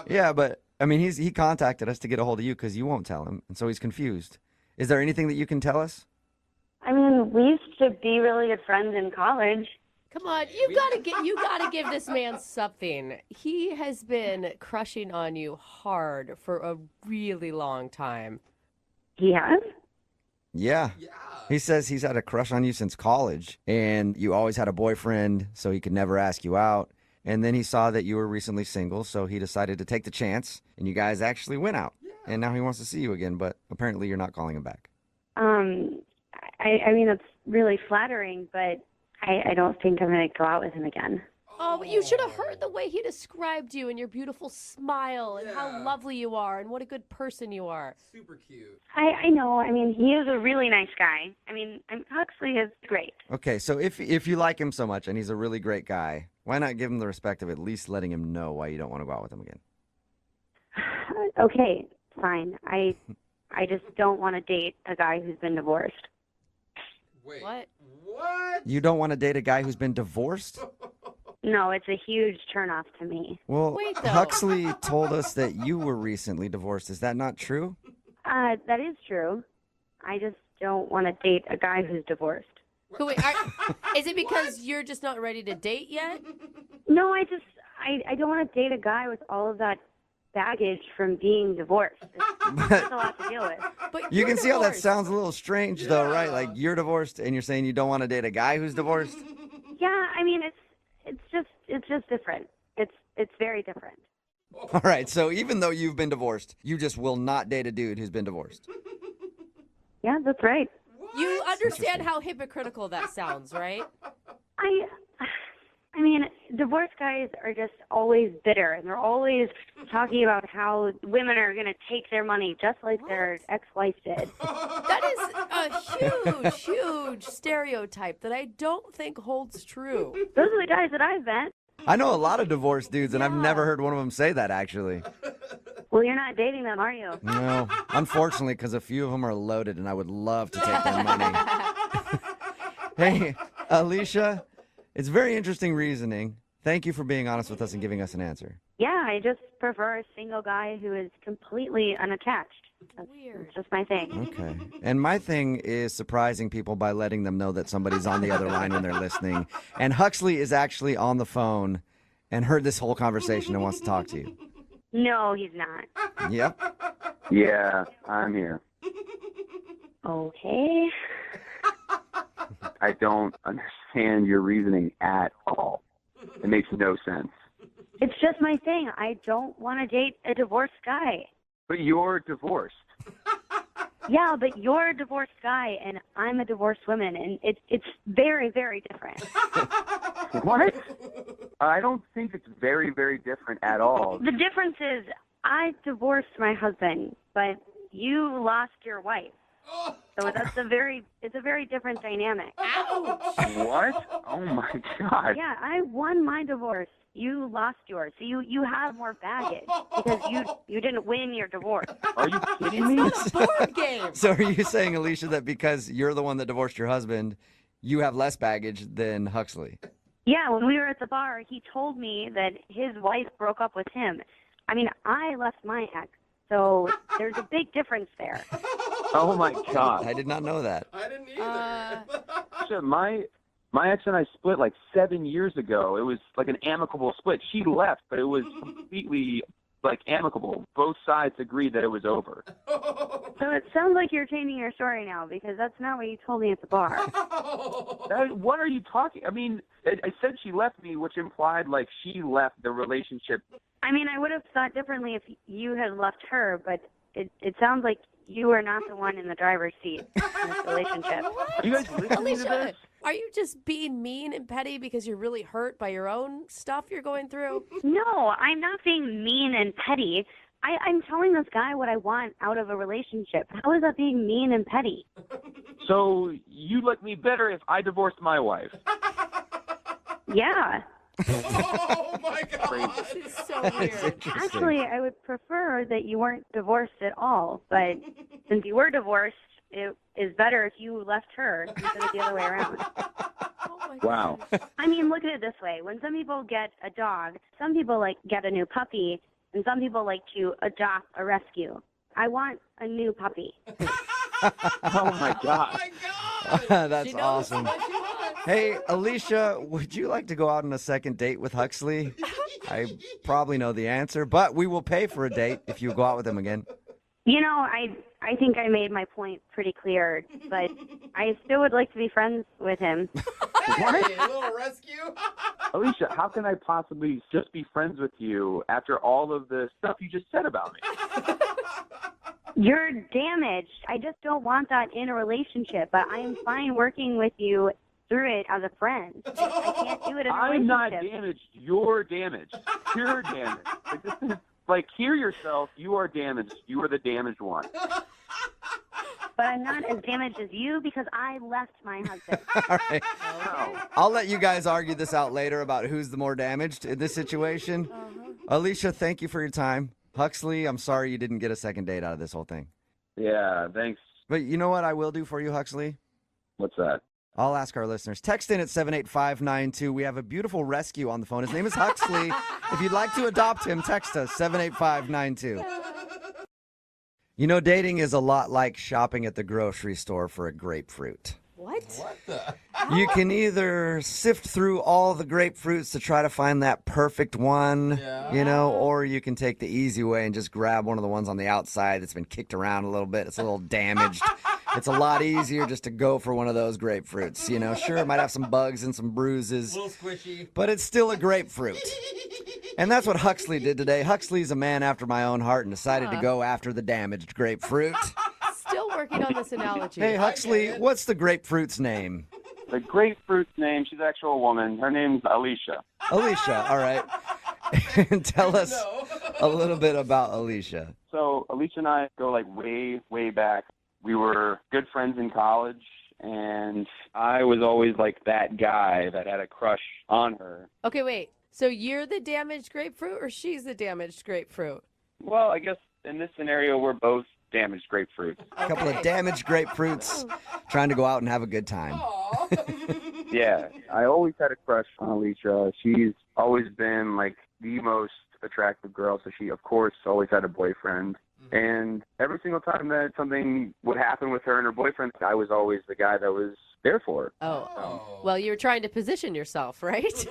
[SPEAKER 1] Yeah, but I mean, he contacted us to get a hold of you because you won't tell him, and so he's confused. Is there anything that you can tell us?
[SPEAKER 14] I mean, we used to be really good friends in college.
[SPEAKER 3] Come on, you gotta give this man something. He has been crushing on you hard for a really long time.
[SPEAKER 14] He has?
[SPEAKER 1] Yeah. He says he's had a crush on you since college, and you always had a boyfriend, so he could never ask you out. And then he saw that you were recently single, so he decided to take the chance, and you guys actually went out. And now he wants to see you again, but apparently you're not calling him back.
[SPEAKER 14] I mean, it's really flattering, but I don't think I'm going to go out with him again.
[SPEAKER 3] Oh, but you should have heard the way he described you and your beautiful smile and how lovely you are and what a good person you are.
[SPEAKER 4] Super cute.
[SPEAKER 14] I know. I mean, he is a really nice guy. I mean, Huxley is great.
[SPEAKER 1] Okay, so if you like him so much and he's a really great guy, why not give him the respect of at least letting him know why you don't want to go out with him again?
[SPEAKER 14] Okay, fine. I just don't want to date a guy who's been divorced.
[SPEAKER 4] Wait.
[SPEAKER 3] What?
[SPEAKER 1] You don't want to date a guy who's been divorced?
[SPEAKER 14] No, it's a huge turnoff to me.
[SPEAKER 1] Well,
[SPEAKER 3] Wait, though.
[SPEAKER 1] Huxley told us that you were recently divorced. Is that not true?
[SPEAKER 14] That is true. I just don't want to date a guy who's divorced.
[SPEAKER 3] So wait, is it because you're just not ready to date yet?
[SPEAKER 14] No, I don't want to date a guy with all of that baggage from being divorced. It's a lot to deal with.
[SPEAKER 3] But
[SPEAKER 1] You
[SPEAKER 3] you're
[SPEAKER 1] can see how that
[SPEAKER 3] divorced.
[SPEAKER 1] sounds a little strange, though, right? Like you're divorced, and you're saying you don't want to date a guy who's divorced.
[SPEAKER 14] Yeah, I mean it's just different. It's very different.
[SPEAKER 1] All right, so even though you've been divorced, you just will not date a dude who's been divorced.
[SPEAKER 14] Yeah, that's right.
[SPEAKER 3] You understand how hypocritical that sounds, right?
[SPEAKER 14] I mean, divorce guys are just always bitter, and they're always talking about how women are going to take their money just like their ex-wife did.
[SPEAKER 3] That is a huge, huge stereotype that I don't think holds true.
[SPEAKER 14] Those are the guys that I've met.
[SPEAKER 1] I know a lot of divorced dudes, and I've never heard one of them say that, actually.
[SPEAKER 14] Well, you're not dating them, are you?
[SPEAKER 1] No, unfortunately, because a few of them are loaded, and I would love to take their money. Hey, Alicia, it's very interesting reasoning. Thank you for being honest with us and giving us an answer.
[SPEAKER 14] Yeah, I just prefer a single guy who is completely unattached. That's just my thing.
[SPEAKER 1] Okay. And my thing is surprising people by letting them know that somebody's on the other line when they're listening. And Huxley is actually on the phone and heard this whole conversation and wants to talk to you.
[SPEAKER 14] No, he's not.
[SPEAKER 1] Yep.
[SPEAKER 18] Yeah, I'm here.
[SPEAKER 14] Okay.
[SPEAKER 18] I don't understand your reasoning at all. It makes no sense.
[SPEAKER 14] It's just my thing. I don't want to date a divorced guy.
[SPEAKER 18] But you're divorced.
[SPEAKER 14] Yeah, but you're a divorced guy, and I'm a divorced woman, and it's very, very different.
[SPEAKER 18] What? I don't think it's very, very different at all.
[SPEAKER 14] The difference is I divorced my husband, but you lost your wife. So it's a very different dynamic.
[SPEAKER 18] What? Oh my God.
[SPEAKER 14] Yeah, I won my divorce. You lost yours. So you have more baggage because you didn't win your divorce.
[SPEAKER 18] Are you kidding me?
[SPEAKER 3] It's not a board game.
[SPEAKER 1] So are you saying, Alicia, that because you're the one that divorced your husband, you have less baggage than Huxley?
[SPEAKER 14] Yeah, when we were at the bar, he told me that his wife broke up with him. I mean, I left my ex, so there's a big difference there.
[SPEAKER 18] Oh my God.
[SPEAKER 1] I did not know that.
[SPEAKER 4] I didn't either.
[SPEAKER 18] Shit, my ex and I split like 7 years ago. It was like an amicable split. She left, but it was completely like amicable. Both sides agreed that it was over.
[SPEAKER 14] So it sounds like you're changing your story now because that's not what you told me at the bar.
[SPEAKER 18] What are you talking? I mean, I said she left me, which implied like she left the relationship.
[SPEAKER 14] I mean, I would have thought differently if you had left her, but it sounds like you are not the one in the driver's seat in this relationship.
[SPEAKER 18] Are you guys listening to this?
[SPEAKER 3] Are you just being mean and petty because you're really hurt by your own stuff you're going through?
[SPEAKER 14] No, I'm not being mean and petty. I'm telling this guy what I want out of a relationship. How is that being mean and petty?
[SPEAKER 18] So you like me better if I divorced my wife?
[SPEAKER 14] Yeah.
[SPEAKER 4] Oh my God.
[SPEAKER 3] This is so weird.
[SPEAKER 14] Actually, I would prefer that you weren't divorced at all. But since you were divorced, it is better if you left her instead of the other way around.
[SPEAKER 18] Wow.
[SPEAKER 14] I mean, look at it this way. When some people get a dog, some people like get a new puppy, and some people like to adopt a rescue. I want a new puppy.
[SPEAKER 18] Oh my God.
[SPEAKER 1] That's awesome. Hey, Alicia, would you like to go out on a second date with Huxley? I probably know the answer, but we will pay for a date if you go out with him again.
[SPEAKER 14] You know, I think I made my point pretty clear, but I still would like to be friends with him.
[SPEAKER 4] Hey, a little rescue.
[SPEAKER 18] Alicia, how can I possibly just be friends with you after all of the stuff you just said about me?
[SPEAKER 14] You're damaged. I just don't want that in a relationship, but I am fine working with you through it as a friend. I can't do it in a relationship.
[SPEAKER 18] I'm not damaged. You're damaged. You're damaged. Like, this is, like, hear yourself. You are damaged. You are the damaged one.
[SPEAKER 14] But I'm not as damaged as you because I left my husband.
[SPEAKER 1] All right. I'll let you guys argue this out later about who's the more damaged in this situation. Alicia, thank you for your time. Huxley, I'm sorry you didn't get a second date out of this whole thing.
[SPEAKER 18] Yeah, thanks.
[SPEAKER 1] But you know what I will do for you, Huxley?
[SPEAKER 18] What's that?
[SPEAKER 1] I'll ask our listeners. Text in at 78592. We have a beautiful rescue on the phone. His name is Huxley. If you'd like to adopt him, text us 78592. You know, dating is a lot like shopping at the grocery store for a grapefruit.
[SPEAKER 3] What?
[SPEAKER 4] What the?
[SPEAKER 1] You can either sift through all the grapefruits to try to find that perfect one, you know, or you can take the easy way and just grab one of the ones on the outside that's been kicked around a little bit. It's a little damaged. It's a lot easier just to go for one of those grapefruits, you know. Sure, it might have some bugs and some bruises,
[SPEAKER 4] A little squishy.
[SPEAKER 1] but it's still a grapefruit. And that's what Huxley did today. Huxley's a man after my own heart and decided to go after the damaged grapefruit.
[SPEAKER 3] Still working on this analogy.
[SPEAKER 1] Hey, Huxley, what's the grapefruit's name?
[SPEAKER 18] The grapefruit's name, she's actually a woman. Her name's Alicia.
[SPEAKER 1] Alicia, all right. And tell us a little bit about Alicia.
[SPEAKER 18] So Alicia and I go like way, way back. We were good friends in college, and I was always like that guy that had a crush on her.
[SPEAKER 3] Okay, wait. So you're the damaged grapefruit or she's the damaged grapefruit?
[SPEAKER 18] Well, I guess in this scenario, we're both damaged grapefruits.
[SPEAKER 1] A couple of damaged grapefruits trying to go out and have a good time.
[SPEAKER 18] Yeah, I always had a crush on Alicia. She's always been like the most attractive girl, so she, of course, always had a boyfriend. And every single time that something would happen with her and her boyfriend, I was always the guy that was there for her.
[SPEAKER 3] Oh, well, you're trying to position yourself, right?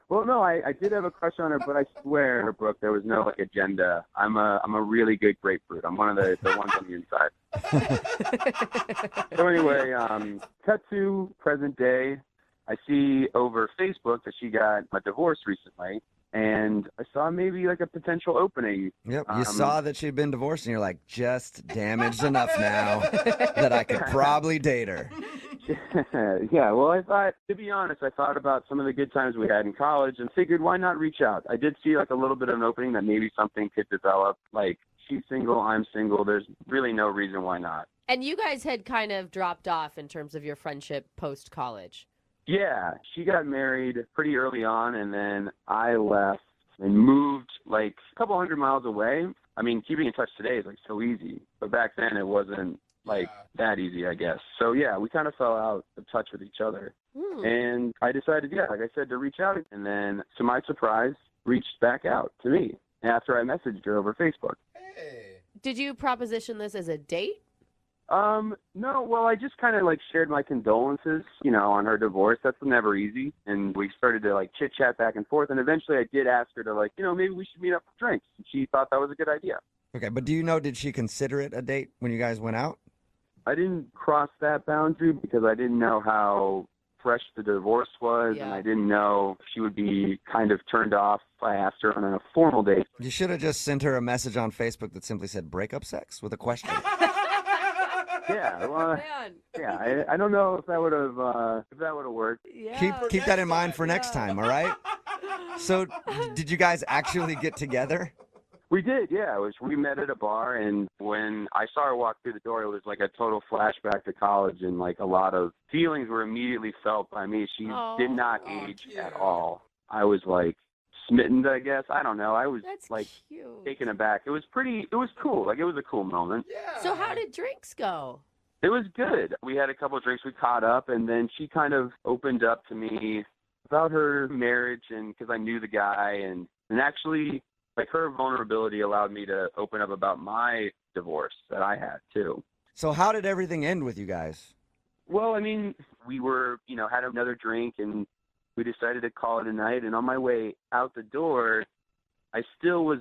[SPEAKER 18] Well, no, I did have a crush on her, but I swear, Brooke, there was no like agenda. I'm a really good grapefruit. I'm one of the ones on the inside. So anyway, cut to present day. I see over Facebook that she got a divorce recently, and I saw maybe like a potential opening.
[SPEAKER 1] Yep, you saw that she'd been divorced, and you're like, just damaged enough now that I could probably date her.
[SPEAKER 18] Yeah, well, I thought, to be honest, I thought about some of the good times we had in college and figured why not reach out. I did see like a little bit of an opening that maybe something could develop. Like, she's single, I'm single. There's really no reason why not.
[SPEAKER 3] And you guys had kind of dropped off in terms of your friendship post-college.
[SPEAKER 18] Yeah, she got married pretty early on, and then I left and moved like a couple hundred miles away. I mean, keeping in touch today is like so easy, but back then it wasn't like that easy, I guess. So yeah, we kind of fell out of touch with each other. And I decided, yeah, like I said, to reach out, and then to my surprise, reached back out to me after I messaged her over Facebook.
[SPEAKER 3] Did you proposition this as a date?
[SPEAKER 18] No, well, I just kind of like shared my condolences, you know, on her divorce. That's never easy. And we started to like chit chat back and forth. And eventually I did ask her to like, you know, maybe we should meet up for drinks. And she thought that was a good idea.
[SPEAKER 1] Okay, but do you know, did she consider it a date when you guys went out?
[SPEAKER 18] I didn't cross that boundary because I didn't know how fresh the divorce was, and I didn't know if she would be kind of turned off if I asked her on a formal date.
[SPEAKER 1] You should have just sent her a message on Facebook that simply said breakup sex with a question.
[SPEAKER 18] Yeah, well, yeah, I don't know if that would have worked.
[SPEAKER 1] Keep that in mind for next time, all right? So, did you guys actually get together?
[SPEAKER 18] We did, yeah. We met at a bar, and when I saw her walk through the door, it was like a total flashback to college, and like a lot of feelings were immediately felt by me. She did not age at all. I was like smitten, I guess. I don't know. I was taken aback. It was cool. Like, it was a cool moment.
[SPEAKER 3] So how did drinks go?
[SPEAKER 18] It was good. We had a couple of drinks. We caught up, and then she kind of opened up to me about her marriage, and because I knew the guy, and actually, like, her vulnerability allowed me to open up about my divorce that I had too.
[SPEAKER 1] So how did everything end with you guys?
[SPEAKER 18] Well, I mean, we were, you know, had another drink, and we decided to call it a night. And on my way out the door, I still was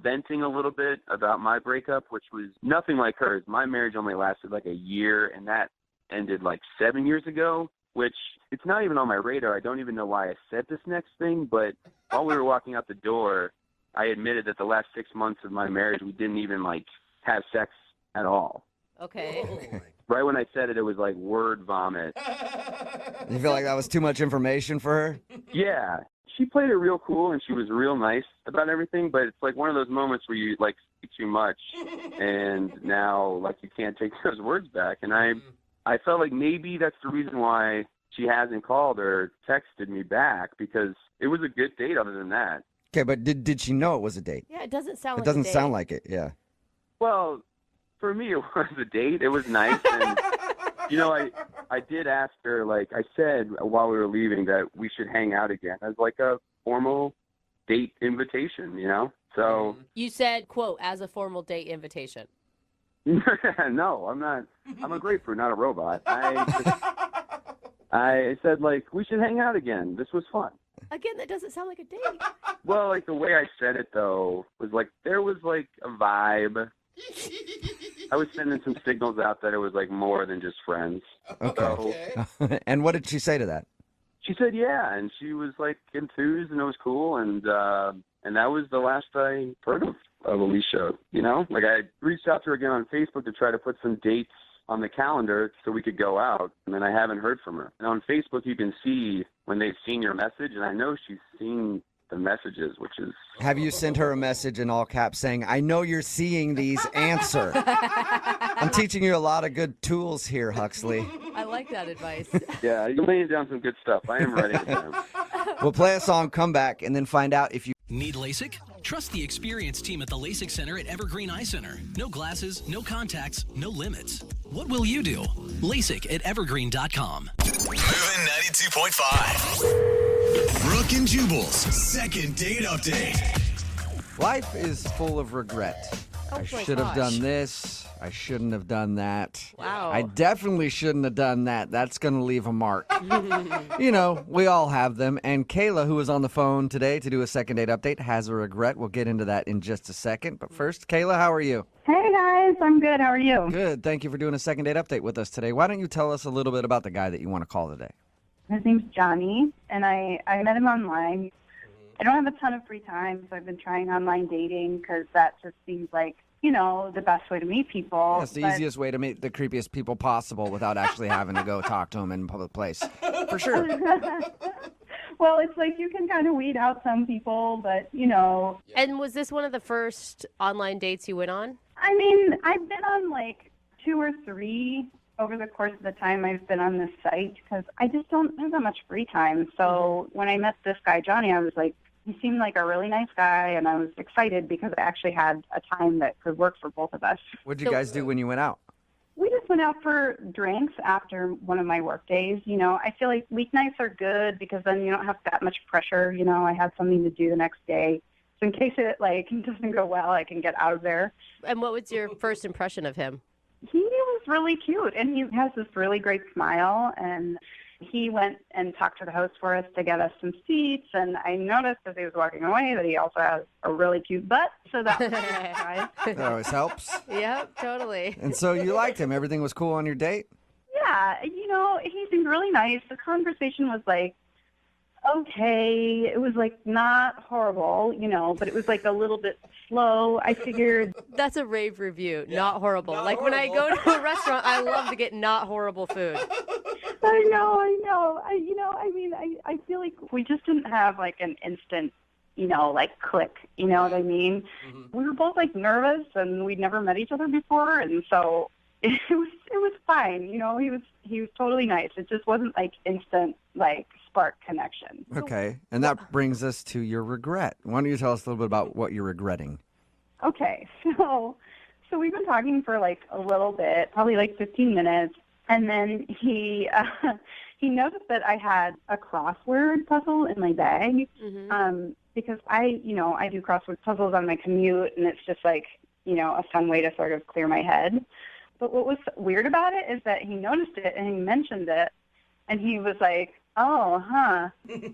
[SPEAKER 18] venting a little bit about my breakup, which was nothing like hers. My marriage only lasted like a year, and that ended like 7 years ago, which it's not even on my radar. I don't even know why I said this next thing, but while we were walking out the door, I admitted that the last 6 months of my marriage, we didn't even like have sex at all.
[SPEAKER 3] Okay.
[SPEAKER 18] Right when I said it, it was like word vomit.
[SPEAKER 1] You feel like that was too much information for her?
[SPEAKER 18] Yeah. She played it real cool, and she was real nice about everything, but it's like one of those moments where you like speak too much, and now like you can't take those words back. And I felt like maybe that's the reason why she hasn't called or texted me back, because it was a good date other than that.
[SPEAKER 1] Okay, but did she know it was a date?
[SPEAKER 3] Yeah, it doesn't sound
[SPEAKER 1] It
[SPEAKER 3] like
[SPEAKER 1] doesn't
[SPEAKER 3] a date.
[SPEAKER 1] sound like it, yeah.
[SPEAKER 18] Well, for me, it was a date. It was nice. And, you know, I did ask her, like I said while we were leaving, that we should hang out again as like a formal date invitation, you know? So.
[SPEAKER 3] You said, quote, as a formal date invitation.
[SPEAKER 18] No, I'm not. I'm a grapefruit, not a robot. I said, like, we should hang out again. This was fun.
[SPEAKER 3] Again, that doesn't sound like a date.
[SPEAKER 18] Well, like, the way I said it, though, was like, there was, like, a vibe. I was sending some signals out that it was, like, more than just friends.
[SPEAKER 1] Okay. And what did she say to that?
[SPEAKER 18] She said, yeah, and she was, like, enthused, and it was cool, and that was the last I heard of Alicia, you know? Like, I reached out to her again on Facebook to try to put some dates on the calendar so we could go out, and then I haven't heard from her. And on Facebook, you can see when they've seen your message, and I know she's seen the messages, which is...
[SPEAKER 1] Have you sent her a message in all caps saying, I know you're seeing these, answer? I'm teaching you a lot of good tools here, Huxley.
[SPEAKER 3] I like that advice.
[SPEAKER 18] Yeah, you're laying down some good stuff. I am ready for them.
[SPEAKER 1] We'll play a song, come back, and then find out if you...
[SPEAKER 7] Need LASIK?
[SPEAKER 19] Trust the experienced team at the LASIK Center at Evergreen Eye Center. No glasses, no contacts, no limits. What will you do? LASIK at evergreen.com.
[SPEAKER 7] Moving 92.5. Brooke and Jubal's second date update.
[SPEAKER 1] Life is full of regret. I should have done this. I shouldn't have done that.
[SPEAKER 3] Wow.
[SPEAKER 1] I definitely shouldn't have done that. That's going to leave a mark. You know, we all have them. And Kayla, who is on the phone today to do a second date update, has a regret. We'll get into that in just a second. But first, Kayla, how are you?
[SPEAKER 8] Hey guys, I'm good. How are you?
[SPEAKER 1] Good. Thank you for doing a second date update with us today. Why don't you tell us a little bit about the guy that you want to call today?
[SPEAKER 8] His name's Johnny, and I met him online. I don't have a ton of free time, so I've been trying online dating because that just seems like, you know, the best way to meet people.
[SPEAKER 1] That's the easiest way to meet the creepiest people possible without actually having to go talk to them in a public place. For sure.
[SPEAKER 8] Well, it's like you can kind of weed out some people, but, you know.
[SPEAKER 3] And was this one of the first online dates you went on?
[SPEAKER 8] I mean, I've been on like 2 or 3 over the course of the time I've been on this site because I just don't have that much free time. So when I met this guy, Johnny, I was like, he seemed like a really nice guy, and I was excited because I actually had a time that could work for both of us.
[SPEAKER 1] What did you guys do when you went out?
[SPEAKER 8] We just went out for drinks after one of my work days. You know, I feel like weeknights are good because then you don't have that much pressure. You know, I have something to do the next day. So in case it like doesn't go well, I can get out of there.
[SPEAKER 3] And what was your first impression of him?
[SPEAKER 8] He was really cute, and he has this really great smile, and he went and talked to the host for us to get us some seats, and I noticed as he was walking away that he also has a really cute butt, so that was a surprise.
[SPEAKER 1] That always helps.
[SPEAKER 3] Yep, totally.
[SPEAKER 1] And so you liked him. Everything was cool on your date?
[SPEAKER 8] Yeah, you know, he seemed really nice. The conversation was like, okay, it was like not horrible, you know, but it was like a little bit slow. I figured
[SPEAKER 3] that's a rave review. Not horrible. Not like horrible. When I go to a restaurant, I love to get not horrible food.
[SPEAKER 8] I know. I feel like we just didn't have like an instant, you know, like click. You know what I mean? Mm-hmm. We were both like nervous, and we'd never met each other before, and so it was fine. You know, he was totally nice. It just wasn't like instant like spark connection.
[SPEAKER 1] Okay, and that brings us to your regret. Why don't you tell us a little bit about what you're regretting?
[SPEAKER 8] Okay, so we've been talking for like a little bit, probably like 15 minutes, and then he noticed that I had a crossword puzzle in my bag, because I do crossword puzzles on my commute, and it's just like, you know, a fun way to sort of clear my head. But what was weird about it is that he noticed it and he mentioned it, and he was like, "Oh, huh,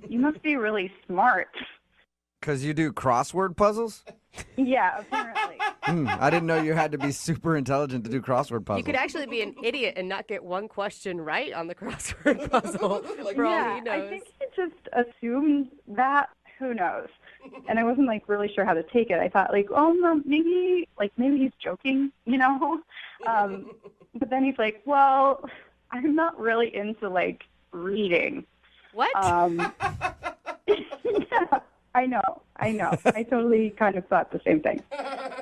[SPEAKER 8] you must be really smart."
[SPEAKER 1] Because you do crossword puzzles?
[SPEAKER 8] Yeah, apparently.
[SPEAKER 1] I didn't know you had to be super intelligent to do crossword puzzles.
[SPEAKER 3] You could actually be an idiot and not get one question right on the crossword puzzle. For all he knows.
[SPEAKER 8] I think he just assumed that. Who knows? And I wasn't like really sure how to take it. I thought like, oh, no, maybe he's joking, you know? But then he's like, well, I'm not really into like reading.
[SPEAKER 3] What?
[SPEAKER 8] Yeah, I know. I totally kind of thought the same thing.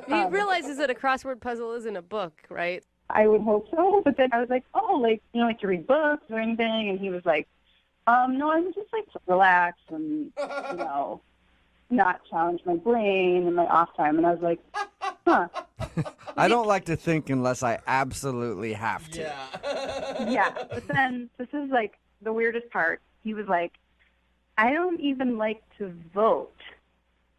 [SPEAKER 3] He realizes that a crossword puzzle isn't a book, right?
[SPEAKER 8] I would hope so. But then I was like, oh, like, you know, like you read books or anything? And he was like, no, I would just like to relax and, you know, not challenge my brain in my off time. And I was like, huh.
[SPEAKER 1] I don't like to think unless I absolutely have to.
[SPEAKER 8] Yeah. But then this is like the weirdest part. He was like, I don't even like to vote.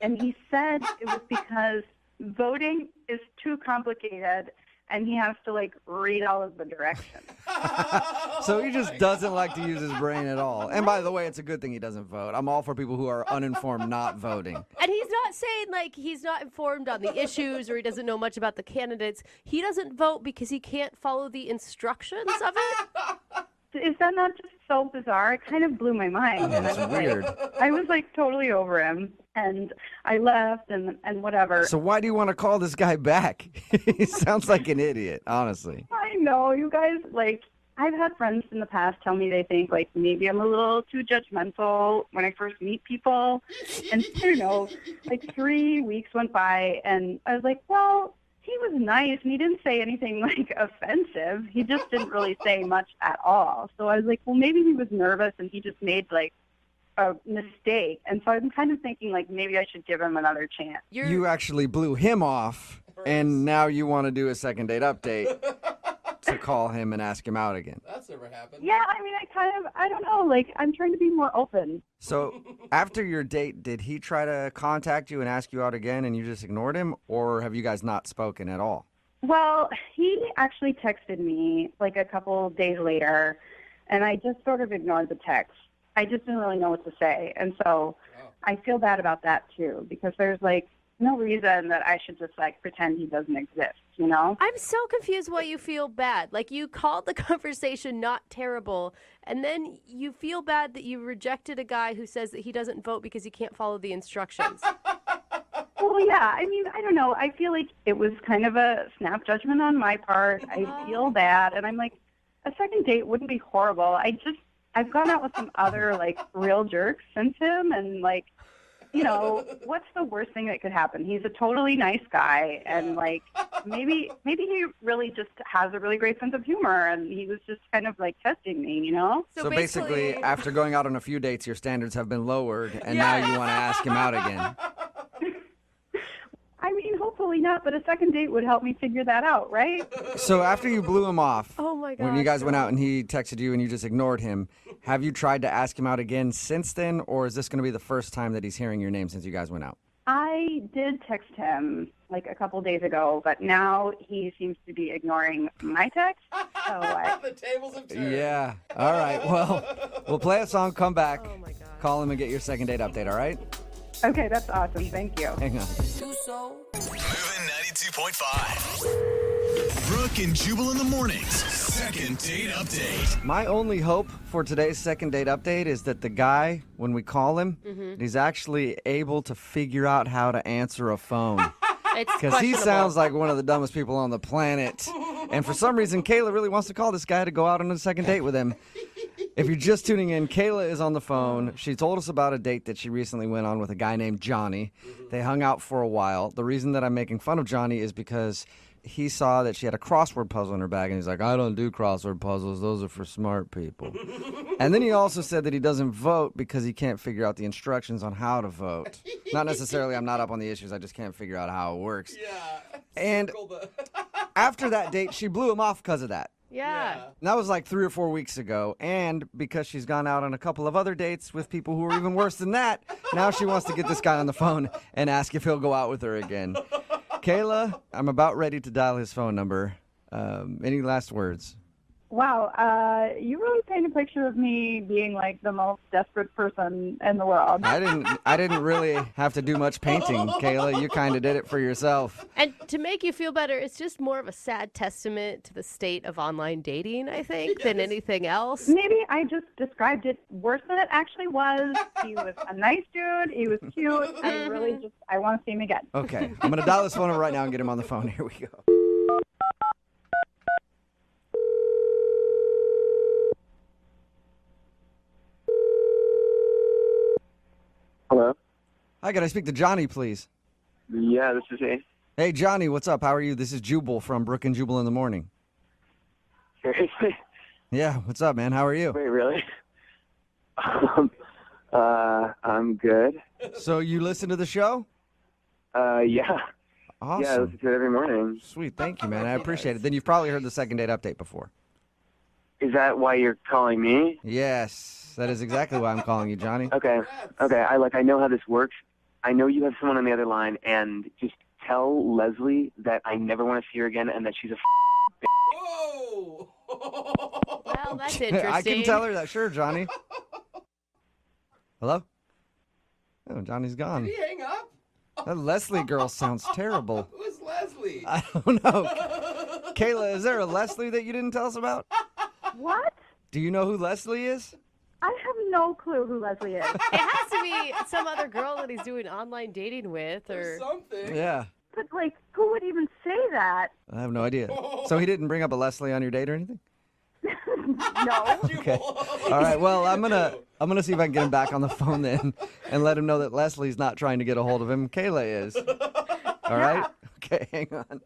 [SPEAKER 8] And he said it was because voting is too complicated and he has to like read all of the directions.
[SPEAKER 1] So he just doesn't like to use his brain at all. And by the way, it's a good thing he doesn't vote. I'm all for people who are uninformed not voting.
[SPEAKER 3] And he's not saying like he's not informed on the issues or he doesn't know much about the candidates. He doesn't vote because he can't follow the instructions of it.
[SPEAKER 8] Is that not just so bizarre? It kind of blew my mind.
[SPEAKER 1] That's weird.
[SPEAKER 8] I was like totally over him, and I left and whatever.
[SPEAKER 1] So why do you want to call this guy back? He sounds like an idiot, honestly.
[SPEAKER 8] I know, you guys, like, I've had friends in the past tell me they think, like, maybe I'm a little too judgmental when I first meet people. And, you know, like 3 weeks went by, and I was like, well, he was nice, and he didn't say anything, like, offensive. He just didn't really say much at all. So I was like, well, maybe he was nervous, and he just made, like, a mistake. And so I'm kind of thinking, like, maybe I should give him another chance.
[SPEAKER 1] You actually blew him off, and now you want to do a second date update to call him and ask him out again.
[SPEAKER 4] That's never happened.
[SPEAKER 8] Yeah, I mean, I don't know. Like, I'm trying to be more open.
[SPEAKER 1] So after your date, did he try to contact you and ask you out again and you just ignored him, or have you guys not spoken at all?
[SPEAKER 8] Well, he actually texted me like a couple days later, and I just sort of ignored the text. I just didn't really know what to say. And so I feel bad about that, too, because there's, like, no reason that I should just, like, pretend he doesn't exist, you know?
[SPEAKER 3] I'm so confused why you feel bad. Like, you called the conversation not terrible, and then you feel bad that you rejected a guy who says that he doesn't vote because he can't follow the instructions.
[SPEAKER 8] Well, yeah, I mean, I don't know. I feel like it was kind of a snap judgment on my part. I feel bad, and I'm like, a second date wouldn't be horrible. I've gone out with some other, like, real jerks since him, and, like, you know, what's the worst thing that could happen? He's a totally nice guy, and, like, maybe he really just has a really great sense of humor, and he was just kind of, like, testing me, you know?
[SPEAKER 1] So basically, after going out on a few dates, your standards have been lowered, and now you want to ask him out again.
[SPEAKER 8] I mean, hopefully not, but a second date would help me figure that out, right?
[SPEAKER 1] So after you blew him off,
[SPEAKER 3] oh my God,
[SPEAKER 1] when you guys went out and he texted you and you just ignored him, have you tried to ask him out again since then, or is this going to be the first time that he's hearing your name since you guys went out?
[SPEAKER 8] I did text him like a couple days ago, but now he seems to be ignoring my text. So
[SPEAKER 4] the tables have turned.
[SPEAKER 1] Yeah. All right. Well, we'll play a song, come back, call him and get your second date update, all right?
[SPEAKER 8] Okay, that's awesome. Thank you.
[SPEAKER 1] Hang on.
[SPEAKER 7] Moving 92.5. Brooke and Jubal in the mornings. Second date update.
[SPEAKER 1] My only hope for today's second date update is that the guy, when we call him, he's actually able to figure out how to answer a phone. Because he sounds like one of the dumbest people on the planet. And for some reason, Kayla really wants to call this guy to go out on a second date with him. If you're just tuning in, Kayla is on the phone. She told us about a date that she recently went on with a guy named Johnny. They hung out for a while. The reason that I'm making fun of Johnny is because he saw that she had a crossword puzzle in her bag, and he's like, I don't do crossword puzzles. Those are for smart people. And then he also said that he doesn't vote because he can't figure out the instructions on how to vote. Not necessarily I'm not up on the issues. I just can't figure out how it works.
[SPEAKER 4] Yeah.
[SPEAKER 1] And after that date, she blew him off because of that.
[SPEAKER 3] Yeah.
[SPEAKER 1] And that was like 3 or 4 weeks ago. And because she's gone out on a couple of other dates with people who are even worse than that, now she wants to get this guy on the phone and ask if he'll go out with her again. Kayla, I'm about ready to dial his phone number. Any last words?
[SPEAKER 8] Wow, you really paint a picture of me being like the most desperate person in the world.
[SPEAKER 1] I didn't really have to do much painting, Kayla. You kind of did it for yourself.
[SPEAKER 3] And to make you feel better, it's just more of a sad testament to the state of online dating, I think, than anything else.
[SPEAKER 8] Maybe I just described it worse than it actually was. He was a nice dude. He was cute. I want to see him again.
[SPEAKER 1] Okay, I'm going to dial his phone number right now and get him on the phone. Here we go.
[SPEAKER 9] Hello?
[SPEAKER 1] Hi, can I speak to Johnny, please?
[SPEAKER 9] Yeah, this is he.
[SPEAKER 1] Hey, Johnny, what's up? How are you? This is Jubal from Brooke and Jubal in the morning.
[SPEAKER 9] Seriously?
[SPEAKER 1] Yeah, what's up, man? How are you?
[SPEAKER 9] Wait, really? I'm good.
[SPEAKER 1] So you listen to the show?
[SPEAKER 9] Yeah.
[SPEAKER 1] Awesome.
[SPEAKER 9] Yeah, I listen to it every morning.
[SPEAKER 1] Sweet, thank you, man. I appreciate it. Then you've probably heard the second date update before.
[SPEAKER 9] Is that why you're calling me?
[SPEAKER 1] Yes, that is exactly why I'm calling you, Johnny.
[SPEAKER 9] Okay. I know how this works. I know you have someone on the other line, and just tell Leslie that I never want to see her again, and that she's a
[SPEAKER 4] Whoa!
[SPEAKER 3] Well, that's interesting.
[SPEAKER 1] I can tell her that. Sure, Johnny. Hello? Oh, Johnny's gone.
[SPEAKER 4] Did he hang up?
[SPEAKER 1] That Leslie girl sounds terrible.
[SPEAKER 4] Who's Leslie?
[SPEAKER 1] I don't know. Kayla, is there a Leslie that you didn't tell us about?
[SPEAKER 8] What?
[SPEAKER 1] Do you know who Leslie is?
[SPEAKER 8] I have no clue who Leslie is.
[SPEAKER 3] It has to be some other girl that he's doing online dating with or
[SPEAKER 4] something.
[SPEAKER 1] Yeah.
[SPEAKER 8] But, like, who would even say that?
[SPEAKER 1] I have no idea. So he didn't bring up a Leslie on your date or anything?
[SPEAKER 8] No.
[SPEAKER 1] Okay. All right. Well, I'm gonna see if I can get him back on the phone then, and let him know that Leslie's not trying to get a hold of him. Kayla is. All right. Okay. Hang on.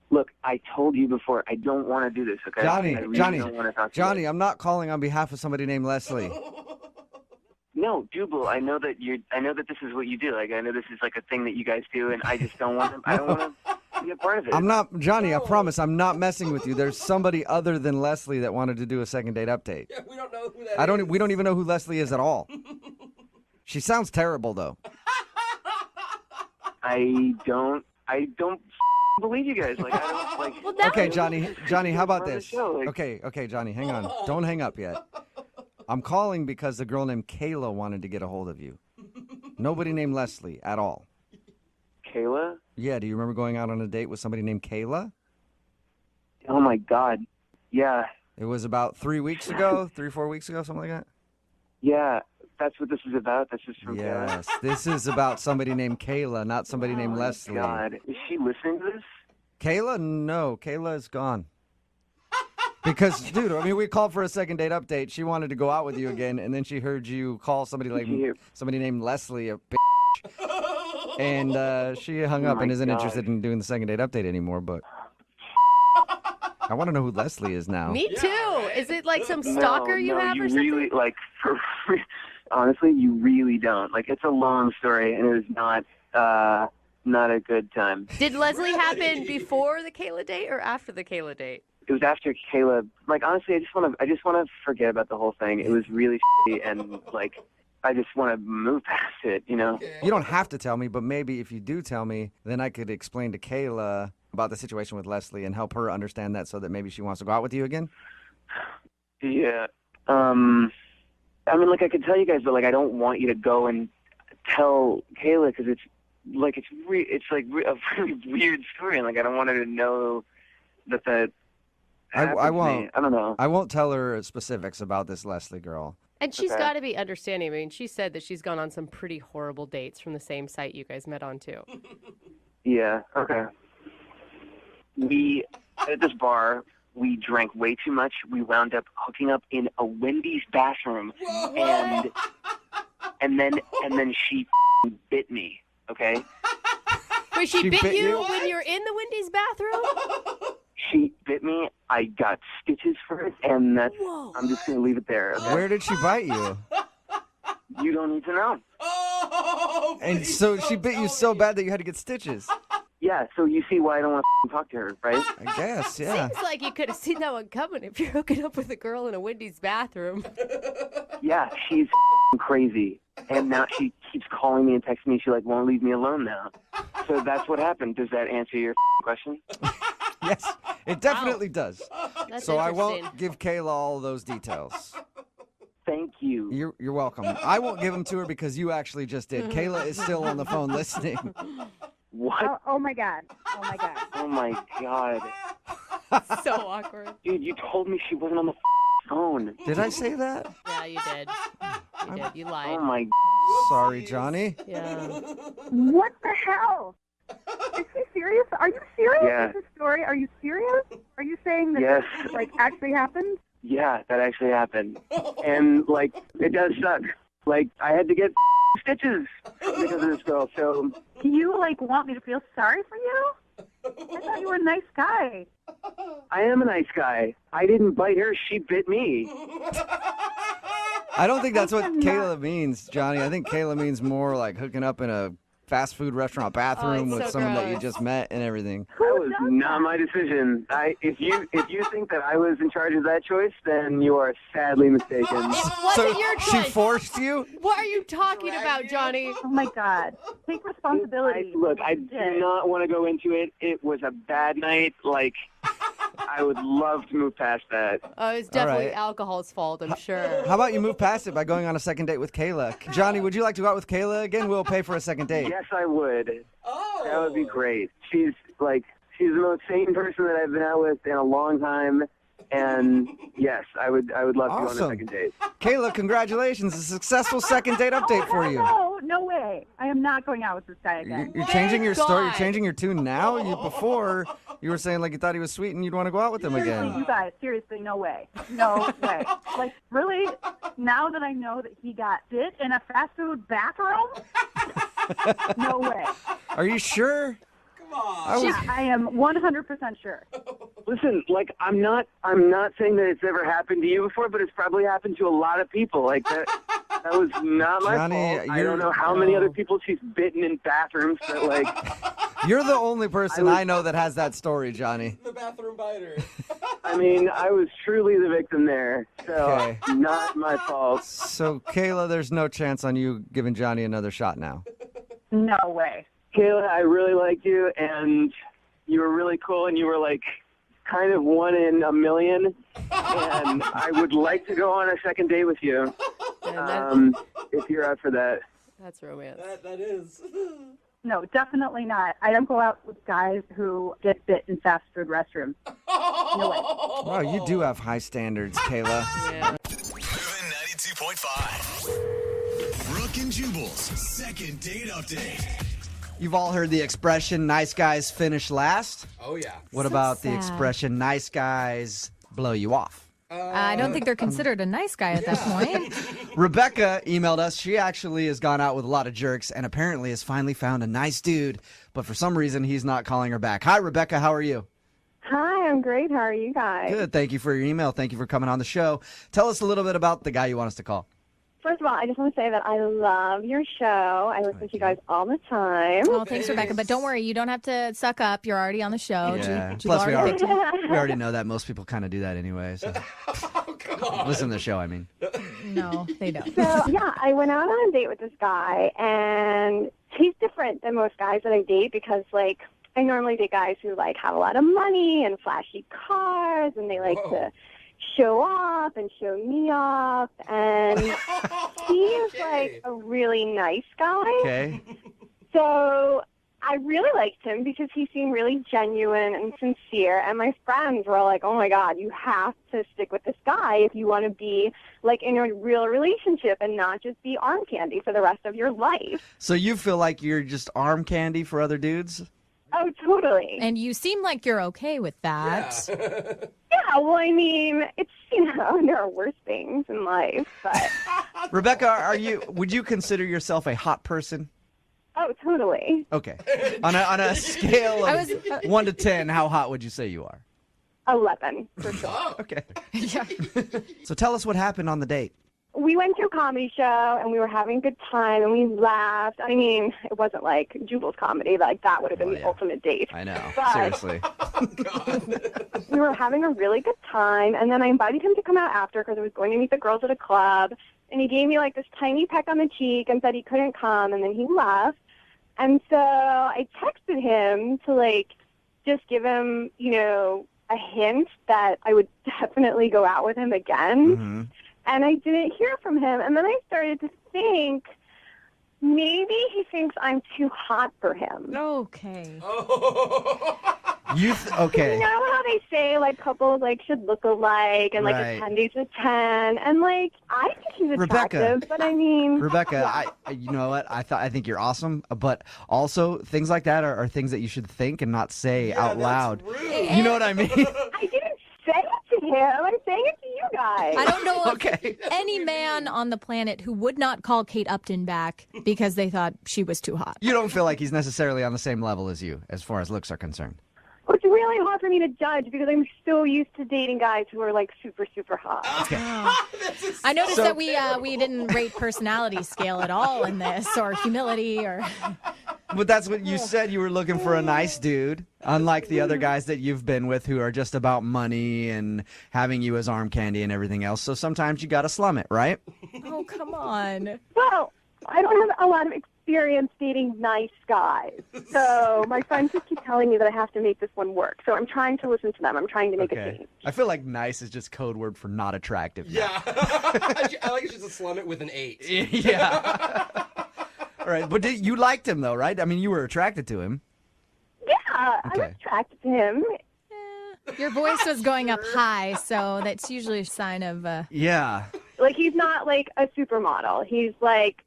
[SPEAKER 9] Look,
[SPEAKER 18] I told you before, I don't want to do this, okay?
[SPEAKER 1] Johnny,
[SPEAKER 18] I really
[SPEAKER 1] Johnny,
[SPEAKER 18] don't want to talk to
[SPEAKER 1] Johnny,
[SPEAKER 18] you.
[SPEAKER 1] I'm not calling on behalf of somebody named Leslie.
[SPEAKER 18] No, Jubal, I know that this is what you do. Like, I know this is like a thing that you guys do, and I just don't want to. I don't want to be a part of it.
[SPEAKER 1] I'm not, Johnny, I promise I'm not messing with you. There's somebody other than Leslie that wanted to do a second date update.
[SPEAKER 4] Yeah, we don't know who that is.
[SPEAKER 1] We don't even know who Leslie is at all. She sounds terrible, though.
[SPEAKER 18] I don't believe you guys. Like, I don't like.
[SPEAKER 3] Well,
[SPEAKER 1] Okay, Johnny, how about
[SPEAKER 18] Run the
[SPEAKER 1] this?
[SPEAKER 18] show, like-
[SPEAKER 1] Okay, Johnny, hang on. Don't hang up yet. I'm calling because the girl named Kayla wanted to get a hold of you. Nobody named Leslie at all.
[SPEAKER 18] Kayla?
[SPEAKER 1] Yeah, do you remember going out on a date with somebody named Kayla?
[SPEAKER 18] Oh my God. Yeah.
[SPEAKER 1] It was about 3 weeks ago, 4 weeks ago, something like that?
[SPEAKER 18] Yeah. That's what this is about. This is from
[SPEAKER 1] Yes, this is about somebody named Kayla, not somebody named Leslie.
[SPEAKER 18] God. Is she listening to this?
[SPEAKER 1] Kayla? No, Kayla is gone. Because, dude, I mean, we called for a second date update. She wanted to go out with you again, and then she heard you call somebody named Leslie a bitch. And she hung up and isn't interested in doing the second date update anymore, but I want to know who Leslie is now.
[SPEAKER 3] Me too. Is it like some stalker you have
[SPEAKER 18] you
[SPEAKER 3] or something?
[SPEAKER 18] really, like, honestly, you really don't. Like, it's a long story, and it was not a good time.
[SPEAKER 3] Did Leslie happen before the Kayla date or after the Kayla date?
[SPEAKER 18] It was after Kayla. Like, honestly, I just want to forget about the whole thing. It was really shitty, and like, I just want to move past it. You know.
[SPEAKER 1] You don't have to tell me, but maybe if you do tell me, then I could explain to Kayla about the situation with Leslie and help her understand that, so that maybe she wants to go out with you again.
[SPEAKER 18] Yeah. I mean, like, I could tell you guys, but like, I don't want you to go and tell Kayla because it's like a really weird story, and like, I don't want her to know that.
[SPEAKER 1] I won't.
[SPEAKER 18] I don't know.
[SPEAKER 1] I won't tell her specifics about this Leslie girl.
[SPEAKER 3] And she's got to be understanding. I mean, she said that she's gone on some pretty horrible dates from the same site you guys met on, too.
[SPEAKER 18] Yeah, okay. At this bar, we drank way too much. We wound up hooking up in a Wendy's bathroom, and then she bit me, okay?
[SPEAKER 3] Wait, she bit you when you're in the Wendy's bathroom?
[SPEAKER 18] She bit me. I got stitches for it, and that's. I'm just gonna leave it there. Okay?
[SPEAKER 1] Where did she bite you?
[SPEAKER 18] You don't need to know.
[SPEAKER 1] And so she bit you so bad that you had to get stitches.
[SPEAKER 18] Yeah, so you see why I don't want to talk to her, right?
[SPEAKER 1] I guess, yeah.
[SPEAKER 3] Seems like you could have seen that one coming if you're hooking up with a girl in a Wendy's bathroom.
[SPEAKER 18] Yeah, she's crazy. And now she keeps calling me and texting me. She, like, won't leave me alone now. So that's what happened. Does that answer your question?
[SPEAKER 1] Yes, it definitely does.
[SPEAKER 3] That's
[SPEAKER 1] So I
[SPEAKER 3] interesting.
[SPEAKER 1] won't give Kayla all those details.
[SPEAKER 18] Thank you.
[SPEAKER 1] You're welcome. I won't give them to her because you actually just did. Kayla is still on the phone listening.
[SPEAKER 18] What?
[SPEAKER 8] Oh my God. Oh my God.
[SPEAKER 18] Oh, my God.
[SPEAKER 3] So awkward.
[SPEAKER 18] Dude, you told me she wasn't on the phone.
[SPEAKER 1] Did I say that?
[SPEAKER 3] Yeah, you did. You did. You lied.
[SPEAKER 18] Oh, my.
[SPEAKER 1] Sorry, Johnny.
[SPEAKER 3] Yeah.
[SPEAKER 8] What the hell? Is she serious? Are you serious
[SPEAKER 18] Yeah.
[SPEAKER 8] with this story? Are you serious? Are you saying that
[SPEAKER 18] Yes.
[SPEAKER 8] this like actually happened?
[SPEAKER 18] Yeah, that actually happened. And, like, it does suck. Like, I had to get stitches because of this girl, so...
[SPEAKER 8] Do you like want me to feel sorry for you? I thought you were a nice guy.
[SPEAKER 18] I am a nice guy. I didn't bite her. She bit me.
[SPEAKER 1] I don't think that's what Kayla means, Johnny. I think Kayla means more like hooking up in a fast food restaurant bathroom with someone that you just met and everything.
[SPEAKER 18] That was not my decision. If you think that I was in charge of that choice, then you are sadly mistaken.
[SPEAKER 3] Wasn't your choice.
[SPEAKER 1] She forced you?
[SPEAKER 3] What are you talking about, Johnny?
[SPEAKER 8] Oh my God. Take responsibility.
[SPEAKER 18] I do not want to go into it. It was a bad night. Like, I would love to move past that.
[SPEAKER 3] Oh, it's definitely
[SPEAKER 1] right.
[SPEAKER 3] alcohol's fault, I'm sure.
[SPEAKER 1] How about you move past it by going on a second date with Kayla? Johnny, would you like to go out with Kayla again? We'll pay for a second date.
[SPEAKER 18] Yes, I would. Oh. That would be great. She's the most sane person that I've been out with in a long time. And yes, I would love to go on a
[SPEAKER 1] Awesome.
[SPEAKER 18] second date.
[SPEAKER 1] Kayla, congratulations. A successful second date update for you.
[SPEAKER 8] No way. I am not going out with this guy again.
[SPEAKER 1] You're changing your story. You're changing your tune now. Before, you were saying like you thought he was sweet and you'd want to go out with him
[SPEAKER 8] Seriously,
[SPEAKER 1] again.
[SPEAKER 8] you guys, seriously, no way. No way. Like, really? Now that I know that he got bit in a fast food bathroom? No way.
[SPEAKER 1] Are you sure?
[SPEAKER 8] I am 100% sure.
[SPEAKER 2] Listen, like I'm not saying that it's ever happened to you before, but it's probably happened to a lot of people. Like that was not my
[SPEAKER 1] Johnny,
[SPEAKER 2] fault. I don't know how many other people she's bitten in bathrooms, but like
[SPEAKER 1] You're the only person I know that has that story, Johnny.
[SPEAKER 4] The bathroom biter.
[SPEAKER 2] I mean, I was truly the victim there, so not my fault.
[SPEAKER 1] So, Kayla, there's no chance on you giving Johnny another shot now.
[SPEAKER 8] No way.
[SPEAKER 2] Kayla, I really liked you, and you were really cool, and you were like kind of one in a million, and I would like to go on a second date with you, if you're up for that.
[SPEAKER 3] That's romance.
[SPEAKER 4] That is.
[SPEAKER 8] No, definitely not. I don't go out with guys who get bit in fast food restrooms. No way.
[SPEAKER 1] Wow, you do have high standards, Kayla.
[SPEAKER 3] Yeah.
[SPEAKER 7] 92.5. Brooke and Jubal's second date update.
[SPEAKER 1] You've all heard the expression, nice guys finish last.
[SPEAKER 4] Oh, yeah.
[SPEAKER 1] What about the expression, nice guys blow you off?
[SPEAKER 16] I don't think they're considered a nice guy at that point.
[SPEAKER 1] Rebecca emailed us. She actually has gone out with a lot of jerks and apparently has finally found a nice dude, but for some reason he's not calling her back. Hi, Rebecca. How are you?
[SPEAKER 20] Hi, I'm great. How are you guys?
[SPEAKER 1] Good. Thank you for your email. Thank you for coming on the show. Tell us a little bit about the guy you want us to call.
[SPEAKER 20] First of all, I just want to say that I love your show. I listen to you guys all the time.
[SPEAKER 16] Oh, thanks, Rebecca. But don't worry, you don't have to suck up. You're already on the show.
[SPEAKER 1] Yeah.
[SPEAKER 16] Jubal
[SPEAKER 1] Plus, we
[SPEAKER 16] already picked you.
[SPEAKER 1] already know that most people kind of do that anyway. So. Listen to the show, I mean.
[SPEAKER 16] No, they don't.
[SPEAKER 20] So, yeah, I went out on a date with this guy, and he's different than most guys that I date because, like, I normally date guys who, like, have a lot of money and flashy cars, and they like to show off and show me off, and he is like a really nice guy.
[SPEAKER 1] Okay.
[SPEAKER 20] So I really liked him because he seemed really genuine and sincere, and my friends were like, oh my God, you have to stick with this guy if you want to be like in a real relationship and not just be arm candy for the rest of your life.
[SPEAKER 1] So you feel like you're just arm candy for other dudes?
[SPEAKER 20] Oh, totally.
[SPEAKER 16] And you seem like you're okay with that.
[SPEAKER 20] Yeah, well, I mean, it's, there are worse things in life, but...
[SPEAKER 1] Rebecca, would you consider yourself a hot person?
[SPEAKER 20] Oh, totally.
[SPEAKER 1] Okay. On a scale of 1 to 10, how hot would you say you are?
[SPEAKER 20] 11, for sure.
[SPEAKER 1] Okay. Yeah. So tell us what happened on the date.
[SPEAKER 20] We went to a comedy show, and we were having a good time, and we laughed. I mean, it wasn't like Jubal's comedy. Like, that would have been the ultimate date.
[SPEAKER 1] I know.
[SPEAKER 20] But
[SPEAKER 1] Seriously.
[SPEAKER 20] we were having a really good time, and then I invited him to come out after because I was going to meet the girls at a club, and he gave me, like, this tiny peck on the cheek and said he couldn't come, and then he left. And so I texted him to, like, just give him, a hint that I would definitely go out with him again.
[SPEAKER 1] Mm-hmm.
[SPEAKER 20] And I didn't hear from him. And then I started to think maybe he thinks I'm too hot for him.
[SPEAKER 16] Okay.
[SPEAKER 1] Okay.
[SPEAKER 20] You know how they say, like, couples, like, should look alike and, like,
[SPEAKER 1] Right.
[SPEAKER 20] a 10 days a 10. And, like, I think he's
[SPEAKER 1] Rebecca.
[SPEAKER 20] attractive, but I mean...
[SPEAKER 1] Rebecca, you know what? I think you're awesome, but also things like that are things that you should think and not say out loud. You know what I mean?
[SPEAKER 20] I didn't say it to him. I'm saying it to you guys.
[SPEAKER 16] I don't know if any man on the planet who would not call Kate Upton back because they thought she was too hot.
[SPEAKER 1] You don't feel like he's necessarily on the same level as you as far as looks are concerned.
[SPEAKER 20] Well, it's really hard for me to judge because I'm so used to dating guys who are, like, super, super hot.
[SPEAKER 16] I noticed that we didn't rate personality scale at all in this, or humility, or...
[SPEAKER 1] But that's what you said. You were looking for a nice dude, unlike the other guys that you've been with who are just about money and having you as arm candy and everything else. So sometimes you got to slum it, right?
[SPEAKER 16] Oh, come on.
[SPEAKER 20] Well, I don't have a lot of experience dating nice guys. So my friends just keep telling me that I have to make this one work. So I'm trying to listen to them. I'm trying to make a change.
[SPEAKER 1] I feel like nice is just code word for not attractive.
[SPEAKER 4] Yeah. I like it just to slum it with an 8.
[SPEAKER 1] Yeah. All right. But you liked him, though, right? I mean, you were attracted to him.
[SPEAKER 20] Yeah, I was attracted to him.
[SPEAKER 16] Your voice was going up high, so that's usually a sign of...
[SPEAKER 1] Yeah.
[SPEAKER 20] Like, he's not, like, a supermodel. He's, like,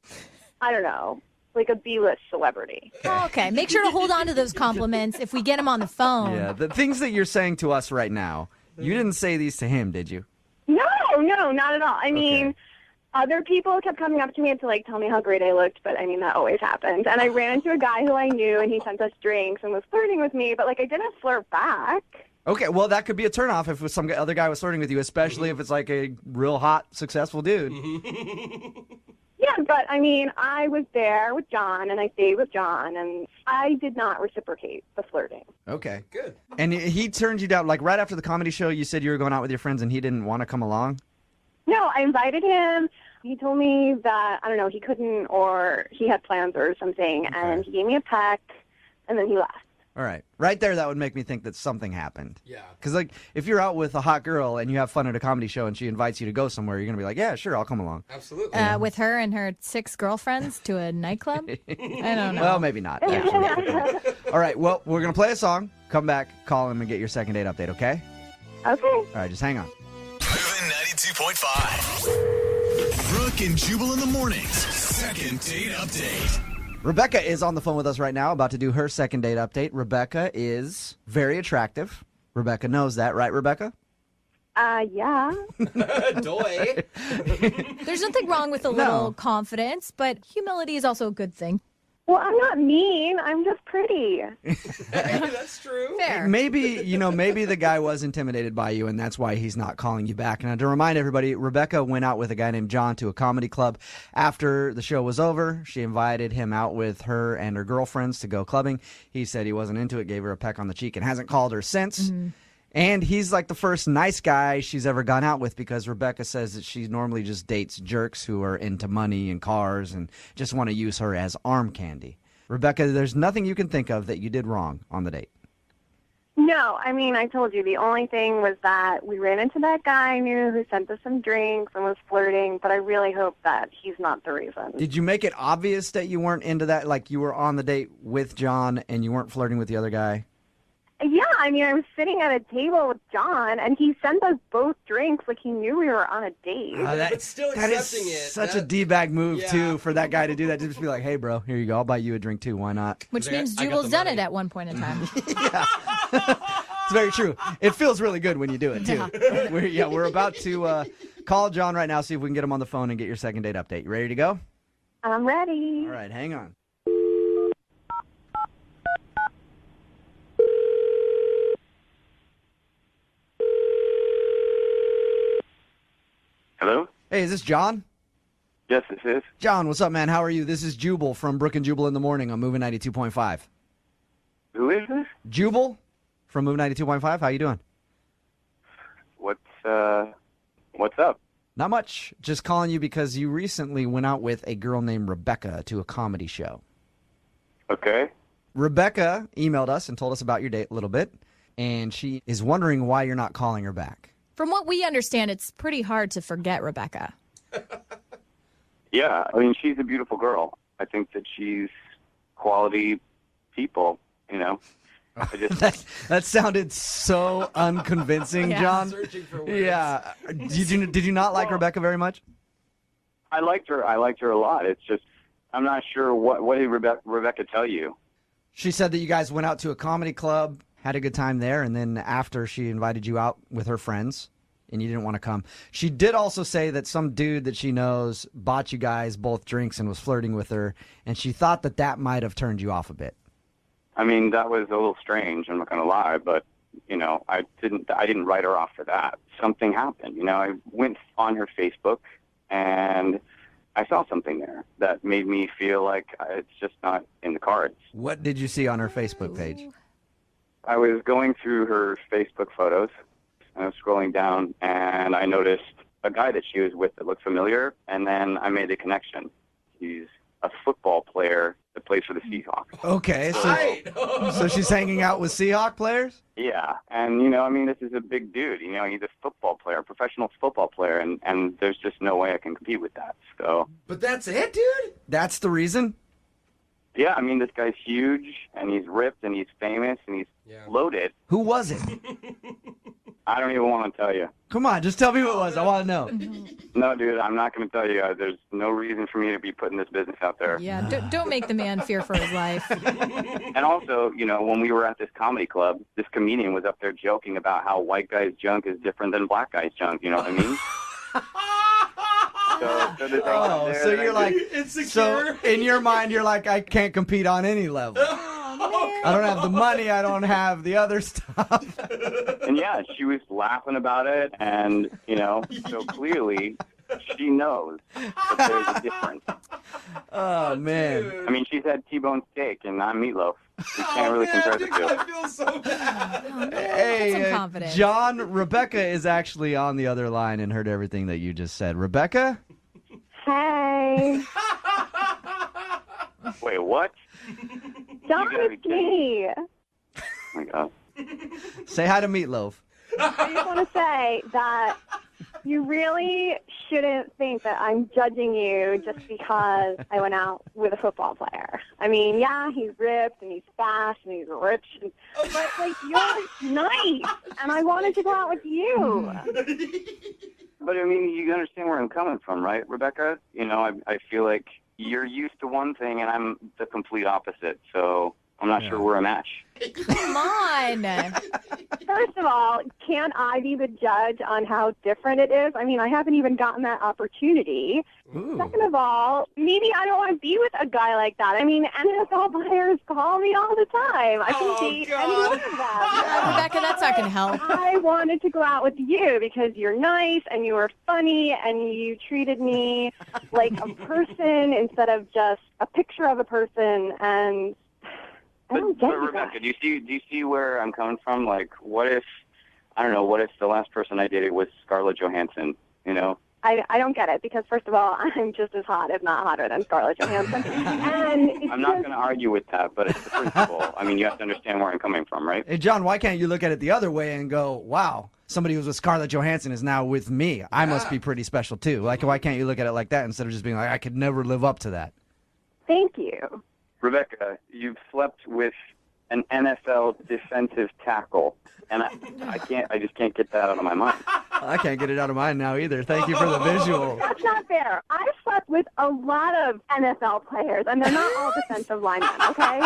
[SPEAKER 20] I don't know, like a B-list celebrity.
[SPEAKER 16] Okay, make sure to hold on to those compliments if we get him on the phone.
[SPEAKER 1] Yeah, the things that you're saying to us right now, you didn't say these to him, did you?
[SPEAKER 20] No, not at all. I mean, other people kept coming up to me to like tell me how great I looked, but I mean that always happens. And I ran into a guy who I knew, and he sent us drinks and was flirting with me, but like I didn't flirt back.
[SPEAKER 1] Okay, well, that could be a turnoff if some other guy was flirting with you, especially if it's like a real hot, successful dude.
[SPEAKER 20] Yeah, but I mean, I was there with John, and I stayed with John, and I did not reciprocate the flirting.
[SPEAKER 1] Okay.
[SPEAKER 4] Good.
[SPEAKER 1] And he turned you down, like right after the comedy show, you said you were going out with your friends and he didn't want to come along?
[SPEAKER 20] No, I invited him. He told me that, I don't know, he couldn't or he had plans or something, and he gave me a peck, and then he left.
[SPEAKER 1] All right. Right there, that would make me think that something happened.
[SPEAKER 4] Yeah.
[SPEAKER 1] Because, like, if you're out with a hot girl and you have fun at a comedy show and she invites you to go somewhere, you're going to be like, yeah, sure, I'll come along.
[SPEAKER 4] Absolutely.
[SPEAKER 16] With her and her 6 girlfriends to a nightclub? I don't know.
[SPEAKER 1] Well, maybe not, actually. All right, well, we're going to play a song, come back, call him, and get your second date update, okay?
[SPEAKER 20] Okay.
[SPEAKER 1] All right, just hang on.
[SPEAKER 7] Moving 92.5. Brooke and Jubal in the mornings. Second date update.
[SPEAKER 1] Rebecca is on the phone with us right now, about to do her second date update. Rebecca is very attractive. Rebecca knows that, right, Rebecca?
[SPEAKER 20] Yeah.
[SPEAKER 4] Doy.
[SPEAKER 16] There's nothing wrong with a little confidence, but humility is also a good thing.
[SPEAKER 20] Well, I'm not mean. I'm just pretty.
[SPEAKER 4] That's true.
[SPEAKER 16] Fair.
[SPEAKER 1] Maybe the guy was intimidated by you, and that's why he's not calling you back. Now, to remind everybody, Rebecca went out with a guy named John to a comedy club. After the show was over, she invited him out with her and her girlfriends to go clubbing. He said he wasn't into it, gave her a peck on the cheek, and hasn't called her since.
[SPEAKER 16] Mm-hmm.
[SPEAKER 1] And he's like the first nice guy she's ever gone out with, because Rebecca says that she normally just dates jerks who are into money and cars and just want to use her as arm candy. Rebecca, there's nothing you can think of that you did wrong on the date.
[SPEAKER 20] No, I mean, I told you the only thing was that we ran into that guy I knew who sent us some drinks and was flirting, but I really hope that he's not the reason.
[SPEAKER 1] Did you make it obvious that you weren't into that? Like you were on the date with John and you weren't flirting with the other guy?
[SPEAKER 20] Yeah, I mean, I was sitting at a table with John, and he sent us both drinks like he knew we were on a date.
[SPEAKER 4] But still
[SPEAKER 1] That is
[SPEAKER 4] accepting it.
[SPEAKER 1] such a D-bag move, too, for that guy to do that. To just be like, hey, bro, here you go. I'll buy you a drink, too. Why not?
[SPEAKER 16] Which means Jubal's done it at one point in time.
[SPEAKER 1] It's very true. It feels really good when you do it, too. We're about to call John right now, see if we can get him on the phone and get your second date update. You ready to go?
[SPEAKER 20] I'm ready.
[SPEAKER 1] All right, hang on.
[SPEAKER 21] Hello?
[SPEAKER 1] Hey, is this John?
[SPEAKER 21] Yes, this is.
[SPEAKER 1] John, what's up, man? How are you? This is Jubal from Brooke and Jubal in the Morning on Moving 92.5.
[SPEAKER 21] Who is this?
[SPEAKER 1] Jubal from Moving 92.5. How you doing?
[SPEAKER 21] What's up?
[SPEAKER 1] Not much. Just calling you because you recently went out with a girl named Rebecca to a comedy show.
[SPEAKER 21] Okay.
[SPEAKER 1] Rebecca emailed us and told us about your date a little bit, and she is wondering why you're not calling her back.
[SPEAKER 16] From what we understand, it's pretty hard to forget Rebecca.
[SPEAKER 21] Yeah, I mean, she's a beautiful girl. I think that she's quality people, you know. I just
[SPEAKER 1] That sounded so unconvincing,
[SPEAKER 16] Yeah.
[SPEAKER 1] John.
[SPEAKER 4] Searching for words.
[SPEAKER 1] Yeah. Did you not like Rebecca very much?
[SPEAKER 21] I liked her. I liked her a lot. It's just I'm not sure what did Rebecca tell you?
[SPEAKER 1] She said that you guys went out to a comedy club, had a good time there, and then after she invited you out with her friends, and you didn't want to come. She did also say that some dude that she knows bought you guys both drinks and was flirting with her, and she thought that that might have turned you off a bit.
[SPEAKER 21] I mean, that was a little strange. I'm not going to lie, but you know, I didn't write her off for that. Something happened. You know, I went on her Facebook and I saw something there that made me feel like it's just not in the cards.
[SPEAKER 1] What did you see on her Facebook page?
[SPEAKER 21] I was going through her Facebook photos, and I was scrolling down, and I noticed a guy that she was with that looked familiar, and then I made the connection. He's a football player that plays for the Seahawks.
[SPEAKER 1] Okay, so she's hanging out with Seahawk players?
[SPEAKER 21] Yeah, and, you know, I mean, this is a big dude. You know, he's a football player, a professional football player, and there's just no way I can compete with that. So.
[SPEAKER 4] But that's it, dude?
[SPEAKER 1] That's the reason?
[SPEAKER 21] Yeah, I mean, this guy's huge, and he's ripped, and he's famous, and he's loaded.
[SPEAKER 1] Who was it?
[SPEAKER 21] I don't even want to tell you.
[SPEAKER 1] Come on, just tell me who it was. I want to know.
[SPEAKER 21] No, dude, I'm not going to tell you. There's no reason for me to be putting this business out there.
[SPEAKER 16] Yeah, don't make the man fear for his life.
[SPEAKER 21] And also, you know, when we were at this comedy club, this comedian was up there joking about how white guy's junk is different than black guy's junk. You know what I mean? So the thing
[SPEAKER 1] Oh,
[SPEAKER 21] is there,
[SPEAKER 1] so
[SPEAKER 21] and I
[SPEAKER 1] you're
[SPEAKER 21] just-
[SPEAKER 1] like, so in your mind, you're like, I can't compete on any level. I don't have the money. I don't have the other stuff.
[SPEAKER 21] And yeah, she was laughing about it, and so clearly she knows that there's a difference.
[SPEAKER 1] Oh man!
[SPEAKER 21] I mean, she's had T-bone steak, and I'm meatloaf. You can't really compare the two.
[SPEAKER 4] I feel so bad.
[SPEAKER 1] Hey,
[SPEAKER 16] Get some confidence.
[SPEAKER 1] John, Rebecca is actually on the other line and heard everything that you just said. Rebecca?
[SPEAKER 20] Hey,
[SPEAKER 21] Wait, what?
[SPEAKER 20] John,
[SPEAKER 21] gotta be
[SPEAKER 20] it's me.
[SPEAKER 21] Oh my God.
[SPEAKER 1] Say hi to Meatloaf.
[SPEAKER 20] I just want to say that you really shouldn't think that I'm judging you just because I went out with a football player. I mean, yeah, he's ripped and he's fast and he's rich, but like you're nice, and I wanted to go out with you.
[SPEAKER 21] But I mean, you understand where I'm coming from, right, Rebecca? I feel like you're used to one thing, and I'm the complete opposite. So I'm not sure we're a match.
[SPEAKER 16] Come on.
[SPEAKER 20] First of all, can't I be the judge on how different it is? I mean, I haven't even gotten that opportunity.
[SPEAKER 1] Ooh.
[SPEAKER 20] Second of all, maybe I don't want to be with a guy like that. I mean, NFL players call me all the time. I can date any one of them.
[SPEAKER 16] Rebecca, that's not going to help.
[SPEAKER 20] I wanted to go out with you because you're nice and you were funny and you treated me like a person instead of just a picture of a person, and I don't get
[SPEAKER 21] But
[SPEAKER 20] you
[SPEAKER 21] Rebecca, do you see where I'm coming from? Like, what if the last person I dated was Scarlett Johansson?
[SPEAKER 20] I don't get it because, first of all, I'm just as hot, if not hotter, than Scarlett Johansson. And it's
[SPEAKER 21] I'm not going to argue with that, but it's the principle. I mean, you have to understand where I'm coming from, right?
[SPEAKER 1] Hey, John, why can't you look at it the other way and go, wow, somebody who's with Scarlett Johansson is now with me. I must be pretty special, too. Like, why can't you look at it like that instead of just being like, I could never live up to that?
[SPEAKER 20] Thank you.
[SPEAKER 21] Rebecca, you've slept with an NFL defensive tackle, and I just can't get that out of my mind.
[SPEAKER 1] I can't get it out of mine now either. Thank you for the visual.
[SPEAKER 20] That's not fair. I've slept with a lot of NFL players, and they're not all defensive linemen, okay?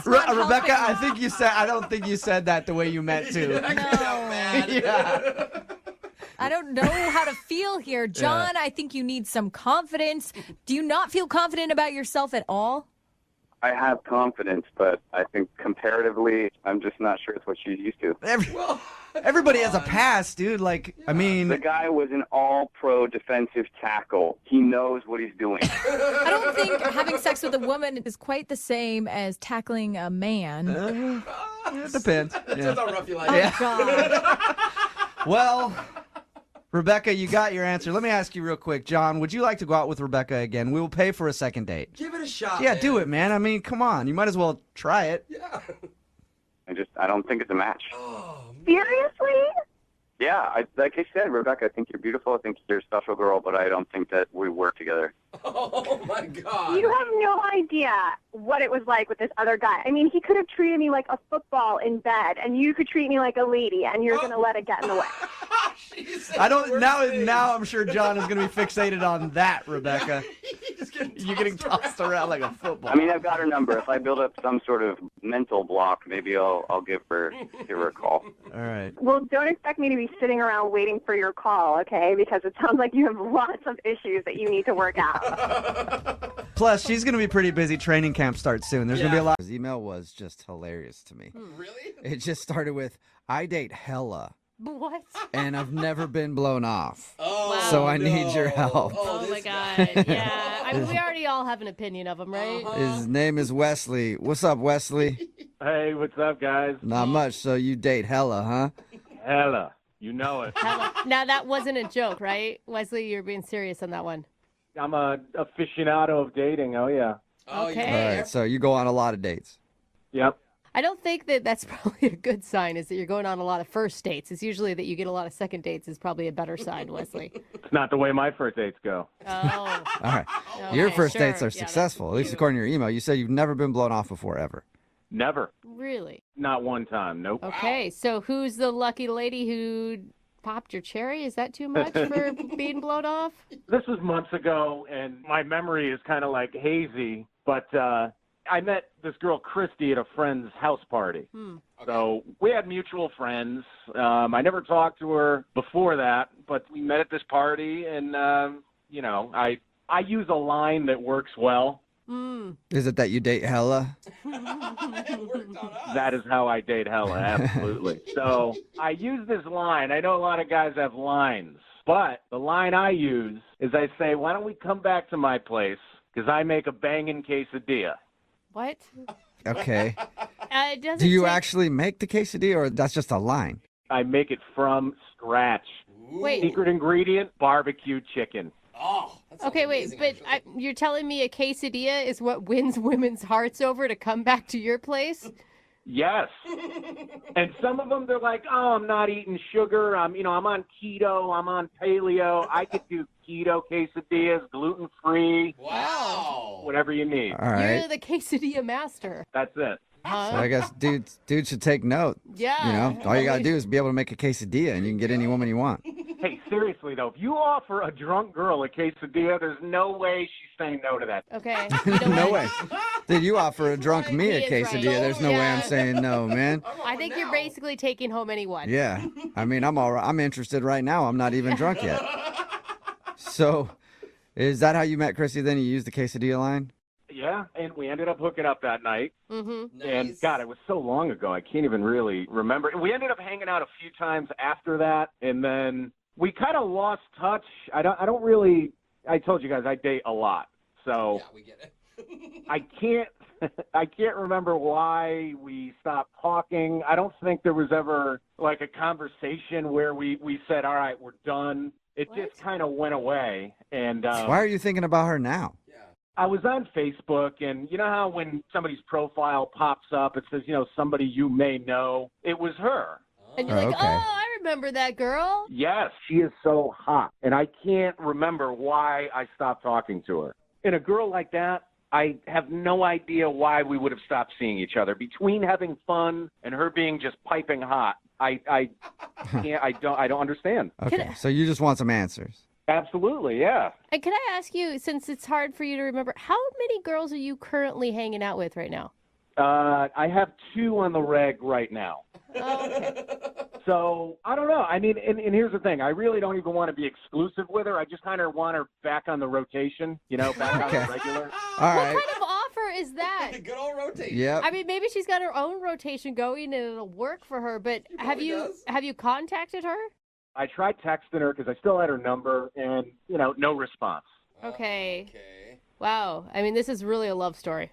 [SPEAKER 1] Rebecca, I don't think you said that the way you meant to. Yeah.
[SPEAKER 16] I don't know how to feel here. John, I think you need some confidence. Do you not feel confident about yourself at all?
[SPEAKER 21] I have confidence, but I think comparatively, I'm just not sure it's what she's used to.
[SPEAKER 1] Everybody has a past, dude. Like, I mean...
[SPEAKER 21] The guy was an all-pro defensive tackle. He knows what he's doing.
[SPEAKER 16] I don't think having sex with a woman is quite the same as tackling a man.
[SPEAKER 1] It depends.
[SPEAKER 4] Depends how rough you like
[SPEAKER 1] it.
[SPEAKER 16] God.
[SPEAKER 1] Well... Rebecca, you got your answer. Let me ask you real quick. John, would you like to go out with Rebecca again? We will pay for a second date.
[SPEAKER 4] Give it a shot.
[SPEAKER 1] Yeah,
[SPEAKER 4] man.
[SPEAKER 1] do it, man. I mean, come on. You might as well try it.
[SPEAKER 4] Yeah.
[SPEAKER 21] I don't think it's a match.
[SPEAKER 20] Seriously?
[SPEAKER 21] Yeah, like I said, Rebecca, I think you're beautiful. I think you're a special girl, but I don't think that we work together.
[SPEAKER 4] Oh, my God.
[SPEAKER 20] You have no idea what it was like with this other guy. I mean, he could have treated me like a football in bed, and you could treat me like a lady, and you're going to let it get in the way.
[SPEAKER 1] I don't now I'm sure John is going to be fixated on that, Rebecca. You're getting tossed around like a football.
[SPEAKER 21] I mean, I've got her number. If I build up some sort of mental block, maybe I'll give her a call.
[SPEAKER 1] All right.
[SPEAKER 20] Well, don't expect me to be sitting around waiting for your call, okay? Because it sounds like you have lots of issues that you need to work out.
[SPEAKER 1] Plus, she's going to be pretty busy. Training camp starts soon. There's going to be a lot. His email was just hilarious to me.
[SPEAKER 4] Really?
[SPEAKER 1] It just started with, I date hella.
[SPEAKER 3] What?
[SPEAKER 1] And I've never been blown off.
[SPEAKER 3] Oh,
[SPEAKER 1] so I need your help.
[SPEAKER 3] Oh my God. Yeah. I mean, we already all have an opinion of him, right?
[SPEAKER 1] His name is Wesley. What's up, Wesley?
[SPEAKER 6] Hey, what's up, guys?
[SPEAKER 1] Not much. So you date hella, huh?
[SPEAKER 6] Hella. You know it.
[SPEAKER 3] Now, that wasn't a joke, right? Wesley, you're being serious on that one.
[SPEAKER 6] I'm a aficionado of dating. Oh, yeah.
[SPEAKER 3] Okay.
[SPEAKER 1] All right. So you go on a lot of dates.
[SPEAKER 6] Yep.
[SPEAKER 3] I don't think that that's probably a good sign, is that you're going on a lot of first dates. It's usually that you get a lot of second dates is probably a better sign, Wesley.
[SPEAKER 6] It's not the way my first dates go.
[SPEAKER 3] Oh.
[SPEAKER 1] All right.
[SPEAKER 3] Okay,
[SPEAKER 1] Your first dates
[SPEAKER 3] sure.
[SPEAKER 1] are successful, at least according to your email. You said you've never been blown off before, ever.
[SPEAKER 6] Never.
[SPEAKER 3] Really?
[SPEAKER 6] Not one time. Nope.
[SPEAKER 3] Okay. So who's the lucky lady who popped your cherry? Is that too much for being blown off?
[SPEAKER 6] This was months ago, and my memory is kind of like hazy, but I met this girl, Christy, at a friend's house party. So we had mutual friends. I never talked to her before that, but we met at this party, and I use a line that works well.
[SPEAKER 1] Is it that you date hella?
[SPEAKER 6] That is how I date hella, absolutely. So I use this line. I know a lot of guys have lines, but the line I use is I say, why don't we come back to my place because I make a banging quesadilla.
[SPEAKER 3] What?
[SPEAKER 1] Okay.
[SPEAKER 3] It doesn't
[SPEAKER 1] Do you
[SPEAKER 3] take-
[SPEAKER 1] actually make the quesadilla, or that's just a line?
[SPEAKER 6] I make it from scratch.
[SPEAKER 3] Wait.
[SPEAKER 6] Secret ingredient, barbecue chicken.
[SPEAKER 4] Oh.
[SPEAKER 3] Okay, wait, but you're telling me a quesadilla is what wins women's hearts over to come back to your place?
[SPEAKER 6] Yes. And some of them, they're like, oh, I'm not eating sugar. I'm on keto. I'm on paleo. I could do keto quesadillas, gluten-free.
[SPEAKER 4] Wow.
[SPEAKER 6] Whatever you need.
[SPEAKER 1] All right.
[SPEAKER 3] You're the quesadilla master.
[SPEAKER 6] That's it.
[SPEAKER 1] So I guess dudes should take note.
[SPEAKER 3] Yeah.
[SPEAKER 1] All you got to do is be able to make a quesadilla, and you can get any woman you want.
[SPEAKER 6] Hey, seriously, though, if you offer a drunk girl a quesadilla, there's no way she's saying no to that.
[SPEAKER 3] Okay.
[SPEAKER 1] No way. Dude, you offer a drunk me a
[SPEAKER 3] He is
[SPEAKER 1] quesadilla.
[SPEAKER 3] right.
[SPEAKER 1] There's no way I'm saying no, man.
[SPEAKER 3] I think you're basically taking home anyone.
[SPEAKER 1] Yeah. I mean, I'm all right. I'm interested right now. I'm not even drunk yet. So, is that how you met Christy then? You used the quesadilla line?
[SPEAKER 6] Yeah, and we ended up hooking up that night.
[SPEAKER 3] Mm-hmm.
[SPEAKER 6] And, God, it was so long ago, I can't even really remember. And we ended up hanging out a few times after that, and then we kind of lost touch. I told you guys I date a lot, so
[SPEAKER 4] Yeah, we get it.
[SPEAKER 6] I can't remember why we stopped talking. I don't think there was ever like a conversation where we said, all right, we're done. It just kind of went away. And
[SPEAKER 1] Why are you thinking about her now?
[SPEAKER 6] I was on Facebook, and you know how when somebody's profile pops up, it says, somebody you may know? It was her.
[SPEAKER 3] And you're like,
[SPEAKER 1] okay.
[SPEAKER 3] oh, I remember that girl.
[SPEAKER 6] Yes, she is so hot, and I can't remember why I stopped talking to her. And a girl like that, I have no idea why we would have stopped seeing each other. Between having fun and her being just piping hot, I don't understand.
[SPEAKER 1] Okay, so you just want some answers.
[SPEAKER 6] Absolutely, yeah.
[SPEAKER 3] And can I ask you, since it's hard for you to remember, how many girls are you currently hanging out with right now?
[SPEAKER 6] I have 2 on the reg right now.
[SPEAKER 3] Oh, okay.
[SPEAKER 6] So, I don't know. I mean, and here's the thing. I really don't even want to be exclusive with her. I just kind of want her back on the rotation, back on the regular.
[SPEAKER 1] All right.
[SPEAKER 3] What kind of offer is that?
[SPEAKER 4] Good old rotation.
[SPEAKER 1] Yep.
[SPEAKER 3] I mean, maybe she's got her own rotation going and it'll work for her, but have you contacted her?
[SPEAKER 6] I tried texting her because I still had her number, and, no response.
[SPEAKER 3] Okay.
[SPEAKER 4] Okay.
[SPEAKER 3] Wow. I mean, this is really a love story.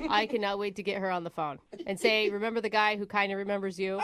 [SPEAKER 3] I cannot wait to get her on the phone and say, remember the guy who kind of remembers you?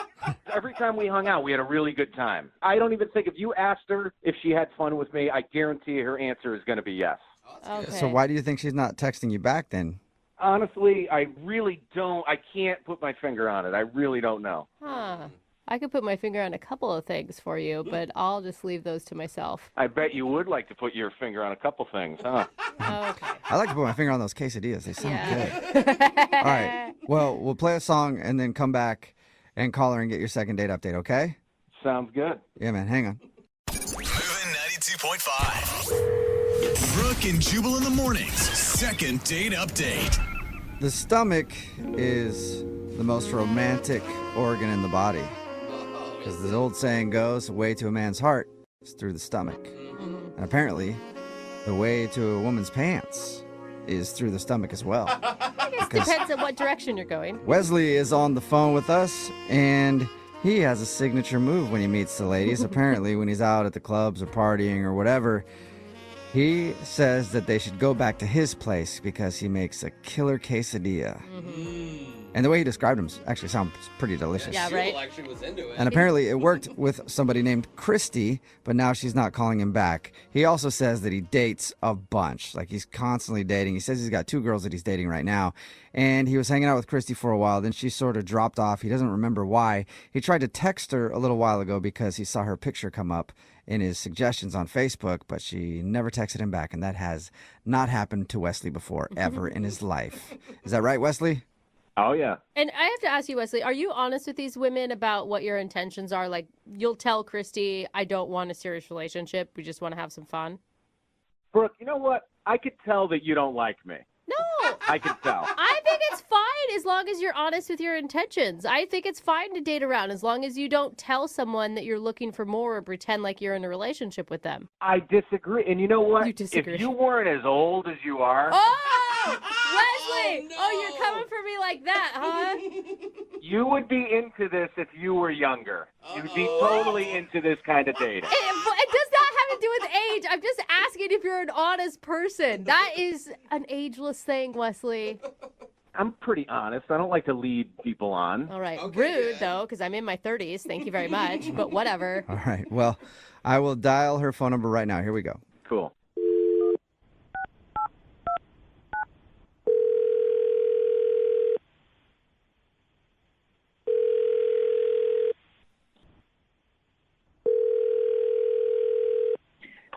[SPEAKER 6] Every time we hung out, we had a really good time. I don't even think if you asked her if she had fun with me, I guarantee her answer is going to be yes.
[SPEAKER 3] Okay.
[SPEAKER 1] So why do you think she's not texting you back then?
[SPEAKER 6] Honestly, I really don't. I can't put my finger on it. I really don't know.
[SPEAKER 3] Huh. I could put my finger on a couple of things for you, but I'll just leave those to myself.
[SPEAKER 6] I bet you would like to put your finger on a couple things, huh?
[SPEAKER 3] Okay.
[SPEAKER 1] I like to put my finger on those quesadillas. They sound
[SPEAKER 3] Yeah.
[SPEAKER 1] good. All right. Well, we'll play a song and then come back and call her and get your second date update, okay?
[SPEAKER 6] Sounds good.
[SPEAKER 1] Yeah, man. Hang on.
[SPEAKER 7] Moving 92.5. Brooke and Jubal in the mornings. Second date update.
[SPEAKER 1] The stomach is the most romantic organ in the body. Because the old saying goes, the way to a man's heart is through the stomach. And apparently, the way to a woman's pants is through the stomach as well.
[SPEAKER 3] I guess it depends on what direction you're going.
[SPEAKER 1] Wesley is on the phone with us, and he has a signature move when he meets the ladies. Apparently, when he's out at the clubs or partying or whatever, he says that they should go back to his place because he makes a killer quesadilla. And the way he described them actually sounds pretty delicious.
[SPEAKER 3] Yeah, right?
[SPEAKER 4] Jubal actually was into it.
[SPEAKER 1] And apparently it worked with somebody named Christy, but now she's not calling him back. He also says that he dates a bunch. Like, he's constantly dating. He says he's got 2 girls that he's dating right now. And he was hanging out with Christy for a while. Then she sort of dropped off. He doesn't remember why. He tried to text her a little while ago because he saw her picture come up in his suggestions on Facebook, but she never texted him back. And that has not happened to Wesley before, ever in his life. Is that right, Wesley?
[SPEAKER 6] Oh, yeah.
[SPEAKER 3] And I have to ask you, Wesley, are you honest with these women about what your intentions are? Like, you'll tell Christy, I don't want a serious relationship. We just want to have some fun.
[SPEAKER 6] Brooke, you know what? I could tell that you don't like me.
[SPEAKER 3] No.
[SPEAKER 6] I could tell.
[SPEAKER 3] I think it's fine as long as you're honest with your intentions. I think it's fine to date around as long as you don't tell someone that you're looking for more or pretend like you're in a relationship with them.
[SPEAKER 6] I disagree. And you know what?
[SPEAKER 3] You disagree.
[SPEAKER 6] If you weren't as old as you are,
[SPEAKER 3] Oh, Wesley! Oh, you're coming for me like that, huh?
[SPEAKER 6] you would be into this if you were younger. You'd be totally into this kind of dating.
[SPEAKER 3] It does not have to do with age. I'm just asking if you're an honest person. That is an ageless thing, Wesley.
[SPEAKER 6] I'm pretty honest. I don't like to lead people on.
[SPEAKER 3] All right. Rude, though, because I'm in my 30s. Thank you very much. But whatever.
[SPEAKER 1] All right. Well, I will dial her phone number right now. Here we go.
[SPEAKER 6] Cool.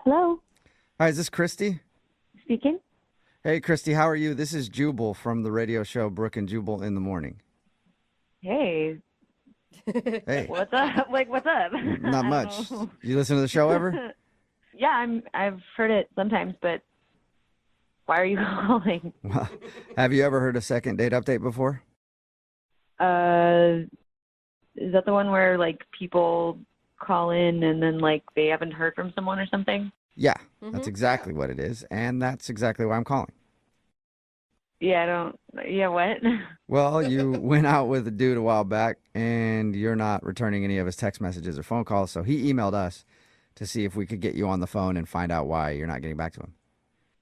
[SPEAKER 5] Hello,
[SPEAKER 1] Hi, is this Christy?
[SPEAKER 5] speaking.
[SPEAKER 1] Hey, Christy, how are you? This is Jubal from the radio show Brooke and Jubal in the Morning.
[SPEAKER 10] Hey.
[SPEAKER 1] Hey.
[SPEAKER 10] What's up? What's up?
[SPEAKER 1] Not much. You listen to the show ever?
[SPEAKER 10] Yeah, I've heard it sometimes, but why are you calling?
[SPEAKER 1] Well, have you ever heard a second date update before?
[SPEAKER 10] Is that the one where like people call in and then like they haven't heard from someone or something?
[SPEAKER 1] Yeah, that's exactly what it is, and that's exactly why I'm calling.
[SPEAKER 10] Yeah, what?
[SPEAKER 1] Well, you went out with a dude a while back, and you're not returning any of his text messages or phone calls, so he emailed us to see if we could get you on the phone and find out why you're not getting back to him.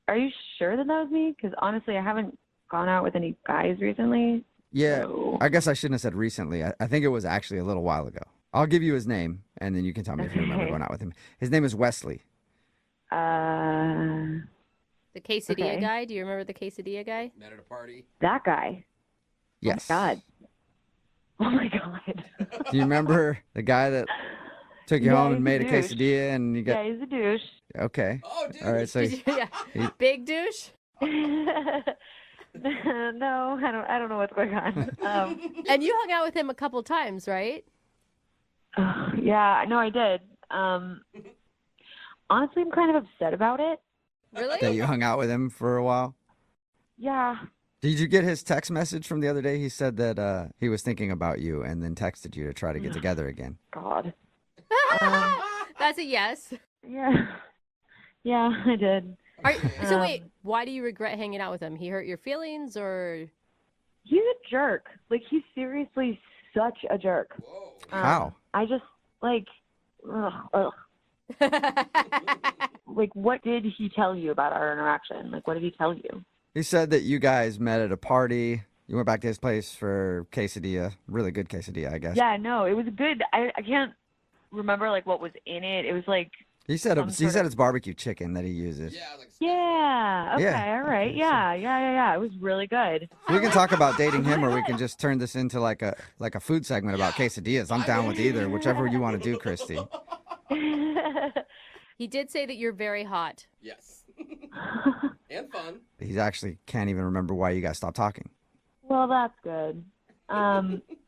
[SPEAKER 10] Are you sure that was me? Because honestly, I haven't gone out with any guys recently.
[SPEAKER 1] Yeah,
[SPEAKER 10] So...
[SPEAKER 1] I guess I shouldn't have said recently. I think it was actually a little while ago. I'll give you his name, and then you can tell me if you remember going out with him. His name is Wesley.
[SPEAKER 3] The quesadilla
[SPEAKER 10] Okay.
[SPEAKER 3] guy? Do you remember the quesadilla guy?
[SPEAKER 4] Met at a party.
[SPEAKER 10] That guy.
[SPEAKER 1] Yes.
[SPEAKER 10] Oh my god.
[SPEAKER 1] Do you remember the guy that took you
[SPEAKER 10] Yeah,
[SPEAKER 1] home
[SPEAKER 10] he's
[SPEAKER 1] and
[SPEAKER 10] a
[SPEAKER 1] made a
[SPEAKER 10] douche.
[SPEAKER 1] quesadilla and you got...
[SPEAKER 10] Yeah, he's a douche.
[SPEAKER 1] Okay.
[SPEAKER 4] Oh, dude.
[SPEAKER 1] All right, so...
[SPEAKER 3] Yeah.
[SPEAKER 1] he-
[SPEAKER 3] Big douche?
[SPEAKER 10] No, I don't know what's going on.
[SPEAKER 3] And you hung out with him a couple times, right?
[SPEAKER 10] Yeah, no, I did. Honestly, I'm kind of upset about it.
[SPEAKER 3] Really?
[SPEAKER 1] that you hung out with him for a while?
[SPEAKER 10] Yeah.
[SPEAKER 1] Did you get his text message from the other day? He said that he was thinking about you and then texted you to try to get together again.
[SPEAKER 10] God.
[SPEAKER 3] That's a yes.
[SPEAKER 10] Yeah. Yeah, I did.
[SPEAKER 3] So wait, why do you regret hanging out with him? He hurt your feelings or...
[SPEAKER 10] He's a jerk. Like, he's seriously such a jerk.
[SPEAKER 1] How?
[SPEAKER 10] I just, like, ugh. Like, what did he tell you about our interaction? Like, what did he tell you?
[SPEAKER 1] He said that you guys met at a party. You went back to his place for quesadilla. Really good quesadilla, I guess.
[SPEAKER 10] Yeah, no, it was good. I can't remember, like, what was in it. It was, like...
[SPEAKER 1] He said it's barbecue chicken that he uses.
[SPEAKER 10] Yeah, okay,
[SPEAKER 1] Yeah.
[SPEAKER 10] all right. Yeah. It was really good.
[SPEAKER 1] We can talk about dating him, or we can just turn this into like a food segment about quesadillas. I'm down with either, whichever you want to do, Christy.
[SPEAKER 3] He did say that you're very hot.
[SPEAKER 4] Yes. And fun.
[SPEAKER 1] He actually can't even remember why you guys stopped talking.
[SPEAKER 10] Well, that's good.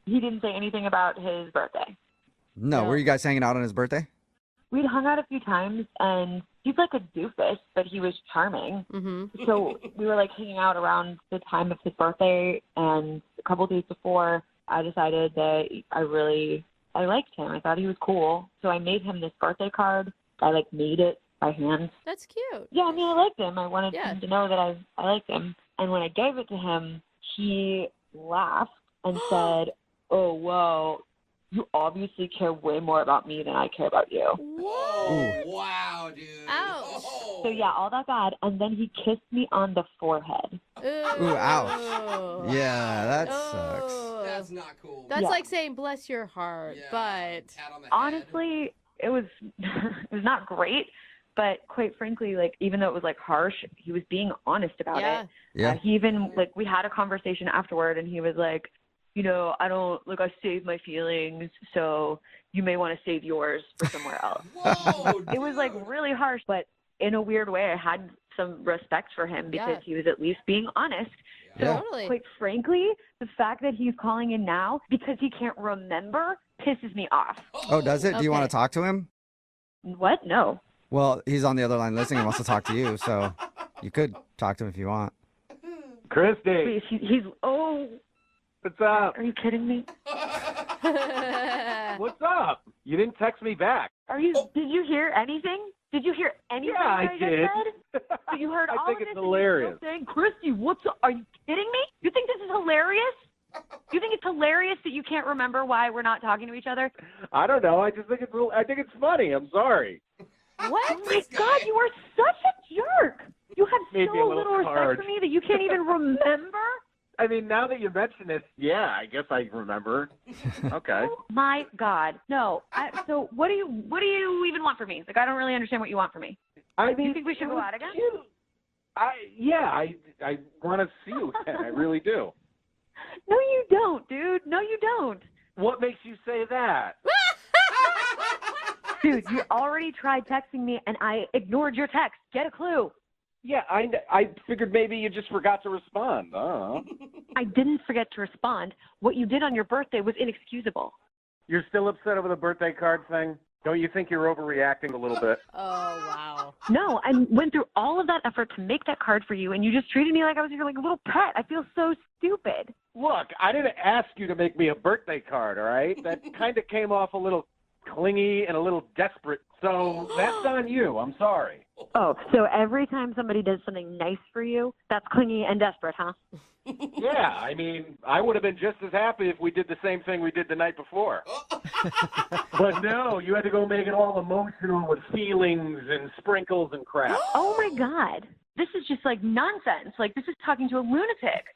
[SPEAKER 10] He didn't say anything about his birthday.
[SPEAKER 1] No, were you guys hanging out on his birthday?
[SPEAKER 10] We'd hung out a few times, and he's like a doofus, but he was charming.
[SPEAKER 3] Mm-hmm.
[SPEAKER 10] So we were like hanging out around the time of his birthday, and a couple days before, I decided that I liked him. I thought he was cool. So I made him this birthday card. I like made it by hand.
[SPEAKER 3] That's cute.
[SPEAKER 10] Yeah, I mean, I liked him. I wanted him to know that I liked him. And when I gave it to him, he laughed and said, "Oh, whoa, you obviously care way more about me than I care about you."
[SPEAKER 4] Whoa. Wow, dude.
[SPEAKER 3] Ouch.
[SPEAKER 10] So yeah, all that bad. And then he kissed me on the forehead.
[SPEAKER 1] Ooh, ouch. Yeah, that sucks.
[SPEAKER 4] That's not cool.
[SPEAKER 3] That's
[SPEAKER 10] Yeah.
[SPEAKER 3] like saying bless your heart, but
[SPEAKER 10] Honestly, it was it was not great, but quite frankly, like even though it was like harsh, he was being honest about
[SPEAKER 3] Yeah.
[SPEAKER 10] it.
[SPEAKER 1] Yeah.
[SPEAKER 10] He even like we had a conversation afterward, and he was like, you know, I don't like I save my feelings, so you may want to save yours for somewhere else.
[SPEAKER 4] Whoa,
[SPEAKER 10] It was like really harsh, but in a weird way, I had some respect for him because
[SPEAKER 3] Yeah.
[SPEAKER 10] he was at least being honest. So,
[SPEAKER 1] Yeah.
[SPEAKER 3] Totally.
[SPEAKER 10] quite frankly, the fact that he's calling in now because he can't remember pisses me off.
[SPEAKER 1] Oh, does it? Do you want
[SPEAKER 3] Okay.
[SPEAKER 1] to talk to him?
[SPEAKER 10] What? No.
[SPEAKER 1] Well, he's on the other line listening and wants to talk to you, so you could talk to him if you want.
[SPEAKER 6] Christy.
[SPEAKER 10] Wait, he's oh,
[SPEAKER 6] What's up?
[SPEAKER 10] Are you kidding me?
[SPEAKER 6] What's up? You didn't text me back.
[SPEAKER 10] Did you hear anything? Did you hear anything
[SPEAKER 6] Yeah, I
[SPEAKER 10] that
[SPEAKER 6] did.
[SPEAKER 10] just said? So you heard
[SPEAKER 6] I
[SPEAKER 10] all
[SPEAKER 6] think
[SPEAKER 10] of
[SPEAKER 6] it's
[SPEAKER 10] this
[SPEAKER 6] hilarious.
[SPEAKER 10] and you're still saying, Christy, what's up? Are you kidding me? You think this is hilarious? You think it's hilarious that you can't remember why we're not talking to each other?
[SPEAKER 6] I don't know. I just think I think it's funny. I'm sorry.
[SPEAKER 10] What? Oh my God, you are such a jerk. You have
[SPEAKER 6] Maybe
[SPEAKER 10] so
[SPEAKER 6] a little
[SPEAKER 10] little respect
[SPEAKER 6] card.
[SPEAKER 10] for me that you can't even remember?
[SPEAKER 6] I mean, now that you mention it, yeah, I guess I remember. Okay.
[SPEAKER 10] Oh my God, no. So what do you even want from me? Like, I don't really understand what you want from me.
[SPEAKER 6] I mean,
[SPEAKER 10] you think we should go out again?
[SPEAKER 6] I want to see you again. I really do.
[SPEAKER 10] No, you don't, dude. No, you don't.
[SPEAKER 6] What makes you say that?
[SPEAKER 10] Dude, you already tried texting me, and I ignored your text. Get a clue.
[SPEAKER 6] Yeah, I figured maybe you just forgot to respond.
[SPEAKER 10] I didn't forget to respond. What you did on your birthday was inexcusable.
[SPEAKER 6] You're still upset over the birthday card thing? Don't you think you're overreacting a little bit?
[SPEAKER 3] Oh, wow.
[SPEAKER 10] No, I went through all of that effort to make that card for you, and you just treated me like I was your little pet. I feel so stupid.
[SPEAKER 6] Look, I didn't ask you to make me a birthday card, all right? That kind of came off a little clingy and a little desperate, so that's on you. I'm sorry.
[SPEAKER 10] Oh, so every time somebody does something nice for you, that's clingy and desperate, huh?
[SPEAKER 6] Yeah, I mean, I would have been just as happy if we did the same thing we did the night before. But no, you had to go make it all emotional with feelings and sprinkles and crap.
[SPEAKER 10] Oh, my God. This is just like nonsense. Like, this is talking to a lunatic.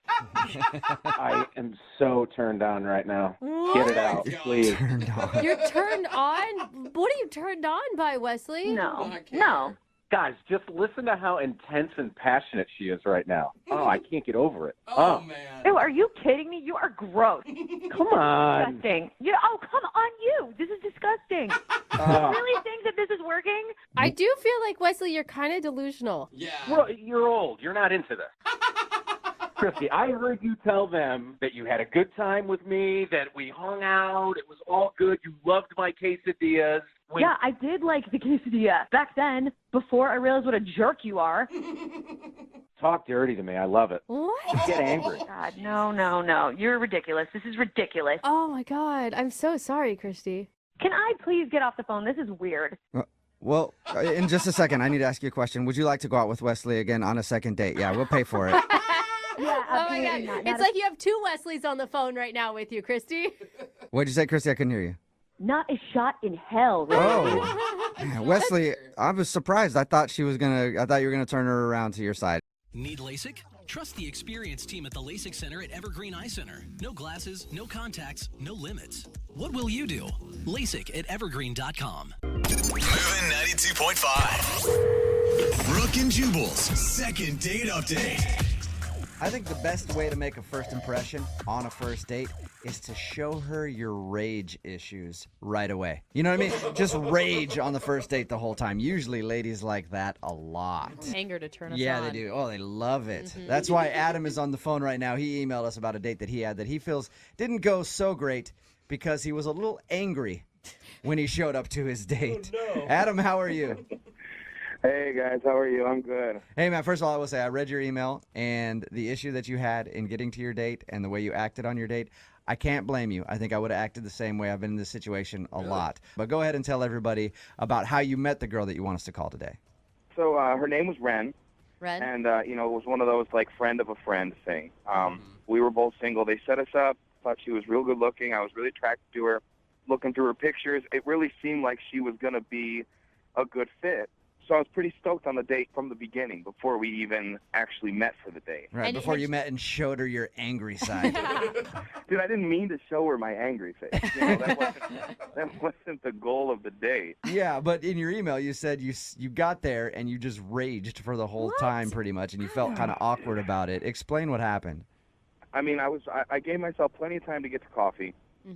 [SPEAKER 6] I am so turned on right now. Get it out, please.
[SPEAKER 1] Turned on.
[SPEAKER 3] You're turned on? What are you turned on by, Wesley?
[SPEAKER 10] No.
[SPEAKER 6] Guys, just listen to how intense and passionate she is right now. Oh, I can't get over it.
[SPEAKER 4] Oh, man.
[SPEAKER 10] Ew, are you kidding me? You are gross.
[SPEAKER 6] Come on.
[SPEAKER 10] Disgusting. Oh, come on, you. This is disgusting. You really think that this is working?
[SPEAKER 3] I do feel like, Wesley, you're kind of delusional.
[SPEAKER 4] Yeah.
[SPEAKER 6] Well, you're old. You're not into this. Christy, I heard you tell them that you had a good time with me, that we hung out, it was all good, you loved my quesadillas.
[SPEAKER 10] Yeah, I did like the quesadilla back then, before I realized what a jerk you are.
[SPEAKER 6] Talk dirty to me. I love it.
[SPEAKER 3] What?
[SPEAKER 6] Get angry.
[SPEAKER 10] God, no. You're ridiculous. This is ridiculous.
[SPEAKER 3] Oh, my God. I'm so sorry, Christy.
[SPEAKER 10] Can I please get off the phone? This is weird.
[SPEAKER 1] Well, in just a second, I need to ask you a question. Would you like to go out with Wesley again on a second date? Yeah, we'll pay for it.
[SPEAKER 10] Yeah,
[SPEAKER 3] Oh, my
[SPEAKER 10] absolutely
[SPEAKER 3] God.
[SPEAKER 10] not.
[SPEAKER 3] It's like you have two Wesleys on the phone right now with you, Christy.
[SPEAKER 1] What'd you say, Christy? I couldn't hear you.
[SPEAKER 10] Not a shot in hell. Really.
[SPEAKER 1] Oh, man, Wesley, I was surprised. I thought you were gonna turn her around to your side.
[SPEAKER 19] Need LASIK? Trust the experienced team at the LASIK Center at Evergreen Eye Center. No glasses, no contacts, no limits. What will you do? LASIK at evergreen.com.
[SPEAKER 7] Moving 92.5. Brooke and Jubal's second date update.
[SPEAKER 1] I think the best way to make a first impression on a first date is to show her your rage issues right away. You know what I mean? Just rage on the first date the whole time. Usually ladies like that a lot.
[SPEAKER 3] Anger to turn us
[SPEAKER 1] Yeah,
[SPEAKER 3] on.
[SPEAKER 1] they do. Oh, they love it. That's why Adam is on the phone right now. He emailed us about a date that he had that he feels didn't go so great because he was a little angry when he showed up to his date. Oh, no. Adam, how are you?
[SPEAKER 21] Hey, guys. How are you? I'm good.
[SPEAKER 1] Hey, man, first of all, I will say I read your email, and the issue that you had in getting to your date and the way you acted on your date, I can't blame you. I think I would have acted the same way. I've been in this situation a lot. But go ahead and tell everybody about how you met the girl that you want us to call today.
[SPEAKER 21] So her name was Ren.
[SPEAKER 3] Ren?
[SPEAKER 21] And, it was one of those, friend of a friend thing. We were both single. They set us up. Thought she was real good looking. I was really attracted to her. Looking through her pictures, it really seemed like she was going to be a good fit. So I was pretty stoked on the date from the beginning before we even actually met for the date.
[SPEAKER 1] Right, before you met and showed her your angry side.
[SPEAKER 21] Dude, I didn't mean to show her my angry face. That wasn't the goal of the date.
[SPEAKER 1] Yeah, but in your email you said you got there and you just raged for the whole time pretty much, and you felt kind of awkward about it. Explain what happened.
[SPEAKER 21] I mean, I gave myself plenty of time to get to coffee.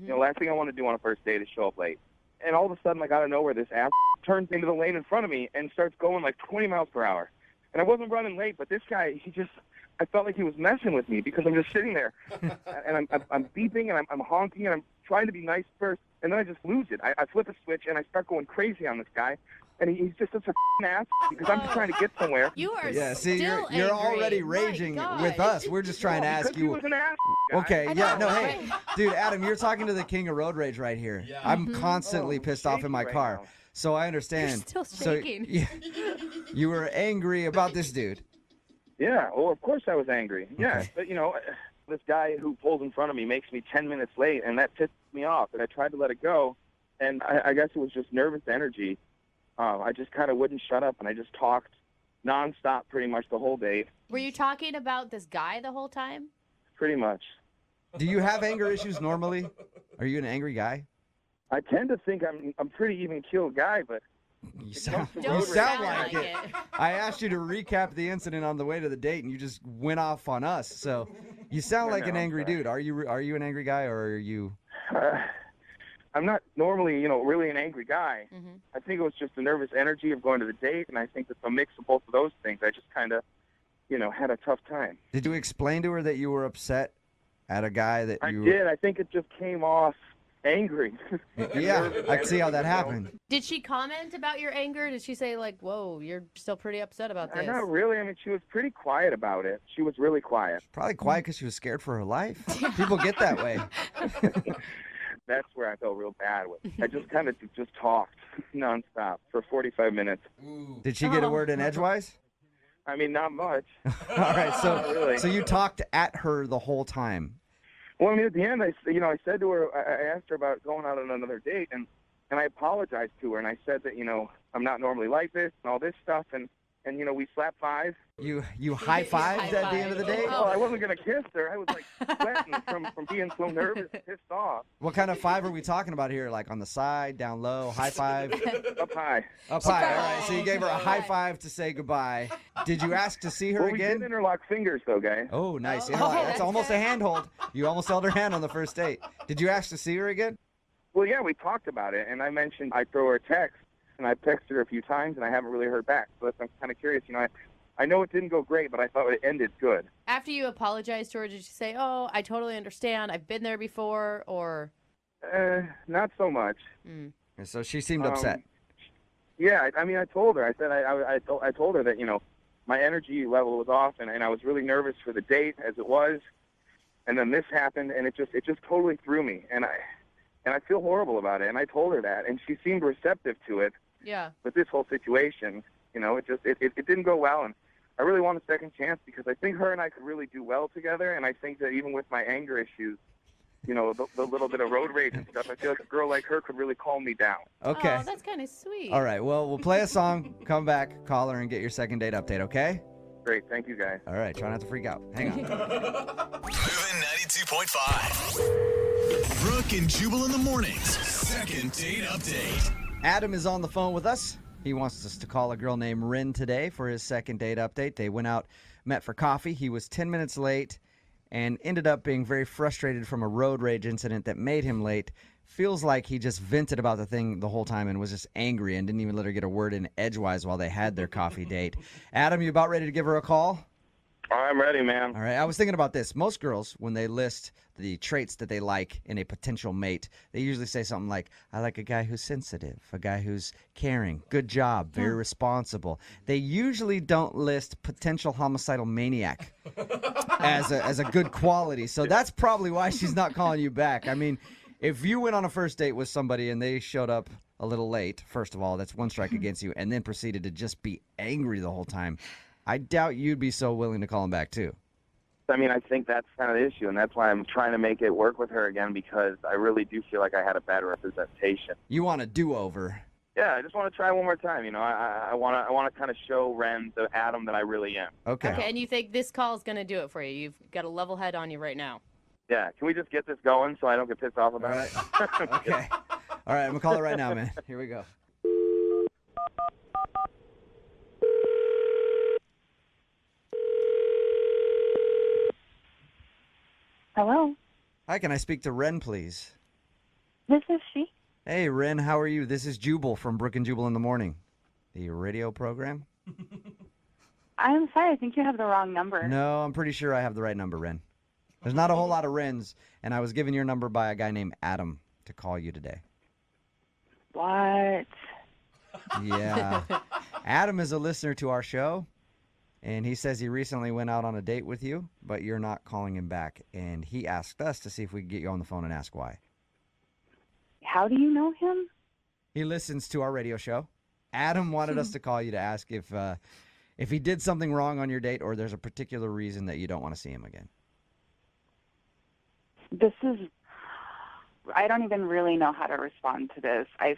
[SPEAKER 21] Last thing I want to do on a first date is show up late. And all of a sudden, out of nowhere, this ass turns into the lane in front of me and starts going 20 miles per hour. And I wasn't running late, but this guy, I felt like he was messing with me because I'm just sitting there. And I'm beeping and I'm honking and I'm trying to be nice first. And then I just lose it. I flip a switch and I start going crazy on this guy.
[SPEAKER 12] and he's just such a ass because I'm just trying to get somewhere.
[SPEAKER 3] You are
[SPEAKER 1] Yeah, see,
[SPEAKER 3] still
[SPEAKER 1] you're
[SPEAKER 3] angry.
[SPEAKER 1] already
[SPEAKER 3] My
[SPEAKER 1] raging
[SPEAKER 3] God.
[SPEAKER 1] with us. We're just trying to ask
[SPEAKER 12] Because
[SPEAKER 1] you.
[SPEAKER 12] he was an ass guy.
[SPEAKER 1] Okay,
[SPEAKER 3] I
[SPEAKER 1] yeah,
[SPEAKER 3] know,
[SPEAKER 1] no, hey,
[SPEAKER 3] right?
[SPEAKER 1] dude, Adam, you're talking to the king of road rage right here. I'm constantly pissed off in my
[SPEAKER 12] right
[SPEAKER 1] car,
[SPEAKER 12] now.
[SPEAKER 1] so I understand.
[SPEAKER 3] You're still shaking.
[SPEAKER 1] So, you were angry about this dude.
[SPEAKER 12] Yeah, well, of course I was angry. Yeah,
[SPEAKER 1] Okay.
[SPEAKER 12] but this guy who pulls in front of me makes me 10 minutes late, and that pisses me off. And I tried to let it go, and I guess it was just nervous energy. I just kind of wouldn't shut up, and I just talked nonstop pretty much the whole date,
[SPEAKER 3] Were you talking about this guy the whole time?
[SPEAKER 12] pretty much.
[SPEAKER 1] Do you have anger issues normally? Are you an angry guy?
[SPEAKER 12] I tend to think I'm pretty even-keeled guy, but
[SPEAKER 1] You sound
[SPEAKER 3] Don't
[SPEAKER 1] like it. I asked you to recap the incident on the way to the date, and you just went off on us. So you sound like an angry dude. Are you an angry guy, or are you?
[SPEAKER 12] I'm not normally, really an angry guy.
[SPEAKER 3] Mm-hmm.
[SPEAKER 12] I think it was just the nervous energy of going to the date, and I think it's a mix of both of those things. I just kind of, had a tough time.
[SPEAKER 1] Did you explain to her that you were upset at a guy that
[SPEAKER 12] I
[SPEAKER 1] you?
[SPEAKER 12] did. I think it just came off angry.
[SPEAKER 1] Yeah, I can see how that happened.
[SPEAKER 3] Did she comment about your anger? Did she say like, "Whoa, you're still pretty upset about this"?
[SPEAKER 12] Not really. I mean, she was pretty quiet about it. She was really quiet.
[SPEAKER 1] Probably quiet because she was scared for her life. People get that way.
[SPEAKER 12] That's where I felt real bad with. I just kind of just talked nonstop for 45 minutes.
[SPEAKER 1] Did she get a word in edgewise?
[SPEAKER 12] I mean, not much.
[SPEAKER 1] All right,
[SPEAKER 12] Not really.
[SPEAKER 1] so you talked at her the whole time.
[SPEAKER 12] Well, I mean, at the end, I said to her, I asked her about going out on another date, and I apologized to her, and I said that, I'm not normally like this and all this stuff, and we slapped five.
[SPEAKER 1] You high-fived at the end of the day?
[SPEAKER 12] Oh, I wasn't going to kiss her. I was, sweating from being so nervous and pissed off.
[SPEAKER 1] What kind of five are we talking about here? Like on the side, down low, high five?
[SPEAKER 12] Up high.
[SPEAKER 1] Up high, all right. So you gave her a high five to say goodbye. Did you ask to see her
[SPEAKER 12] Well, we
[SPEAKER 1] again?
[SPEAKER 12] did interlock fingers, though, guy.
[SPEAKER 1] Oh, nice.
[SPEAKER 3] Oh,
[SPEAKER 1] Interlock.
[SPEAKER 3] that's
[SPEAKER 1] That's almost
[SPEAKER 3] good.
[SPEAKER 1] a handhold. You almost held her hand on the first date. Did you ask to see her again?
[SPEAKER 12] Well, yeah, we talked about it, and I mentioned I'd throw her a text, and I texted her a few times, and I haven't really heard back. So I'm kind of curious. I know it didn't go great, but I thought it ended good.
[SPEAKER 3] After you apologized to her, did you say, "Oh, I totally understand. I've been there before," or?
[SPEAKER 12] Not so much.
[SPEAKER 3] Mm.
[SPEAKER 1] So she seemed upset.
[SPEAKER 12] Yeah, I mean, I told her. I said I told her that my energy level was off, and I was really nervous for the date as it was, and then this happened, and it just totally threw me, and I feel horrible about it. And I told her that, and she seemed receptive to it.
[SPEAKER 3] Yeah.
[SPEAKER 12] But this whole situation, it didn't go well, and I really want a second chance because I think her and I could really do well together, and I think that even with my anger issues, the little bit of road rage and stuff, I feel like a girl like her could really calm me down.
[SPEAKER 1] Okay.
[SPEAKER 3] Oh, that's kind of sweet.
[SPEAKER 1] All right. Well, we'll play a song, come back, call her, and get your second date update, okay?
[SPEAKER 12] Great. Thank you, guys.
[SPEAKER 1] All right. Try not to freak out. Hang on.
[SPEAKER 7] Moving 92.5. Brooke and Jubal in the mornings. Second date update.
[SPEAKER 1] Adam is on the phone with us. He wants us to call a girl named Rin today for his second date update. They went out, met for coffee. He was 10 minutes late and ended up being very frustrated from a road rage incident that made him late. Feels like he just vented about the thing the whole time and was just angry and didn't even let her get a word in edgewise while they had their coffee date. Adam, you about ready to give her a call?
[SPEAKER 12] I'm ready, man.
[SPEAKER 1] All right. I was thinking about this. Most girls, when they list the traits that they like in a potential mate, they usually say something like, I like a guy who's sensitive, a guy who's caring, good job, very responsible. They usually don't list potential homicidal maniac as a good quality. So that's probably why she's not calling you back. I mean, if you went on a first date with somebody and they showed up a little late, first of all, that's one strike against you, and then proceeded to just be angry the whole time, I doubt you'd be so willing to call him back, too.
[SPEAKER 12] I mean, I think that's kind of the issue, and that's why I'm trying to make it work with her again because I really do feel like I had a bad representation.
[SPEAKER 1] You want a do-over.
[SPEAKER 12] Yeah, I just want to try one more time. I want to kind of show Ren the Adam that I really am.
[SPEAKER 1] Okay.
[SPEAKER 3] Okay, and you think this call is going to do it for you? You've got a level head on you right now.
[SPEAKER 12] Yeah, can we just get this going so I don't get pissed off about it?
[SPEAKER 1] Okay. All right, I'm going to call it right now, man. Here we go.
[SPEAKER 20] Hello,
[SPEAKER 1] Hi, can I speak to Ren, please?
[SPEAKER 20] this is she.
[SPEAKER 1] Hey, Ren, how are you? This is Jubal from Brooke and Jubal in the Morning, the radio program.
[SPEAKER 20] I'm sorry, I think you have the wrong number.
[SPEAKER 1] No, I'm pretty sure I have the right number, Ren. There's not a whole lot of Rens, and I was given your number by a guy named Adam to call you today.
[SPEAKER 20] What?
[SPEAKER 1] Yeah. Adam is a listener to our show, and he says he recently went out on a date with you, but you're not calling him back. And he asked us to see if we could get you on the phone and ask why.
[SPEAKER 17] How do you know him?
[SPEAKER 1] He listens to our radio show. Adam wanted us to call you to ask if he did something wrong on your date or there's a particular reason that you don't want to see him again.
[SPEAKER 11] I don't even really know how to respond to this.
[SPEAKER 1] I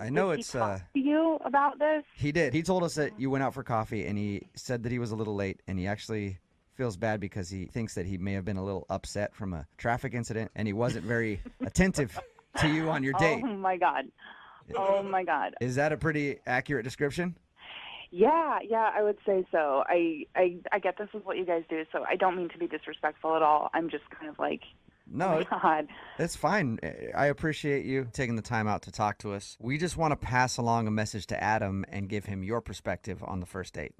[SPEAKER 1] know
[SPEAKER 11] Did
[SPEAKER 1] it's
[SPEAKER 11] he talk to you about this?
[SPEAKER 1] He did. He told us that you went out for coffee, and he said that he was a little late, and he actually feels bad because he thinks that he may have been a little upset from a traffic incident, and he wasn't very attentive to you on your date.
[SPEAKER 11] Oh my God. Oh my God.
[SPEAKER 1] Is that a pretty accurate description?
[SPEAKER 11] Yeah, I would say so. I get this is what you guys do, so I don't mean to be disrespectful at all. I'm just kind of like,
[SPEAKER 1] No,
[SPEAKER 11] oh my God.
[SPEAKER 1] it's fine. I appreciate you taking the time out to talk to us. We just want to pass along a message to Adam and give him your perspective on the first date.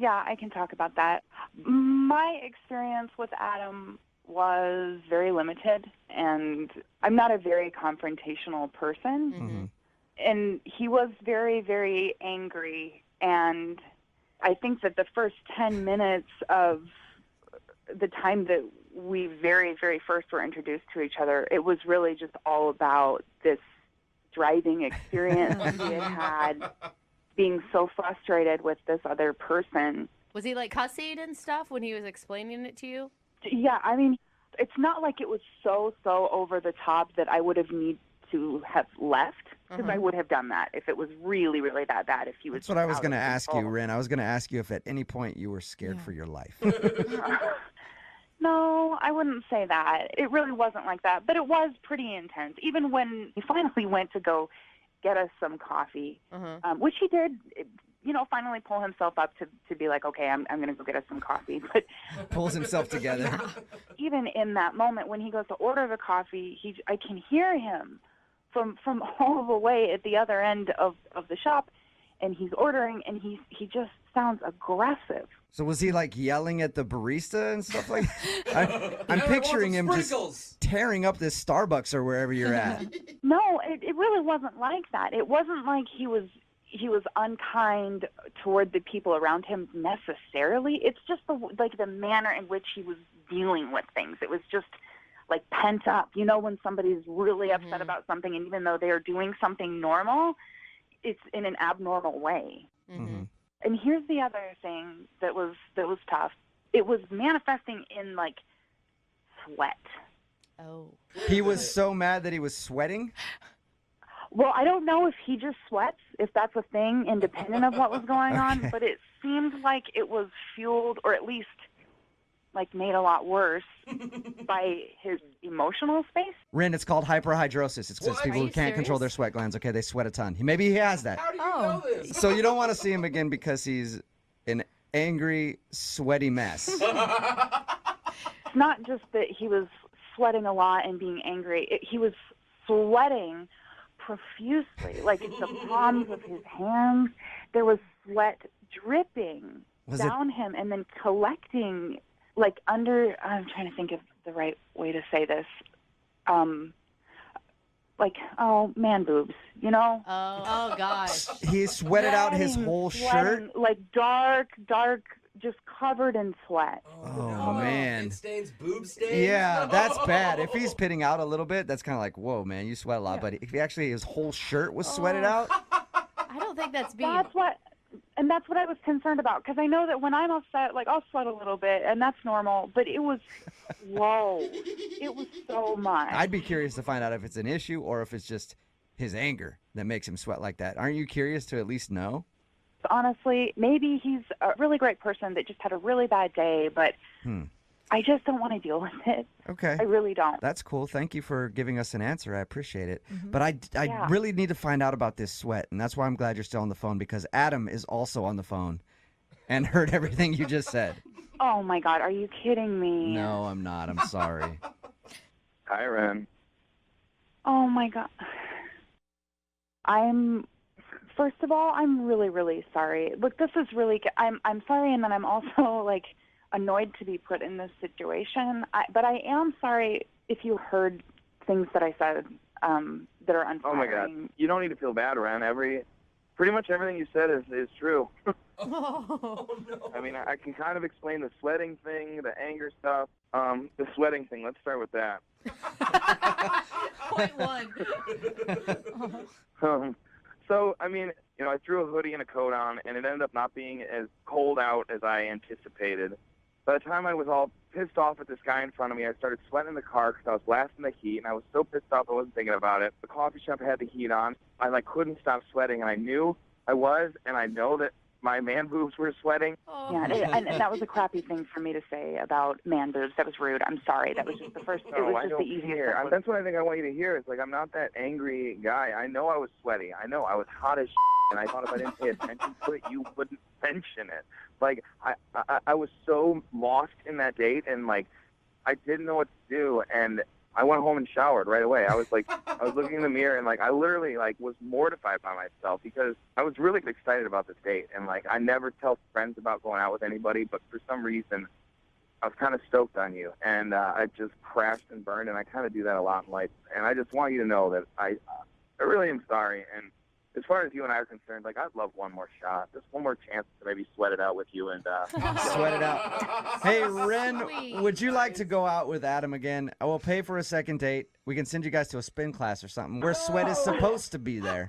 [SPEAKER 11] Yeah, I can talk about that. My experience with Adam was very limited, and I'm not a very confrontational person.
[SPEAKER 1] Mm-hmm.
[SPEAKER 11] And he was very, very angry, and I think that the first 10 minutes of the time that we very, very first were introduced to each other, it was really just all about this driving experience he had being so frustrated with this other person.
[SPEAKER 3] Was he like cussing and stuff when he was explaining it to you?
[SPEAKER 11] Yeah, I mean, it's not like it was so over the top that I would have need to have left, because I would have done that if it was really, really that bad. If he was.
[SPEAKER 1] That's what I was
[SPEAKER 11] going to
[SPEAKER 1] ask you, Ren. I was going to ask you if at any point you were scared for your life.
[SPEAKER 11] No, I wouldn't say that. It really wasn't like that, but it was pretty intense. Even when he finally went to go get us some coffee, which he did, finally pull himself up to be like, okay, I'm going to go get us some coffee. But
[SPEAKER 1] Pulls himself together.
[SPEAKER 11] even in that moment when he goes to order the coffee, I can hear him from all the way at the other end of the shop, and he's ordering, and he just sounds aggressive.
[SPEAKER 1] So was he like yelling at the barista and stuff like that? I'm picturing him just tearing up this Starbucks or wherever you're at.
[SPEAKER 11] No, it really wasn't like that. It wasn't like he was unkind toward the people around him necessarily. It's just the manner in which he was dealing with things. It was just like pent up. You know, when somebody's really upset about something, and even though they are doing something normal, it's in an abnormal way.
[SPEAKER 1] Mm-hmm.
[SPEAKER 11] And here's the other thing that was tough. It was manifesting in like sweat.
[SPEAKER 3] Oh.
[SPEAKER 1] He was so mad that he was sweating?
[SPEAKER 11] Well, I don't know if he just sweats, if that's a thing, independent of what was going on, but it seemed like it was fueled, or at least like made a lot worse by his emotional space.
[SPEAKER 1] Ren, it's called hyperhidrosis. It's just people who can't control their sweat glands. Okay, they sweat a ton. Maybe he has that.
[SPEAKER 4] How do you know this?
[SPEAKER 1] So you don't want to see him again because he's an angry, sweaty mess.
[SPEAKER 11] It's not just that he was sweating a lot and being angry. He was sweating profusely, like the palms of his hands. There was sweat dripping down him and then collecting like under, I'm trying to think of the right way to say this, man boobs, you know?
[SPEAKER 3] Oh gosh.
[SPEAKER 1] He sweated out his whole shirt?
[SPEAKER 11] Like dark, just covered in sweat.
[SPEAKER 1] Oh, man.
[SPEAKER 4] It stains, boob stains?
[SPEAKER 1] Yeah, that's bad. If he's pitting out a little bit, that's kind of like, whoa, man, you sweat a lot. But if his whole shirt was sweated out.
[SPEAKER 3] I don't think that's being...
[SPEAKER 11] That's what I was concerned about, because I know that when I'm upset, like, I'll sweat a little bit, and that's normal, but it was, whoa, it was so much.
[SPEAKER 1] I'd be curious to find out if it's an issue or if it's just his anger that makes him sweat like that. Aren't you curious to at least know?
[SPEAKER 11] Honestly, maybe he's a really great person that just had a really bad day, but I just don't want to deal with it.
[SPEAKER 1] Okay.
[SPEAKER 11] I really don't.
[SPEAKER 1] That's cool. Thank you for giving us an answer. I appreciate it. But I really need to find out about this sweat, and that's why I'm glad you're still on the phone, because Adam is also on the phone and heard everything you just said.
[SPEAKER 11] Oh, my God. Are you kidding me?
[SPEAKER 1] No, I'm not. I'm sorry.
[SPEAKER 12] Hi, Ren.
[SPEAKER 11] Oh, my God. First of all, I'm really, really sorry. Look, this is really, I'm sorry, and then I'm also, like, annoyed to be put in this situation. But I am sorry if you heard things that I said that are unflattering.
[SPEAKER 12] Oh my God, you don't need to feel bad, Ren. Pretty much everything you said is true.
[SPEAKER 16] Oh, no.
[SPEAKER 12] I mean, I can kind of explain the sweating thing, the anger stuff. The sweating thing, let's start with that.
[SPEAKER 16] Point one.
[SPEAKER 12] So, I mean, I threw a hoodie and a coat on, and it ended up not being as cold out as I anticipated. By the time I was all pissed off at this guy in front of me, I started sweating in the car because I was blasting the heat, and I was so pissed off I wasn't thinking about it. The coffee shop had the heat on. I couldn't stop sweating, and I knew I was, and I know that my man boobs were sweating.
[SPEAKER 16] Oh.
[SPEAKER 11] Yeah, and that was a crappy thing for me to say about man boobs. That was rude. I'm sorry. That was just the first.
[SPEAKER 12] No,
[SPEAKER 11] it was
[SPEAKER 12] I
[SPEAKER 11] just
[SPEAKER 12] don't
[SPEAKER 11] the easiest.
[SPEAKER 12] care. That's what I think I want you to hear. It's like I'm not that angry guy. I know I was sweaty. I know I was hot as and I thought if I didn't pay attention to it, you wouldn't mention it. Like I was so lost in that date, and I didn't know what to do, and I went home and showered right away. I was looking in the mirror, and I literally was mortified by myself because I was really excited about this date, and I never tell friends about going out with anybody, but for some reason I was kind of stoked on you, and I just crashed and burned, and I kind of do that a lot in life, and I just want you to know that I really am sorry. And as far as you and I are concerned, I'd love one more shot, just one more chance to maybe sweat it out with you and
[SPEAKER 1] Sweat it out. Hey, Ren, would you like to go out with Adam again? I will pay for a second date. We can send you guys to a spin class or something where sweat is supposed to be there.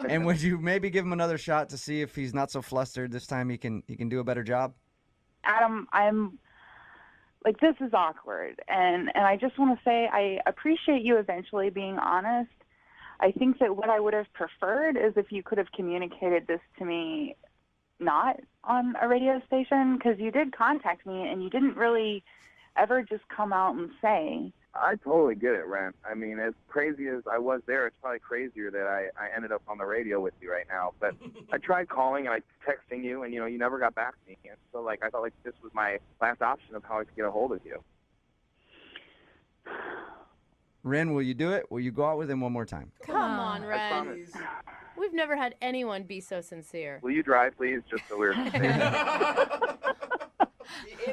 [SPEAKER 1] And would you maybe give him another shot to see if he's not so flustered this time? He can do a better job.
[SPEAKER 11] Adam, I'm this is awkward, and I just want to say I appreciate you eventually being honest. I think that what I would have preferred is if you could have communicated this to me not on a radio station, because you did contact me and you didn't really ever just come out and say.
[SPEAKER 12] I totally get it, Ren. I mean, as crazy as I was there, it's probably crazier that I ended up on the radio with you right now. But I tried calling and texting you, and, you never got back to me. And so, I felt like this was my last option of how I could get a hold of you.
[SPEAKER 1] Ren, will you do it? Will you go out with him one more time?
[SPEAKER 3] Come on,
[SPEAKER 12] I
[SPEAKER 3] Ren.
[SPEAKER 12] promise.
[SPEAKER 3] We've never had anyone be so sincere.
[SPEAKER 12] Will you drive, please, just so we're safe?
[SPEAKER 4] And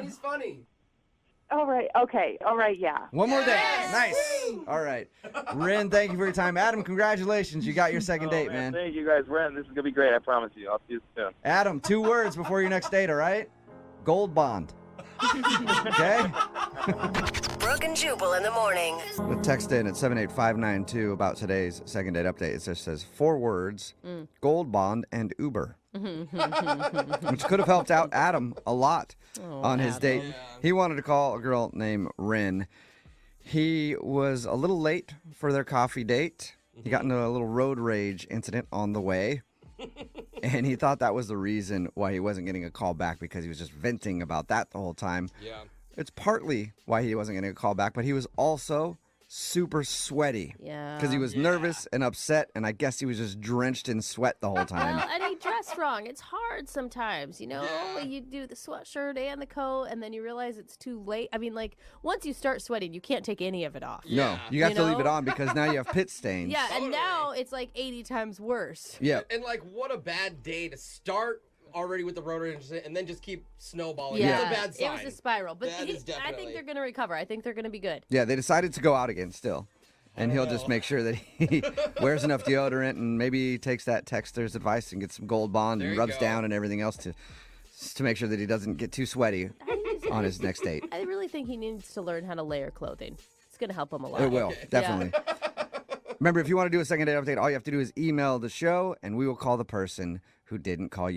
[SPEAKER 4] he's funny.
[SPEAKER 11] All right. Okay. All right. Yeah.
[SPEAKER 1] One more day. Nice. All right. Ren, thank you for your time. Adam, congratulations. You got your second date, man.
[SPEAKER 12] Thank you, guys. Ren, this is going to be great. I promise you. I'll see you soon.
[SPEAKER 1] Adam, 2 words before your next date, all right? Gold bond. Okay?
[SPEAKER 13] Brooke and Jubal in the morning.
[SPEAKER 1] The text in at 78592 about today's second date update. It just says 4 words, gold bond and Uber. Which could have helped out Adam a lot on his date.
[SPEAKER 4] Yeah.
[SPEAKER 1] He wanted to call a girl named Ren. He was a little late for their coffee date. He got into a little road rage incident on the way. And he thought that was the reason why he wasn't getting a call back, because he was just venting about that the whole time.
[SPEAKER 4] Yeah.
[SPEAKER 1] It's partly why he wasn't getting a call back, but he was also super sweaty.
[SPEAKER 3] Yeah.
[SPEAKER 1] Because he was nervous and upset, and I guess he was just drenched in sweat the whole time.
[SPEAKER 3] Well, and he dressed wrong. It's hard sometimes, You do the sweatshirt and the coat, and then you realize it's too late. I mean, once you start sweating, you can't take any of it off.
[SPEAKER 1] No, you have to leave it on because now you have pit stains.
[SPEAKER 3] Yeah, and now it's 80 times worse.
[SPEAKER 1] Yeah.
[SPEAKER 4] And what a bad day to start already with the rotor incident and then just keep snowballing.
[SPEAKER 3] Yeah,
[SPEAKER 4] It's a bad sign.
[SPEAKER 3] It was a spiral. But
[SPEAKER 4] That is
[SPEAKER 3] I
[SPEAKER 4] definitely.
[SPEAKER 3] think they're going to recover. I think they're going to be good.
[SPEAKER 1] Yeah, they decided to go out again still. And he'll just make sure that he wears enough deodorant and maybe takes that texter's advice and gets some Gold Bond and rubs down and everything else to make sure that he doesn't get too sweaty on his next date.
[SPEAKER 3] I really think he needs to learn how to layer clothing. It's going to help him a lot.
[SPEAKER 1] It will, definitely. Remember, if you want to do a second date update, all you have to do is email the show, and we will call the person who didn't call you